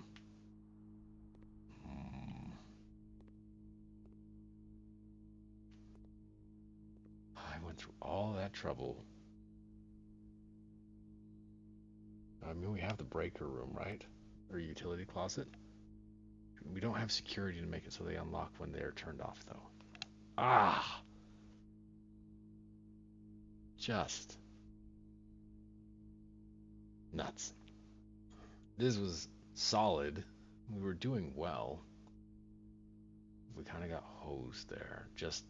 I went through all that trouble. I mean, we have the breaker room, right? Or utility closet. We don't have security to make it so they unlock when they're turned off, though. Ah! Just nuts. This was solid. We were doing well. We kind of got hosed there. Just,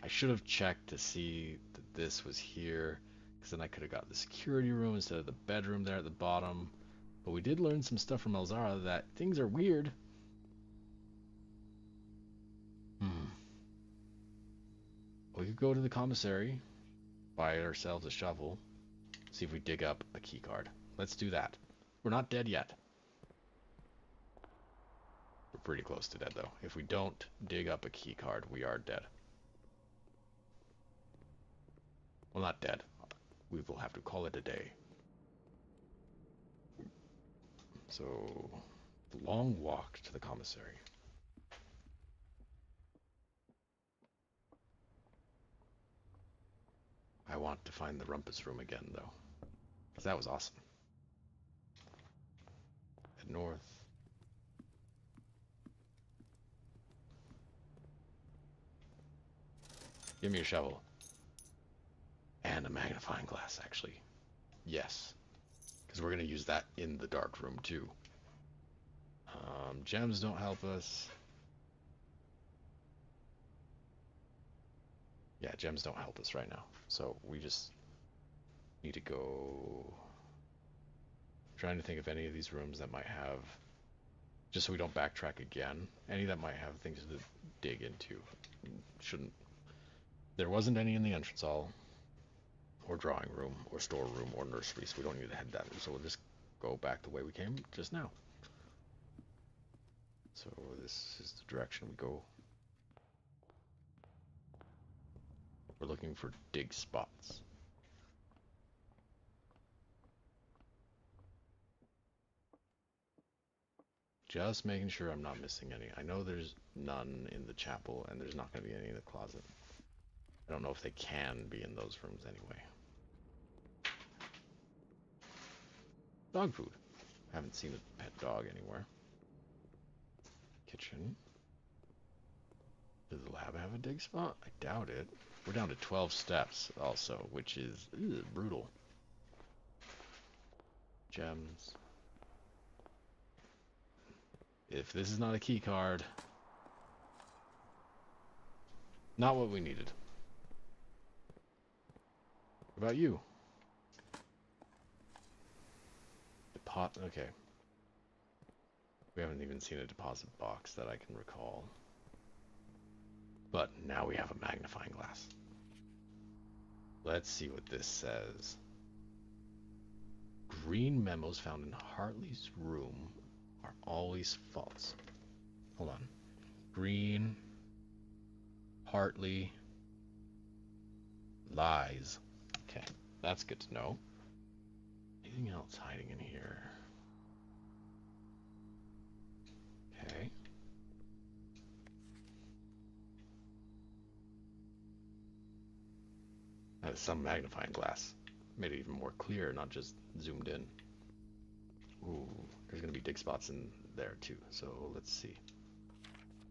I should have checked to see that this was here, because then I could have got the security room instead of the bedroom there at the bottom. But we did learn some stuff from Elzara that things are weird. We could go to the commissary, buy ourselves a shovel, see if we dig up a key card. Let's do that. We're not dead yet. We're pretty close to dead, though. If we don't dig up a key card, we are dead. Well, not dead. We will have to call it a day. So, the long walk to the commissary. I want to find the rumpus room again, though, because that was awesome. Head north. Give me a shovel. And a magnifying glass, actually. Yes. Because we're going to use that in the dark room, too. Gems don't help us. Yeah, gems don't help us right now. So we just need to go... I'm trying to think of any of these rooms that might have... Just so we don't backtrack again. Any that might have things to dig into. Shouldn't... There wasn't any in the entrance hall. Or drawing room. Or storeroom. Or nursery. So we don't need to head that. So we'll just go back the way we came just now. So this is the direction we go. We're looking for dig spots. Just making sure I'm not missing any. I know there's none in the chapel, and there's not going to be any in the closet. I don't know if they can be in those rooms anyway. Dog food. Haven't seen a pet dog anywhere. Kitchen. Does the lab have a dig spot? I doubt it. We're down to 12 steps also, which is brutal. Gems. If this is not a key card, not what we needed. What about you? Okay. We haven't even seen a deposit box that I can recall. But now we have a magnifying glass. Let's see what this says. Green memos found in Hartley's room are always false. Hold on. Green, Hartley, lies. Okay, that's good to know. Anything else hiding in here? Okay. That is some magnifying glass. Made it even more clear, not just zoomed in. Ooh, there's going to be dig spots in there too. So let's see.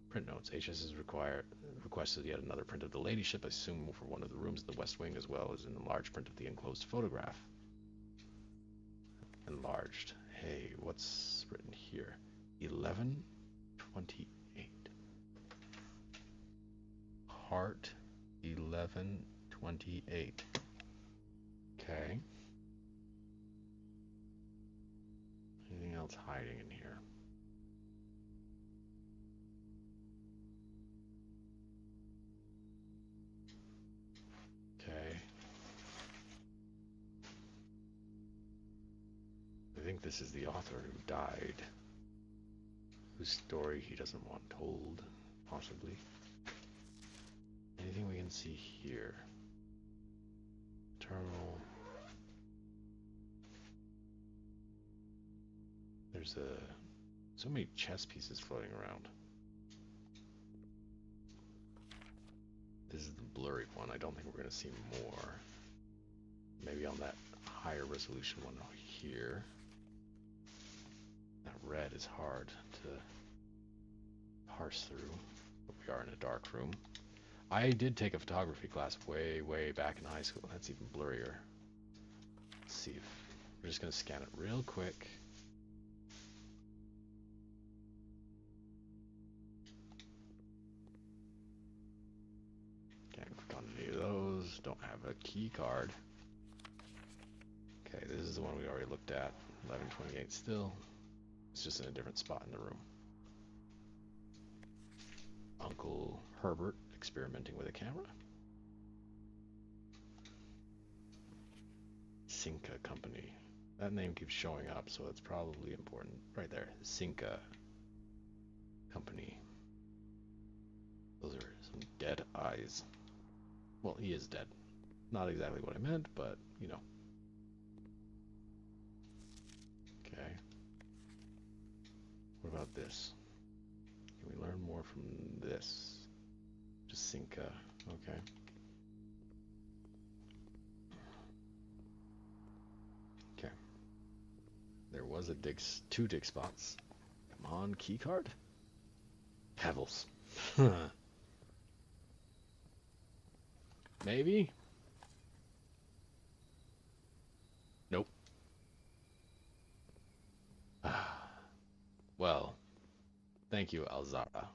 Print notes. HS is requested yet another print of the ladyship, I assume for one of the rooms in the West Wing, as well as an enlarged print of the enclosed photograph. Enlarged. Hey, what's written here? 1128. Heart 1128. Okay. Anything else hiding in here? Okay. I think this is the author who died, whose story he doesn't want told, possibly. Anything we can see here? Terminal. There's so many chess pieces floating around. This is the blurry one. I don't think we're going to see more. Maybe on that higher resolution one here. That red is hard to parse through, but we are in a dark room. I did take a photography class way, way back in high school. That's even blurrier. Let's see if we're just gonna scan it real quick. Can't click on any of those. Don't have a key card. Okay, this is the one we already looked at. 1128 still. It's just in a different spot in the room. Uncle Herbert experimenting with a camera. Cinca Company. That name keeps showing up, so it's probably important. Right there, Cinca Company. Those are some dead eyes. Well, he is dead. Not exactly what I meant, but, you know. Okay. What about this? Can we learn more from this? Just Cinca. Okay. Okay. There was a two dig spots. Come on, key card. Pebbles. Maybe? Nope. Well, thank you, Alzara,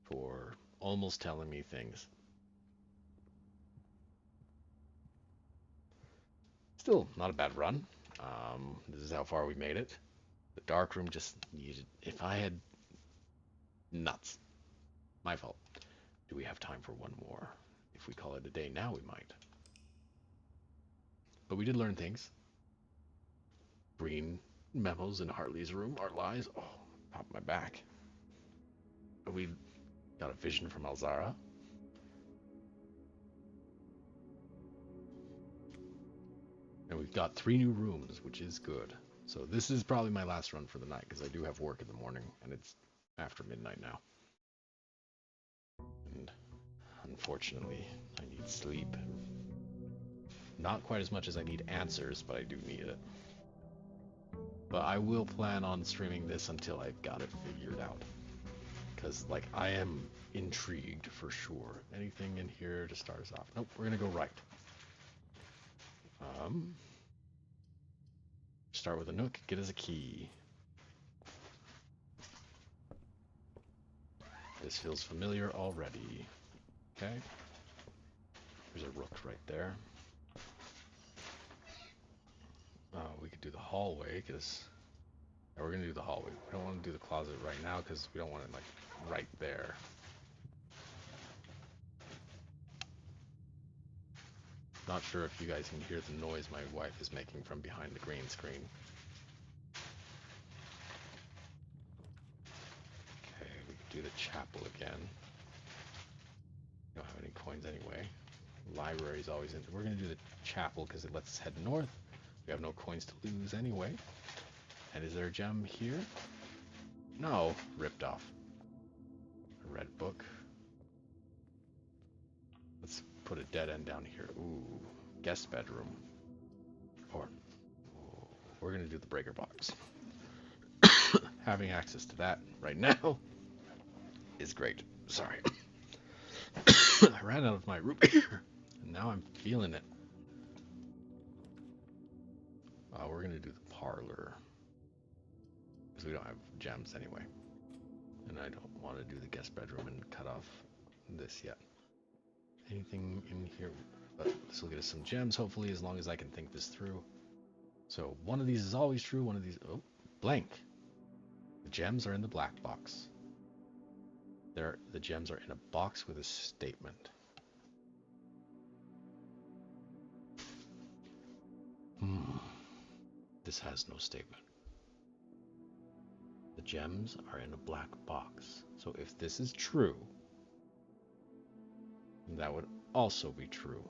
for almost telling me things. Still not a bad run. This is how far we made it. The dark room just needed... If I had... Nuts. My fault. Do we have time for one more? If we call it a day now, we might. But we did learn things. Green memos in Hartley's room are lies. Oh, pop my back. We got a vision from Alzara. And we've got 3 new rooms, which is good. So this is probably my last run for the night, because I do have work in the morning, and it's after midnight now. And unfortunately, I need sleep. Not quite as much as I need answers, but I do need it. But I will plan on streaming this until I've got it figured out. Because, like, I am intrigued for sure. Anything in here to start us off? Nope, we're going to go right. Start with a nook, get us a key. This feels familiar already. Okay. There's a rook right there. We could do the hallway, because... we're going to do the hallway. We don't want to do the closet right now, because we don't want it, like, right there. Not sure if you guys can hear the noise my wife is making from behind the green screen. Okay, we could do the chapel again. We don't have any coins anyway. Library's always in. We're going to do the chapel because it lets us head north. We have no coins to lose anyway. And is there a gem here? No, ripped off. A red book. Let's put a dead end down here. Ooh, guest bedroom. Or we're gonna do the breaker box. Having access to that right now is great. Sorry. I ran out of my root beer, and now I'm feeling it. We're gonna do the parlor, because we don't have gems anyway. And I don't want to do the guest bedroom and cut off this yet. Anything in here? But this will get us some gems, hopefully, as long as I can think this through. So one of these is always true, one of these... Oh, blank. The gems are in the black box. The gems are in a box with a statement. This has no statement. The gems are in a black box. So if this is true, that would also be true.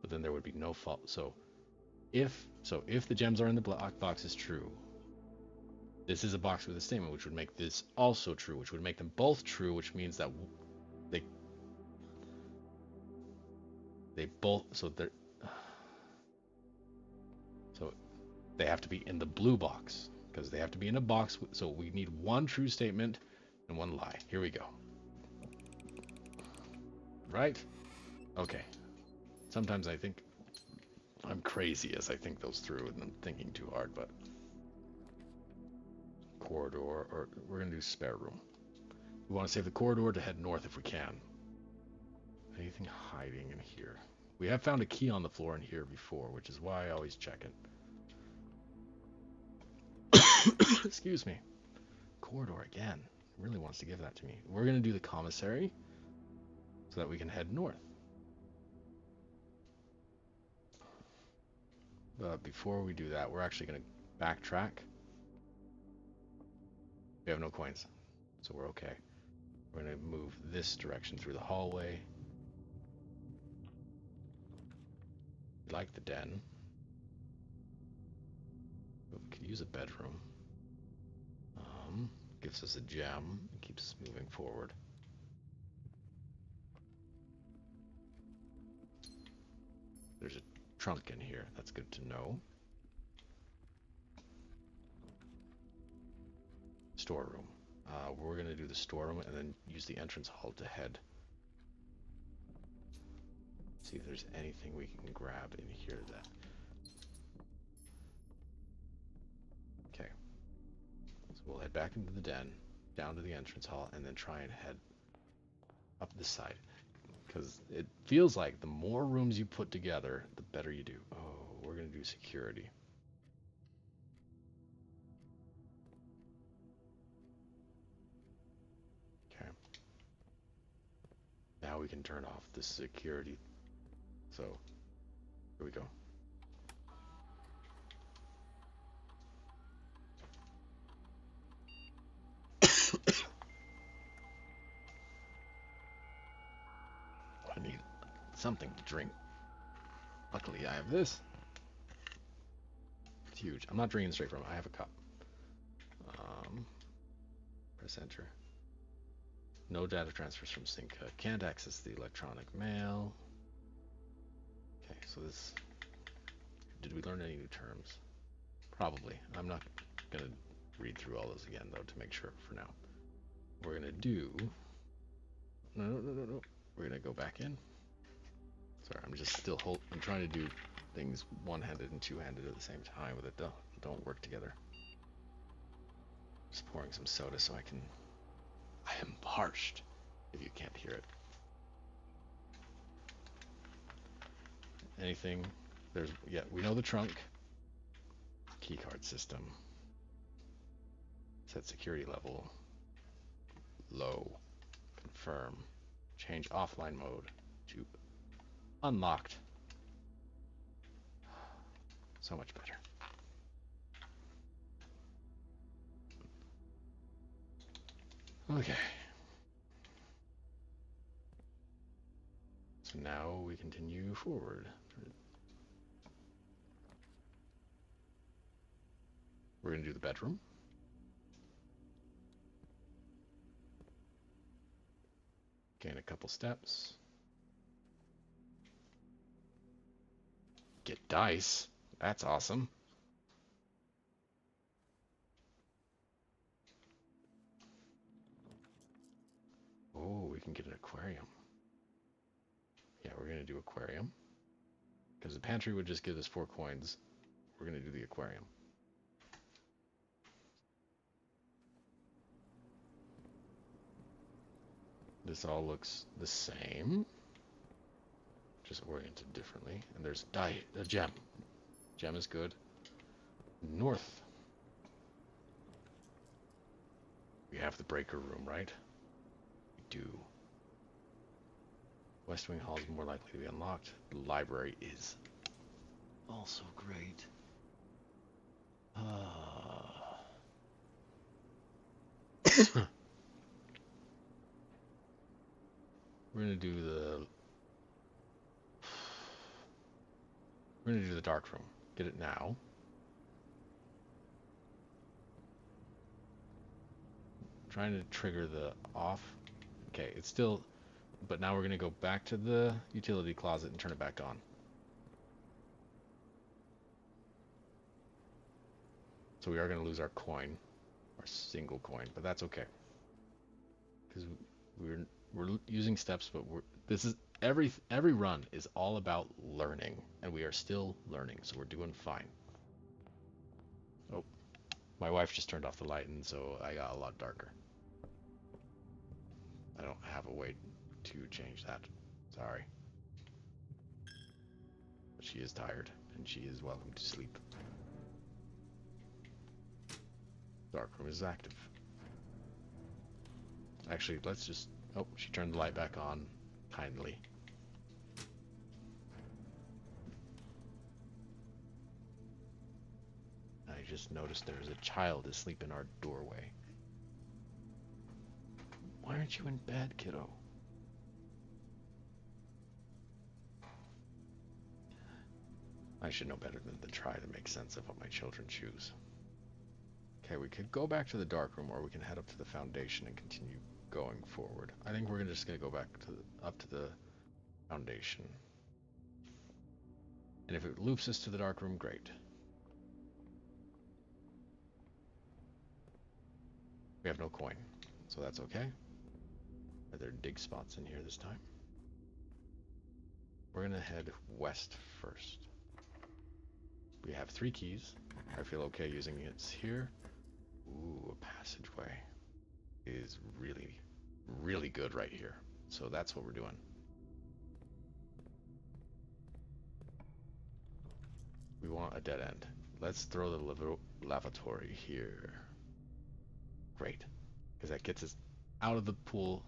But then there would be no fault. So if the gems are in the black box is true, this is a box with a statement, which would make this also true, which would make them both true, which means that They both, so they have to be in the blue box because they have to be in a box. So we need one true statement and one lie. Here we go. Right? Okay. Sometimes I think I'm crazy as I think those through and I'm thinking too hard, but corridor, or we're going to do spare room. We want to save the corridor to head north if we can. Anything hiding in here? We have found a key on the floor in here before, which is why I always check it. Excuse me. Corridor again. Really wants to give that to me. We're going to do the commissary so that we can head north. But before we do that, we're actually going to backtrack. We have no coins, so we're okay. We're going to move this direction through the hallway. We like the den. But we could use a bedroom. Gives us a gem and keeps us moving forward. There's a trunk in here. That's good to know. Storeroom. We're going to do the storeroom and then use the entrance hall to head. See if there's anything we can grab in here that... Okay. So we'll head back into the den, down to the entrance hall, and then try and head up this side. Because it feels like the more rooms you put together, the better you do. Oh, we're going to do security. Okay. Now we can turn off the security. So, here we go. I need something to drink. Luckily, I have this. It's huge. I'm not drinking straight from it. I have a cup. Press enter. No data transfers from sync. Can't access the electronic mail. Okay, so this... Did we learn any new terms? Probably. I'm not going to read through all those again, though, to make sure for now. We're going to do... No. We're going to go back in. Sorry, I'm just still I'm trying to do things one-handed and two-handed at the same time, but it don't work together. Just pouring some soda so I am parched, if you can't hear it. Anything? We know the trunk. Keycard system. Set security level. Low. Confirm. Change offline mode to unlocked. So much better. Okay. So now we continue forward. We're going to do the bedroom. Gain a couple steps. Get dice. That's awesome. Oh, we can get an aquarium. Yeah, we're going to do aquarium. Because the pantry would just give us 4 coins. We're going to do the aquarium. This all looks the same. Just oriented differently. And there's a gem. Gem is good. North. We have the breaker room, right? We do. West Wing Hall is more likely to be unlocked. The library is also great. We're gonna do the dark room. Get it now. Trying to trigger the off. Okay, it's still but now we're gonna go back to the utility closet and turn it back on. So we are gonna lose our coin, our single coin, but that's okay. Because we're using steps, but this is every run is all about learning, and we are still learning, so we're doing fine. Oh, my wife just turned off the light, and so I got a lot darker. I don't have a way to change that. Sorry. But she is tired, and she is welcome to sleep. Darkroom is active. Actually, let's just... Oh, she turned the light back on, kindly. I just noticed there's a child asleep in our doorway. Why aren't you in bed, kiddo? I should know better than to try to make sense of what my children choose. Okay, we could go back to the dark room, or we can head up to the foundation and continue going forward. I think we're just gonna go back to up to the foundation. And if it loops us to the dark room, great. We have no coin, so that's okay. Are there dig spots in here this time? We're gonna head west first. We have 3 keys. I feel okay using it here. Ooh, a passageway is really, really good right here. So that's what we're doing. We want a dead end. Let's throw the lavatory here. Great, because that gets us out of the pool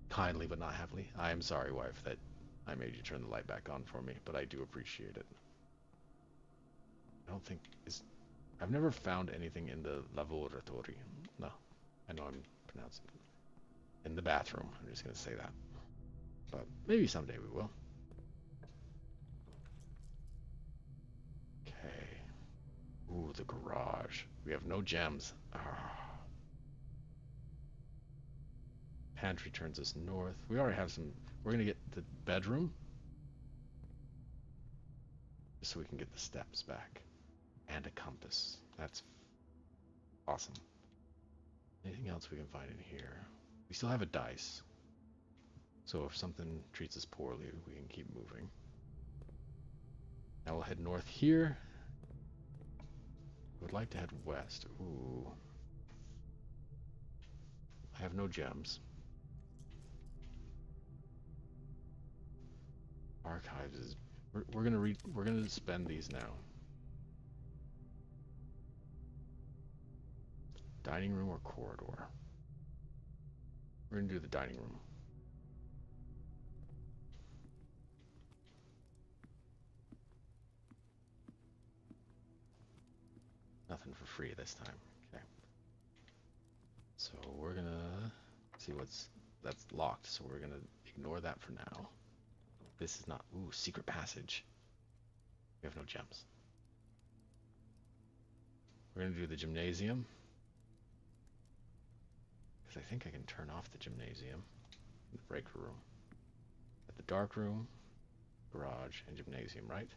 kindly but not happily. I am sorry, wife, that I made you turn the light back on for me, but I do appreciate it. I don't think I've never found anything in the lavatory. No, I know I'm pronouncing it. In the bathroom, I'm just gonna say that. But maybe someday we will. Okay. Ooh, the garage. We have no gems. Pantry turns us north. We already have some. We're gonna get the bedroom, just so we can get the steps back. And a compass. That's awesome. Anything else we can find in here? We still have a dice. So if something treats us poorly, we can keep moving. Now we'll head north here. I would like to head west. Ooh. I have no gems. Archives is... We're gonna spend these now. Dining room or corridor? We're gonna do the dining room. Nothing for free this time. Okay. So we're gonna see that's locked, so we're gonna ignore that for now. This is not... Ooh, secret passage. We have no gems. We're gonna do the gymnasium. Because I think I can turn off the gymnasium. The break room. At the dark room, garage, and gymnasium, right?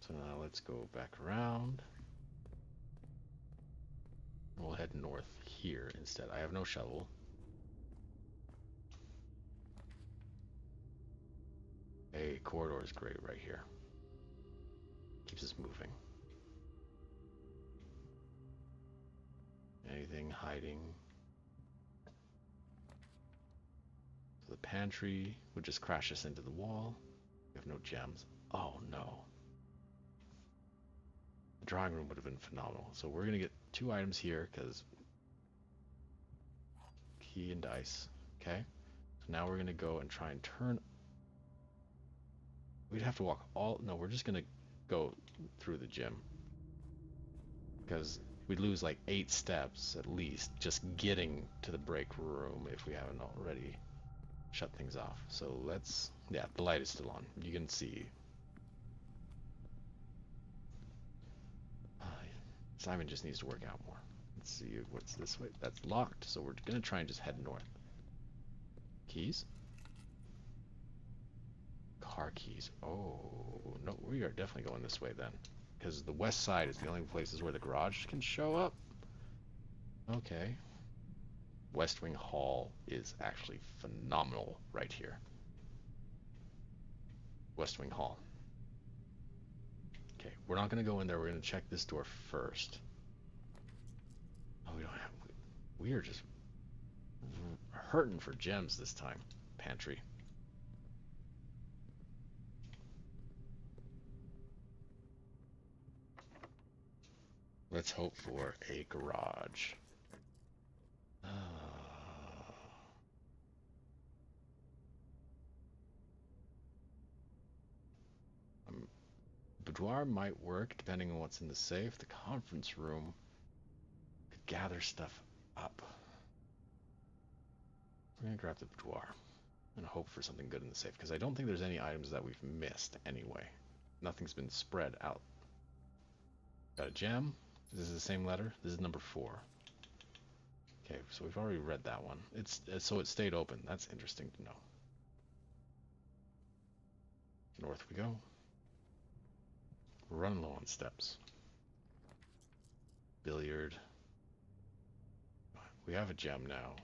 So now let's go back around. We'll head north here instead. I have no shovel. A corridor is great right here. Keeps us moving. Anything hiding? So the pantry would just crash us into the wall. We have no gems. Oh no. The drawing room would have been phenomenal. So we're gonna get 2 items here because key and dice. Okay. So now we're gonna go and try and turn. We'd have to walk all... No, we're just gonna go through the gym. Because we'd lose like 8 steps at least just getting to the break room if we haven't already shut things off. So let's... Yeah, the light is still on. You can see. Simon just needs to work out more. Let's see what's this way. That's locked, so we're gonna try and just head north. Keys? Car keys. Oh, no, we are definitely going this way then. Because the west side is the only places where the garage can show up. Okay. West Wing Hall is actually phenomenal right here. West Wing Hall. Okay, we're not going to go in there. We're going to check this door first. Oh, we don't have... We are just hurting for gems this time. Pantry. Let's hope for a garage. Boudoir might work depending on what's in the safe. The conference room could gather stuff up. We're gonna grab the boudoir and hope for something good in the safe, because I don't think there's any items that we've missed anyway. Nothing's been spread out. Got a gem. This is the same letter. This is number 4. Okay, so we've already read that one. So it stayed open. That's interesting to know. North we go. We're running low on steps. Billiard. We have a gem now.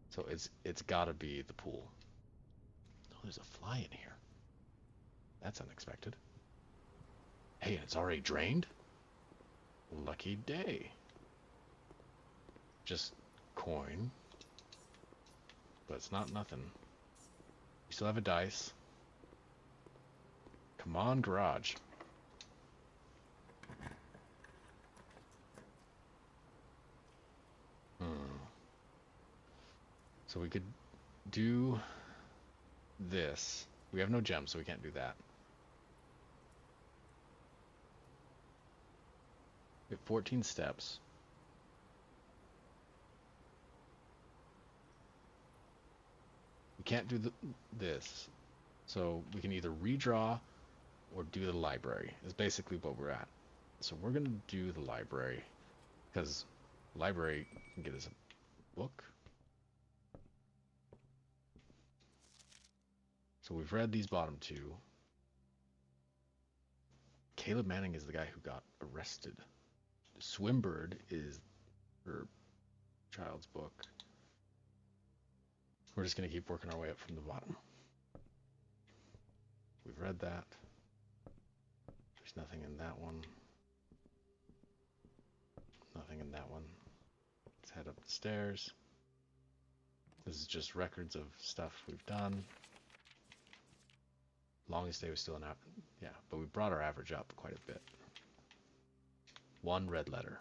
So it's gotta be the pool. Oh, there's a fly in here. That's unexpected. Hey, it's already drained? Lucky day. Just coin. But it's not nothing. We still have a dice. Come on, garage. So we could do this. We have no gems, so we can't do that. We have 14 steps. We can't do this. So we can either redraw or do the library, is basically what we're at. So we're going to do the library, because library can get us a book. So we've read these bottom 2. Caleb Manning is the guy who got arrested. Swimbird is her child's book. We're just going to keep working our way up from the bottom. We've read that. There's nothing in that one. Nothing in that one. Let's head up the stairs. This is just records of stuff we've done. Longest day was still an average. Yeah, but we brought our average up quite a bit. 1 red letter.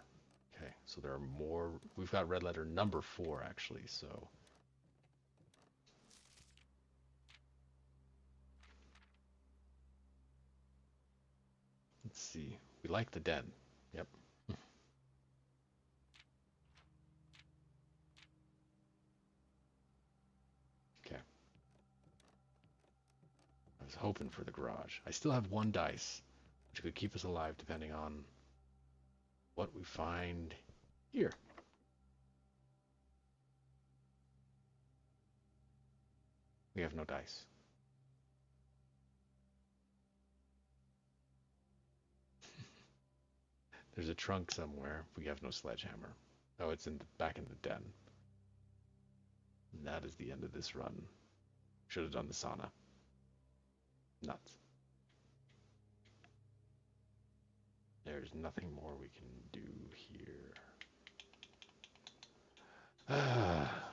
Okay, so there are more. We've got red letter number 4 actually, so. Let's see. We like the den. Yep. Okay. I was hoping for the garage. I still have 1 dice, which could keep us alive depending on what we find here. We have no dice. There's a trunk somewhere. We have no sledgehammer. Oh, it's back in the den. And that is the end of this run. Should have done the sauna. Nuts. There's nothing more we can do here.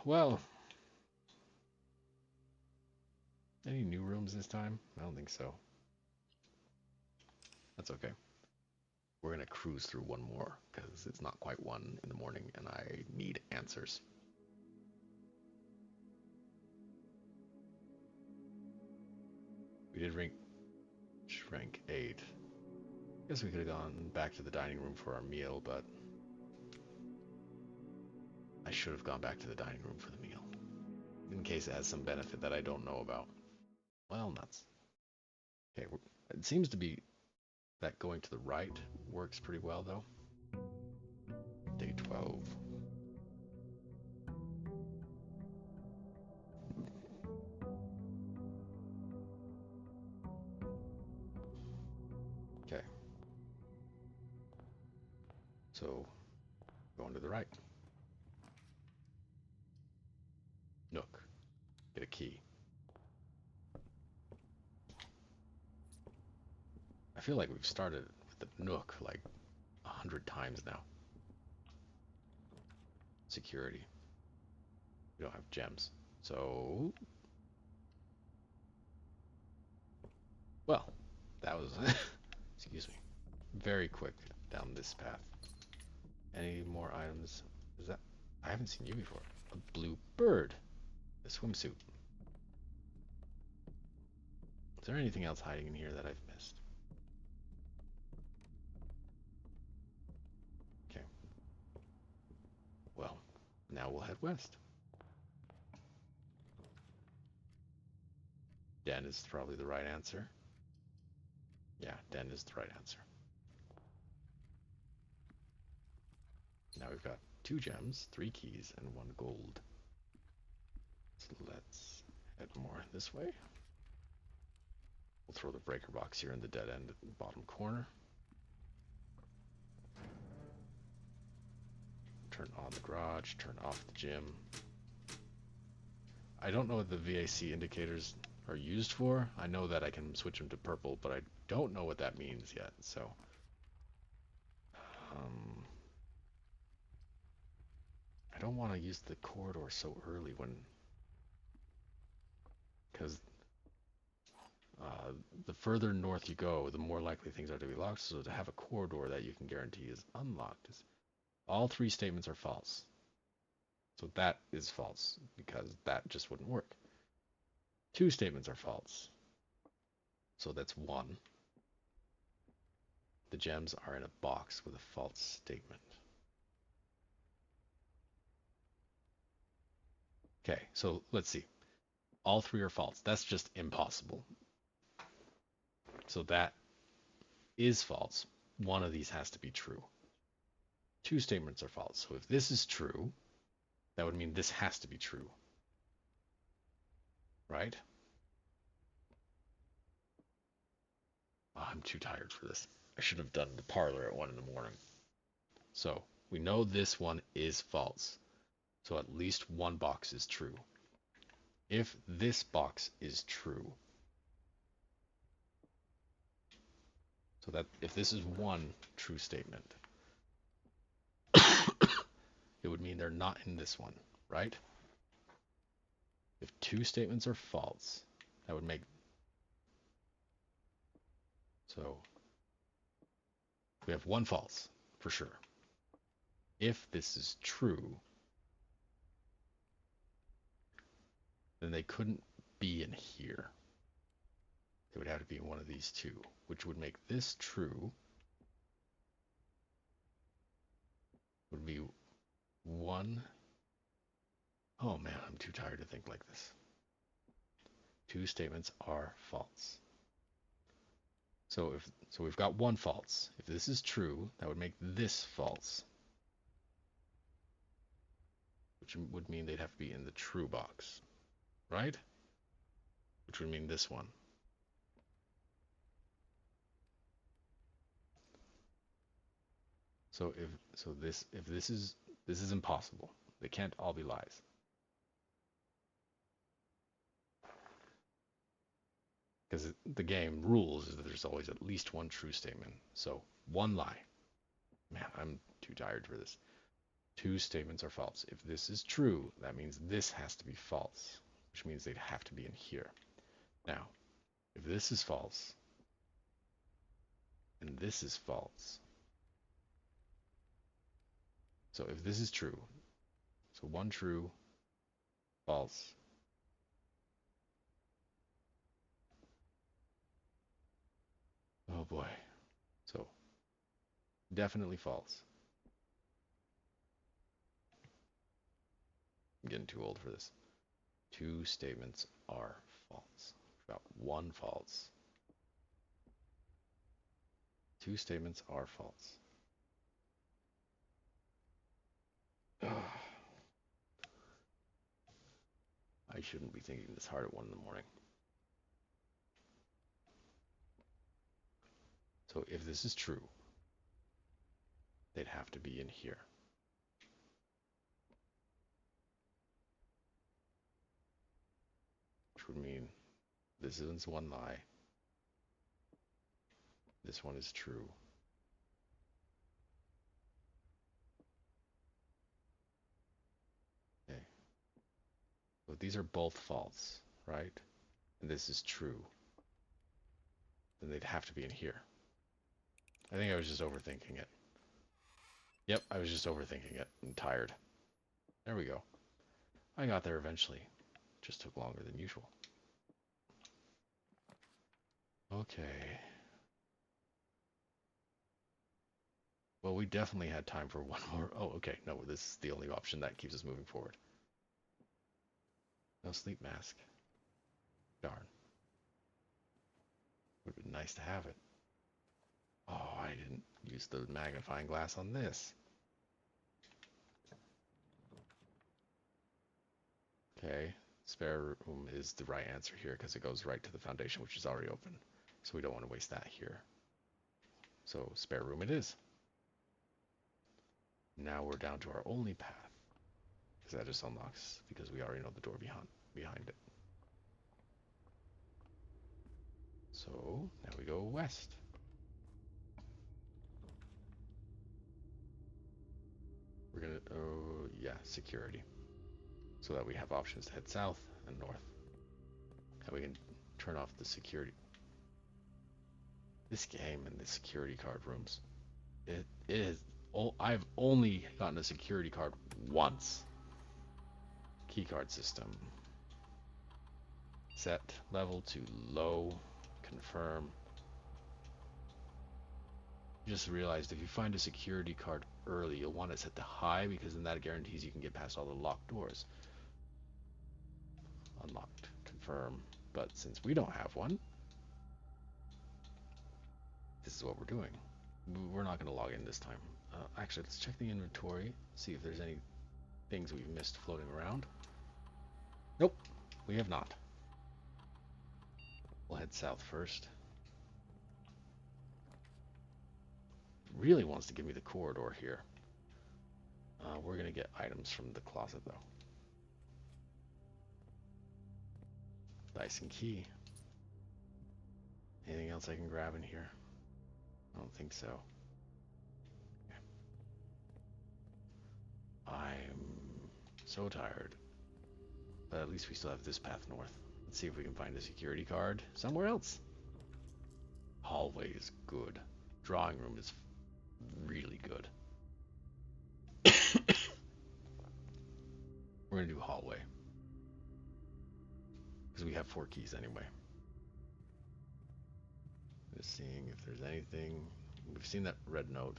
Well. Any new rooms this time? I don't think so. That's okay. We're going to cruise through one more, because it's not quite 1 in the morning, and I need answers. We did rank 8. Guess we could have gone back to the dining room for our meal, but I should have gone back to the dining room for the meal, in case it has some benefit that I don't know about. Well, nuts. Okay, it seems to be that going to the right works pretty well, though. Day 12. So going to the right. Nook. Get a key. I feel like we've started with the Nook like 100 times now. Security. We don't have gems. So, well, that was, excuse me, very quick down this path. Any more items? Is that, I haven't seen you before. A blue bird. A swimsuit. Is there anything else hiding in here that I've missed? Okay. Well, now we'll head west. Den is probably the right answer. Yeah, Den is the right answer. Now we've got 2 gems, 3 keys, and 1 gold. So let's head more this way. We'll throw the breaker box here in the dead end at the bottom corner. Turn on the garage, turn off the gym. I don't know what the VAC indicators are used for. I know that I can switch them to purple, but I don't know what that means yet, so. I don't want to use the corridor so early when, because the further north you go, the more likely things are to be locked. So to have a corridor that you can guarantee is unlocked, all 3 statements are false. So that is false because that just wouldn't work. 2 statements are false. So that's 1. The gems are in a box with a false statement. Okay, so let's see. All 3 are false. That's just impossible. So that is false. One of these has to be true. 2 statements are false. So if this is true, that would mean this has to be true. Right? Oh, I'm too tired for this. I should have done the parlor at 1 in the morning. So we know this one is false. So at least 1 box is true. If this box is true, so that if this is 1 true statement, it would mean they're not in this one, right? If 2 statements are false, that would make, so we have 1 false for sure. If this is true, then they couldn't be in here. They would have to be in one of these 2, which would make this true. Would be 1. Oh man, I'm too tired to think like this. 2 statements are false. So we've got 1 false. If this is true, that would make this false, which would mean they'd have to be in the true box, right? Which would mean this one. So if this is impossible. They can't all be lies. Because the game rules is that there's always at least 1 true statement. So 1 lie. Man, I'm too tired for this. 2 statements are false. If this is true, that means this has to be false, which means they'd have to be in here. Now, if this is false, and this is false, so if this is true, so 1 true, false. Oh boy. So, definitely false. I'm getting too old for this. 2 statements are false. We've got 1 false. 2 statements are false. I shouldn't be thinking this hard at 1 in the morning. So if this is true, they'd have to be in here. Which would mean this isn't one lie. This one is true. Okay. So these are both false, right? And this is true. Then they'd have to be in here. I think I was just overthinking it. Yep, I was just overthinking it. I'm tired. There we go. I got there eventually. Just took longer than usual. Okay. Well, we definitely had time for one more. Oh, okay. No, this is the only option that keeps us moving forward. No sleep mask. Darn. Would have been nice to have it. Oh, I didn't use the magnifying glass on this. Okay. Spare room is the right answer here because it goes right to the foundation, which is already open. So we don't want to waste that here. So spare room it is. Now we're down to our only path. Because that just unlocks, because we already know the door behind it. So now we go west. We're gonna, oh yeah, security. So that we have options to head south and north. And we can turn off the security. This game and the security card rooms. It is, I've only gotten a security card once. Keycard system. Set level to low. Confirm. Just realized if you find a security card early, you'll want it set to high because then that guarantees you can get past all the locked doors. Unlocked. Confirm. But since we don't have one, this is what we're doing. We're not going to log in this time. Actually, let's check the inventory, see if there's any things we've missed floating around. Nope, we have not. We'll head south first. Really wants to give me the corridor here. We're going to get items from the closet, though. Dice and key. Anything else I can grab in here? I don't think so. Okay. I'm so tired. But at least we still have this path north. Let's see if we can find a security card somewhere else. Hallway is good. Drawing room is really good. We're going to do hallway. Because we have 4 keys anyway. Just seeing if there's anything. We've seen that red note.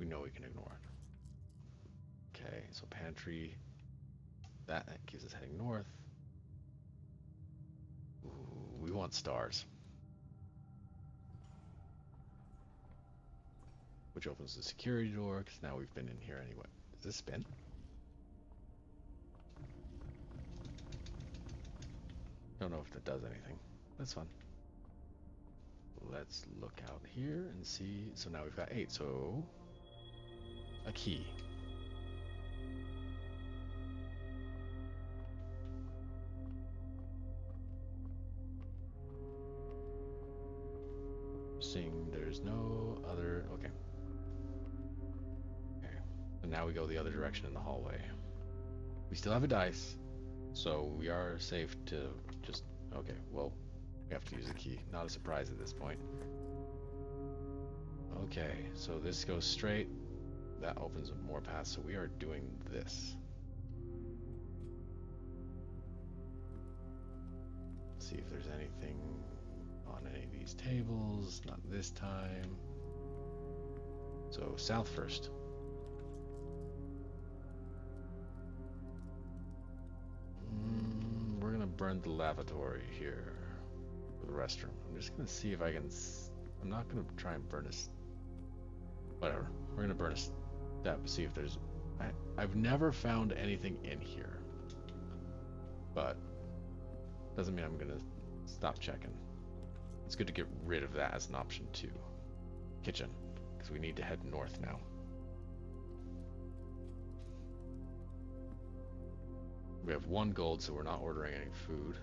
We know we can ignore it. Okay, so pantry. That keeps us heading north. Ooh, we want stars. Which opens the security door, because now we've been in here anyway. Does this spin? Don't know if that does anything. That's fun. Let's look out here and see. So now we've got 8. So a key. Seeing there's no other. Okay. Okay. And now we go the other direction in the hallway. We still have a dice, so we are safe to just. Okay. Well. We have to use a key. Not a surprise at this point. Okay, so this goes straight. That opens up more paths, so we are doing this. See if there's anything on any of these tables. Not this time. So south first. We're gonna burn the lavatory here. The restroom. I'm just gonna see if I can. I'm not gonna try and burn us. Whatever. We're gonna burn a step. See if there's. I've never found anything in here, but doesn't mean I'm gonna stop checking. It's good to get rid of that as an option too. Kitchen, because because we need to head north now. We have 1 gold, so we're not ordering any food.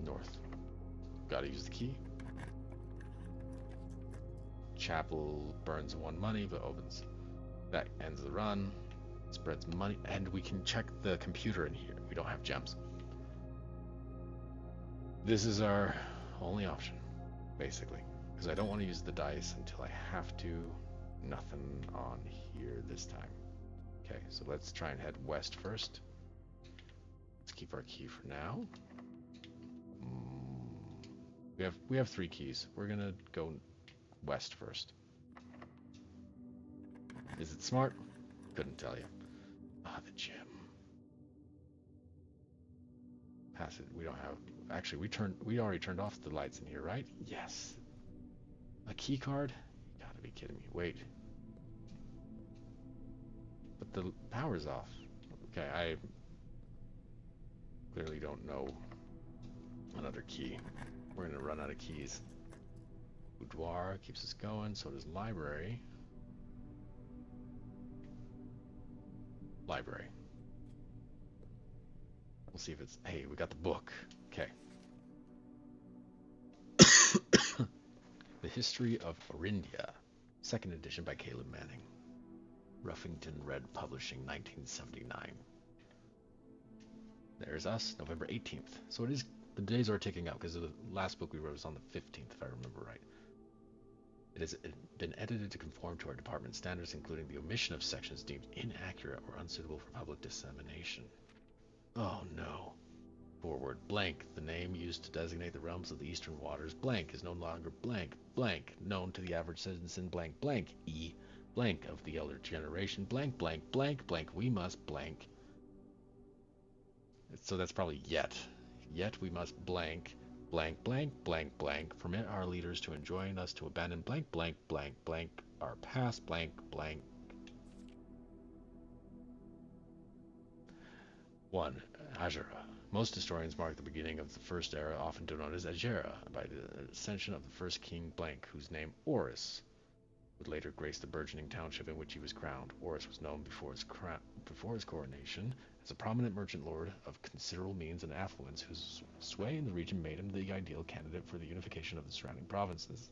North. Gotta use the key. Chapel burns 1 money, but opens. That ends the run. Spreads money, and we can check the computer in here. We don't have gems. This is our only option, basically, because I don't want to use the dice until I have to. Nothing on here this time. Okay, so let's try and head west first. Let's keep our key for now. We have 3 keys. We're gonna go west first. Is it smart? Couldn't tell you. Ah, the gym. Pass it. We don't have. Actually, we already turned off the lights in here, right? Yes. A key card? You gotta be kidding me. Wait. But the power's off. Okay, I clearly don't know another key. We're gonna run out of keys. Boudoir keeps us going, so does library. Library. We'll see if it's... Hey, we got the book. Okay. The History of Orindia. 2nd edition by Caleb Manning. Ruffington Red Publishing, 1979. There's us, November 18th. So it is... The days are ticking up, because the last book we wrote was on the 15th, if I remember right. It has been edited to conform to our department standards, including the omission of sections deemed inaccurate or unsuitable for public dissemination. Oh no. Forward. Blank, the name used to designate the realms of the eastern waters. Blank is no longer blank. Blank, known to the average citizen. Blank, blank. E. Blank of the elder generation. Blank, blank, blank, blank. We must blank. So that's probably yet. Yet we must blank. Blank, blank, blank, blank. Permit our leaders to enjoin us to abandon blank, blank, blank, blank. Our past blank, blank. 1. Agera. Most historians mark the beginning of the first era, often denoted as Agera, by the ascension of the first king blank, whose name Oris would later grace the burgeoning township in which he was crowned. Oris was known before his coronation as a prominent merchant lord of considerable means and affluence, whose sway in the region made him the ideal candidate for the unification of the surrounding provinces.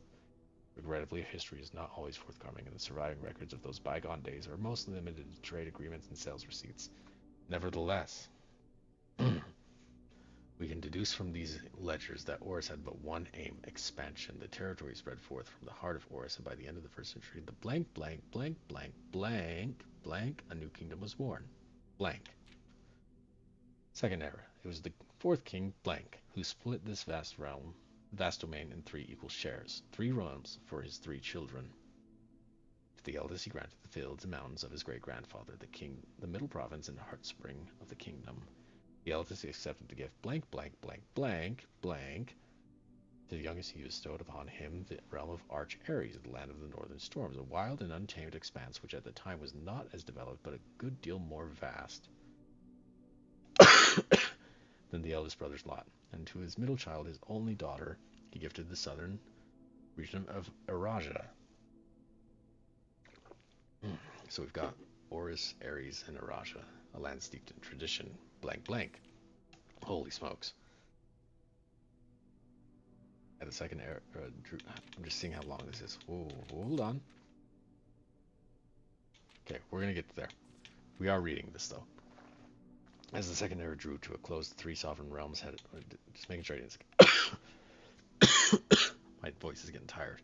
Regrettably, history is not always forthcoming, and the surviving records of those bygone days are mostly limited to trade agreements and sales receipts. Nevertheless, we can deduce from these ledgers that Oris had but one aim: expansion. The territory spread forth from the heart of Oris, and by the end of the 1st century, the blank, blank, blank, blank, blank, blank, a new kingdom was born. Blank. 2nd era. It was the 4th king, blank, who split this vast domain in 3 equal shares, 3 realms for his 3 children. To the eldest he granted the fields and mountains of his great-grandfather, the middle province and heartspring of the kingdom. The eldest accepted the gift blank, blank, blank, blank, blank. To the youngest he bestowed upon him the realm of Arch Ares, the land of the northern storms, a wild and untamed expanse which at the time was not as developed but a good deal more vast than the eldest brother's lot. And to his middle child, his only daughter, he gifted the southern region of Erasia. So we've got Oris, Ares, and Erasia, a land steeped in tradition. Blank, blank. Holy smokes. At the 2nd era, I'm just seeing how long this is. Whoa, hold on. Okay, we're going to get there. We are reading this, though. As the 2nd era drew to a close, the 3 sovereign realms had... Just making sure I didn't... My voice is getting tired.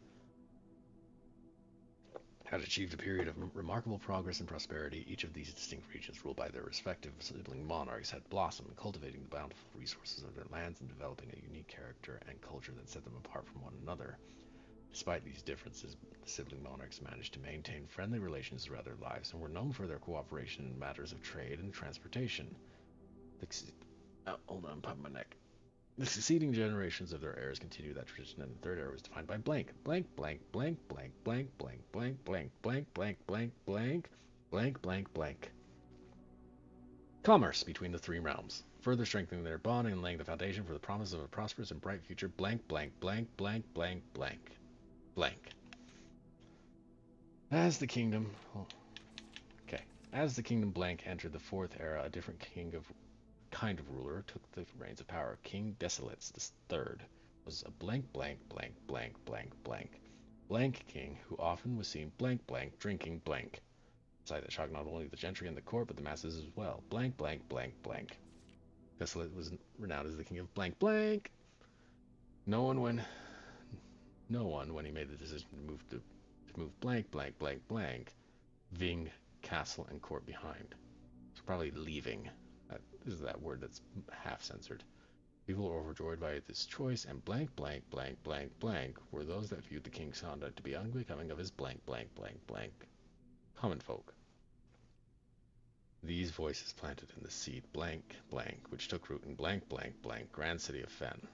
Had achieved a period of remarkable progress and prosperity. Each of these distinct regions, ruled by their respective sibling monarchs, had blossomed, cultivating the bountiful resources of their lands and developing a unique character and culture that set them apart from one another. Despite these differences, the sibling monarchs managed to maintain friendly relations throughout their lives and were known for their cooperation in matters of trade and transportation. Hold on, I'm popping my neck. The succeeding generations of their heirs continued that tradition, and the 3rd era was defined by blank, blank, blank, blank, blank, blank, blank, blank, blank, blank, blank, blank, blank, blank, blank, blank. Commerce between the three realms, further strengthening their bond and laying the foundation for the promise of a prosperous and bright future. Blank, blank, blank, blank, blank, blank, blank. As the kingdom, as the kingdom blank entered the fourth era, a different kind of ruler took the reins of power. King Desolates the Third was a blank, blank, blank, blank, blank, blank, blank king who often was seen blank, blank, drinking blank. A sight that shocked not only the gentry and the court, but the masses as well. Blank, blank, blank, blank. Desolate was renowned as the king of blank, blank. No one, when he made the decision to move blank, blank, blank, blank, Ving, castle, and court behind. So probably leaving. This is that word that's half censored. People were overjoyed by this choice, and blank, blank, blank, blank, blank were those that viewed the king's conduct to be unbecoming of his blank, blank, blank, blank. Common folk. These voices planted in the seed blank, blank, which took root in blank, blank, blank, grand city of Fen.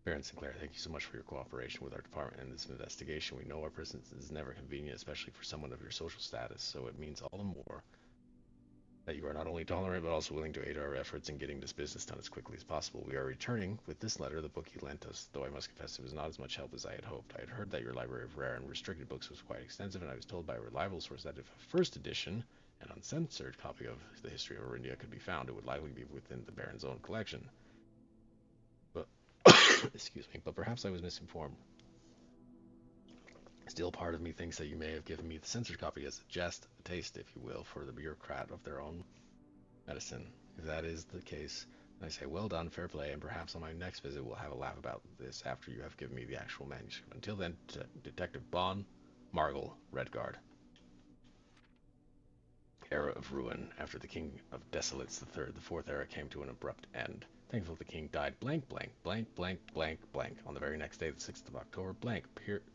Baron Sinclair, thank you so much for your cooperation with our department in this investigation. We know our presence is never convenient, especially for someone of your social status, so it means all the more that you are not only tolerant, but also willing to aid our efforts in getting this business done as quickly as possible. We are returning with this letter, the book you lent us, though I must confess it was not as much help as I had hoped. I had heard that your library of rare and restricted books was quite extensive, and I was told by a reliable source that if a first edition, an uncensored copy of the history of Orindia could be found, it would likely be within the Baron's own collection. But, excuse me, but perhaps I was misinformed. Still, part of me thinks that you may have given me the censored copy as a jest, a taste, if you will, for the bureaucrat of their own medicine. If that is the case, then I say well done, fair play, and perhaps on my next visit we'll have a laugh about this after you have given me the actual manuscript. Until then, Detective Bond, Margle, Redguard. Era of ruin. After the King of Desolates III, the fourth era came to an abrupt end. Thankful the king died blank, blank, blank, blank, blank, blank. On the very next day, the 6th of October, blank,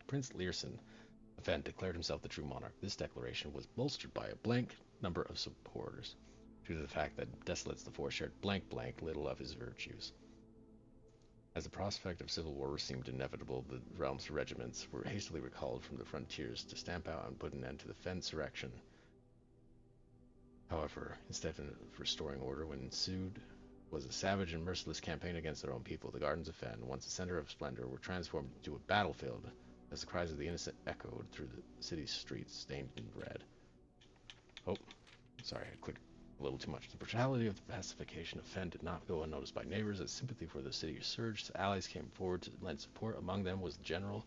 Prince Learson of Fen declared himself the true monarch. This declaration was bolstered by a blank number of supporters, due to the fact that Desolates IV shared blank, blank little of his virtues. As the prospect of civil war seemed inevitable, the realm's regiments were hastily recalled from the frontiers to stamp out and put an end to the Fen insurrection. However, instead of restoring order, what ensued was a savage and merciless campaign against their own people. The gardens of Fen, once a center of splendor, were transformed into a battlefield as the cries of the innocent echoed through the city's streets, stained in red. Oh, sorry, I clicked a little too much. The brutality of the pacification of Fen did not go unnoticed by neighbors. As sympathy for the city surged, allies came forward to lend support. Among them was the general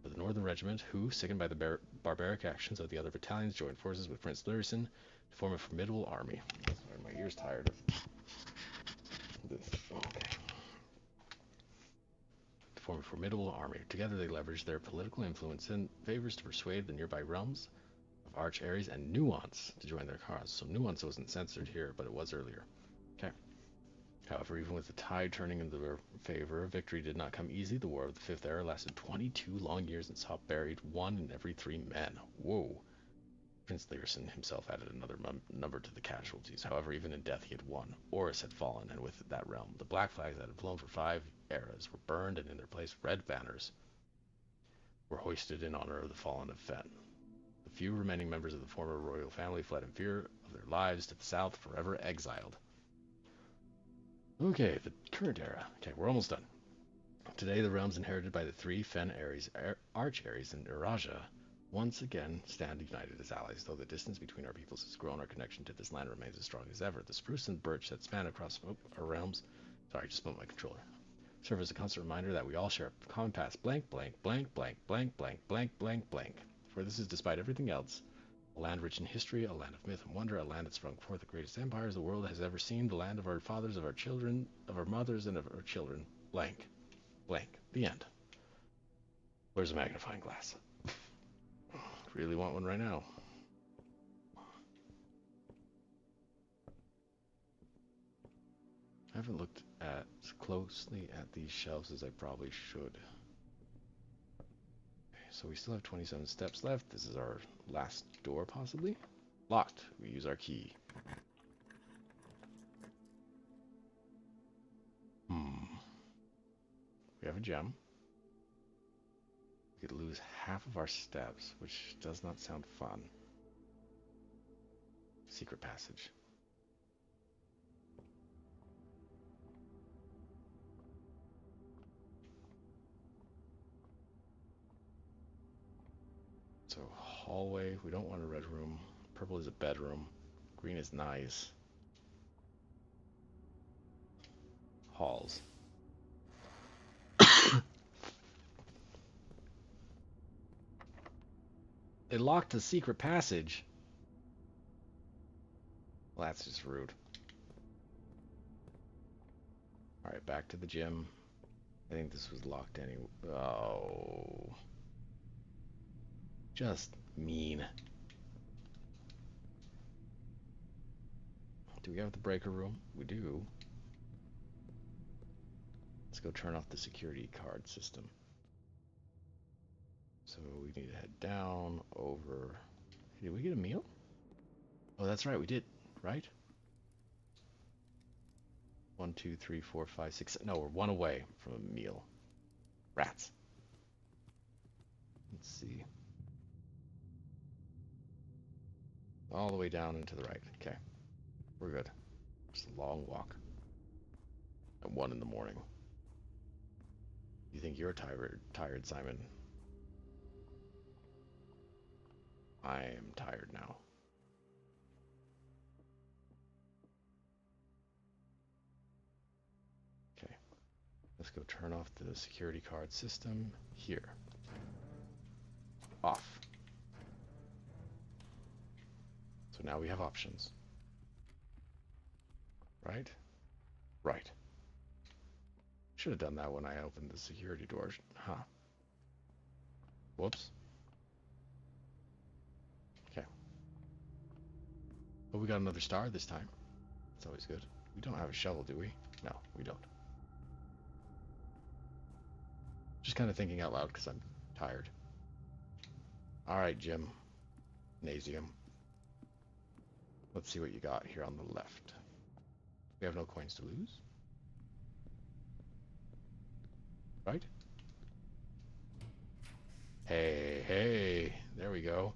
of the Northern Regiment, who, sickened by the barbaric actions of the other battalions, joined forces with Prince Learson to form a formidable army. Sorry, my ear's tired of this. Okay. To form a formidable army. Together they leveraged their political influence and favors to persuade the nearby realms of Arch Ares and Nuance to join their cause. So Nuance wasn't censored here, but it was earlier. Okay. However, even with the tide turning in their favor, victory did not come easy. The War of the Fifth Era lasted 22 long years and saw buried 1 in every 3 men. Whoa. Prince Learson himself added another number to the casualties. However, even in death he had won. Oris had fallen, and with that realm, the black flags that had flown for 5 eras were burned, and in their place red banners were hoisted in honor of the fallen of Fen. The few remaining members of the former royal family fled in fear of their lives to the south, forever exiled. Okay, the current era. Okay, we're almost done. Today, the realms inherited by the 3 Fen Ares, Arch Ares, and Iraja once again stand united as allies. Though the distance between our peoples has grown, our connection to this land remains as strong as ever. The spruce and birch that span across our realms, sorry, I just bumped my controller, serve as a constant reminder that we all share a common past. Blank, blank, blank, blank, blank, blank, blank, blank, blank. For this is, despite everything else, a land rich in history, a land of myth and wonder, a land that sprung forth the greatest empires the world has ever seen, the land of our fathers, of our children, of our mothers, and of our children. Blank, blank. The end. Where's a magnifying glass? Really want one right now. I haven't looked as closely at these shelves as I probably should. Okay, so we still have 27 steps left. This is our last door, possibly. Locked. We use our key. We have a gem. We could lose half of our steps, which does not sound fun. secret passage. So hallway, we don't want a red room. Purple is a bedroom. Green is nice. Halls. It locked the secret passage. Well, that's just rude. Alright, back to the gym. I think this was locked anyway. Oh. Just mean. Do we have the breaker room? We do. Let's go turn off the security card system. So we need to head down, over. Did we get a meal? Oh, that's right, we did, right? 1, 2, 3, 4, 5, 6. No, we're one away from a meal. Rats. Let's see. All the way down and to the right. Okay. We're good. It's a long walk. At 1 in the morning. You think you're tired, Simon? I am tired now. Okay. Let's go turn off the security card system here. Off. So now we have options. Right? Right. Should have done that when I opened the security door. Huh. Whoops. Okay. But we got another star this time. That's always good. We don't have a shovel, do we? No, we don't. Just kind of thinking out loud because I'm tired. Alright, Jim. Nasium. Let's see what you got here on the left. We have no coins to lose. Right? Hey, hey. There we go.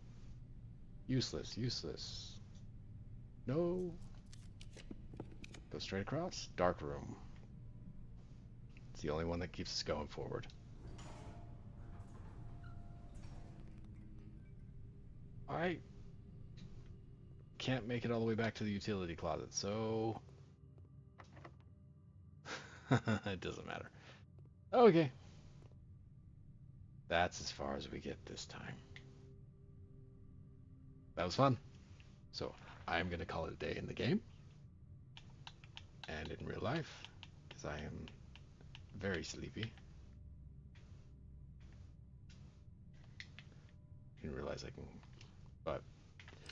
Useless, useless. No. Go straight across. Dark room. It's the only one that keeps us going forward. I can't make it all the way back to the utility closet, so it doesn't matter. Okay. That's as far as we get this time. That was fun. So I'm going to call it a day in the game. And in real life, because I am very sleepy. Didn't realize I can... But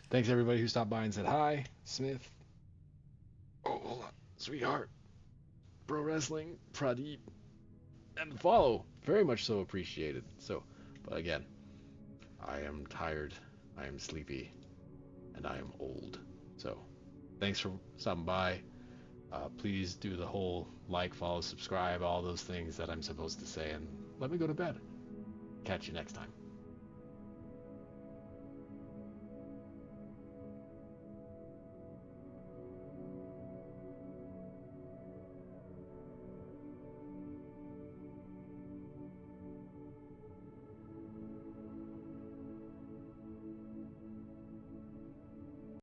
thanks everybody who stopped by and said hi. Smith. Oh, hold on. Sweetheart. Pro Wrestling. Pradeep. And the follow. Very much so appreciated. So, but again, I am tired. I am sleepy. And I am old. So, thanks for stopping by. Please do the whole like, follow, subscribe, all those things that I'm supposed to say, and let me go to bed. Catch you next time.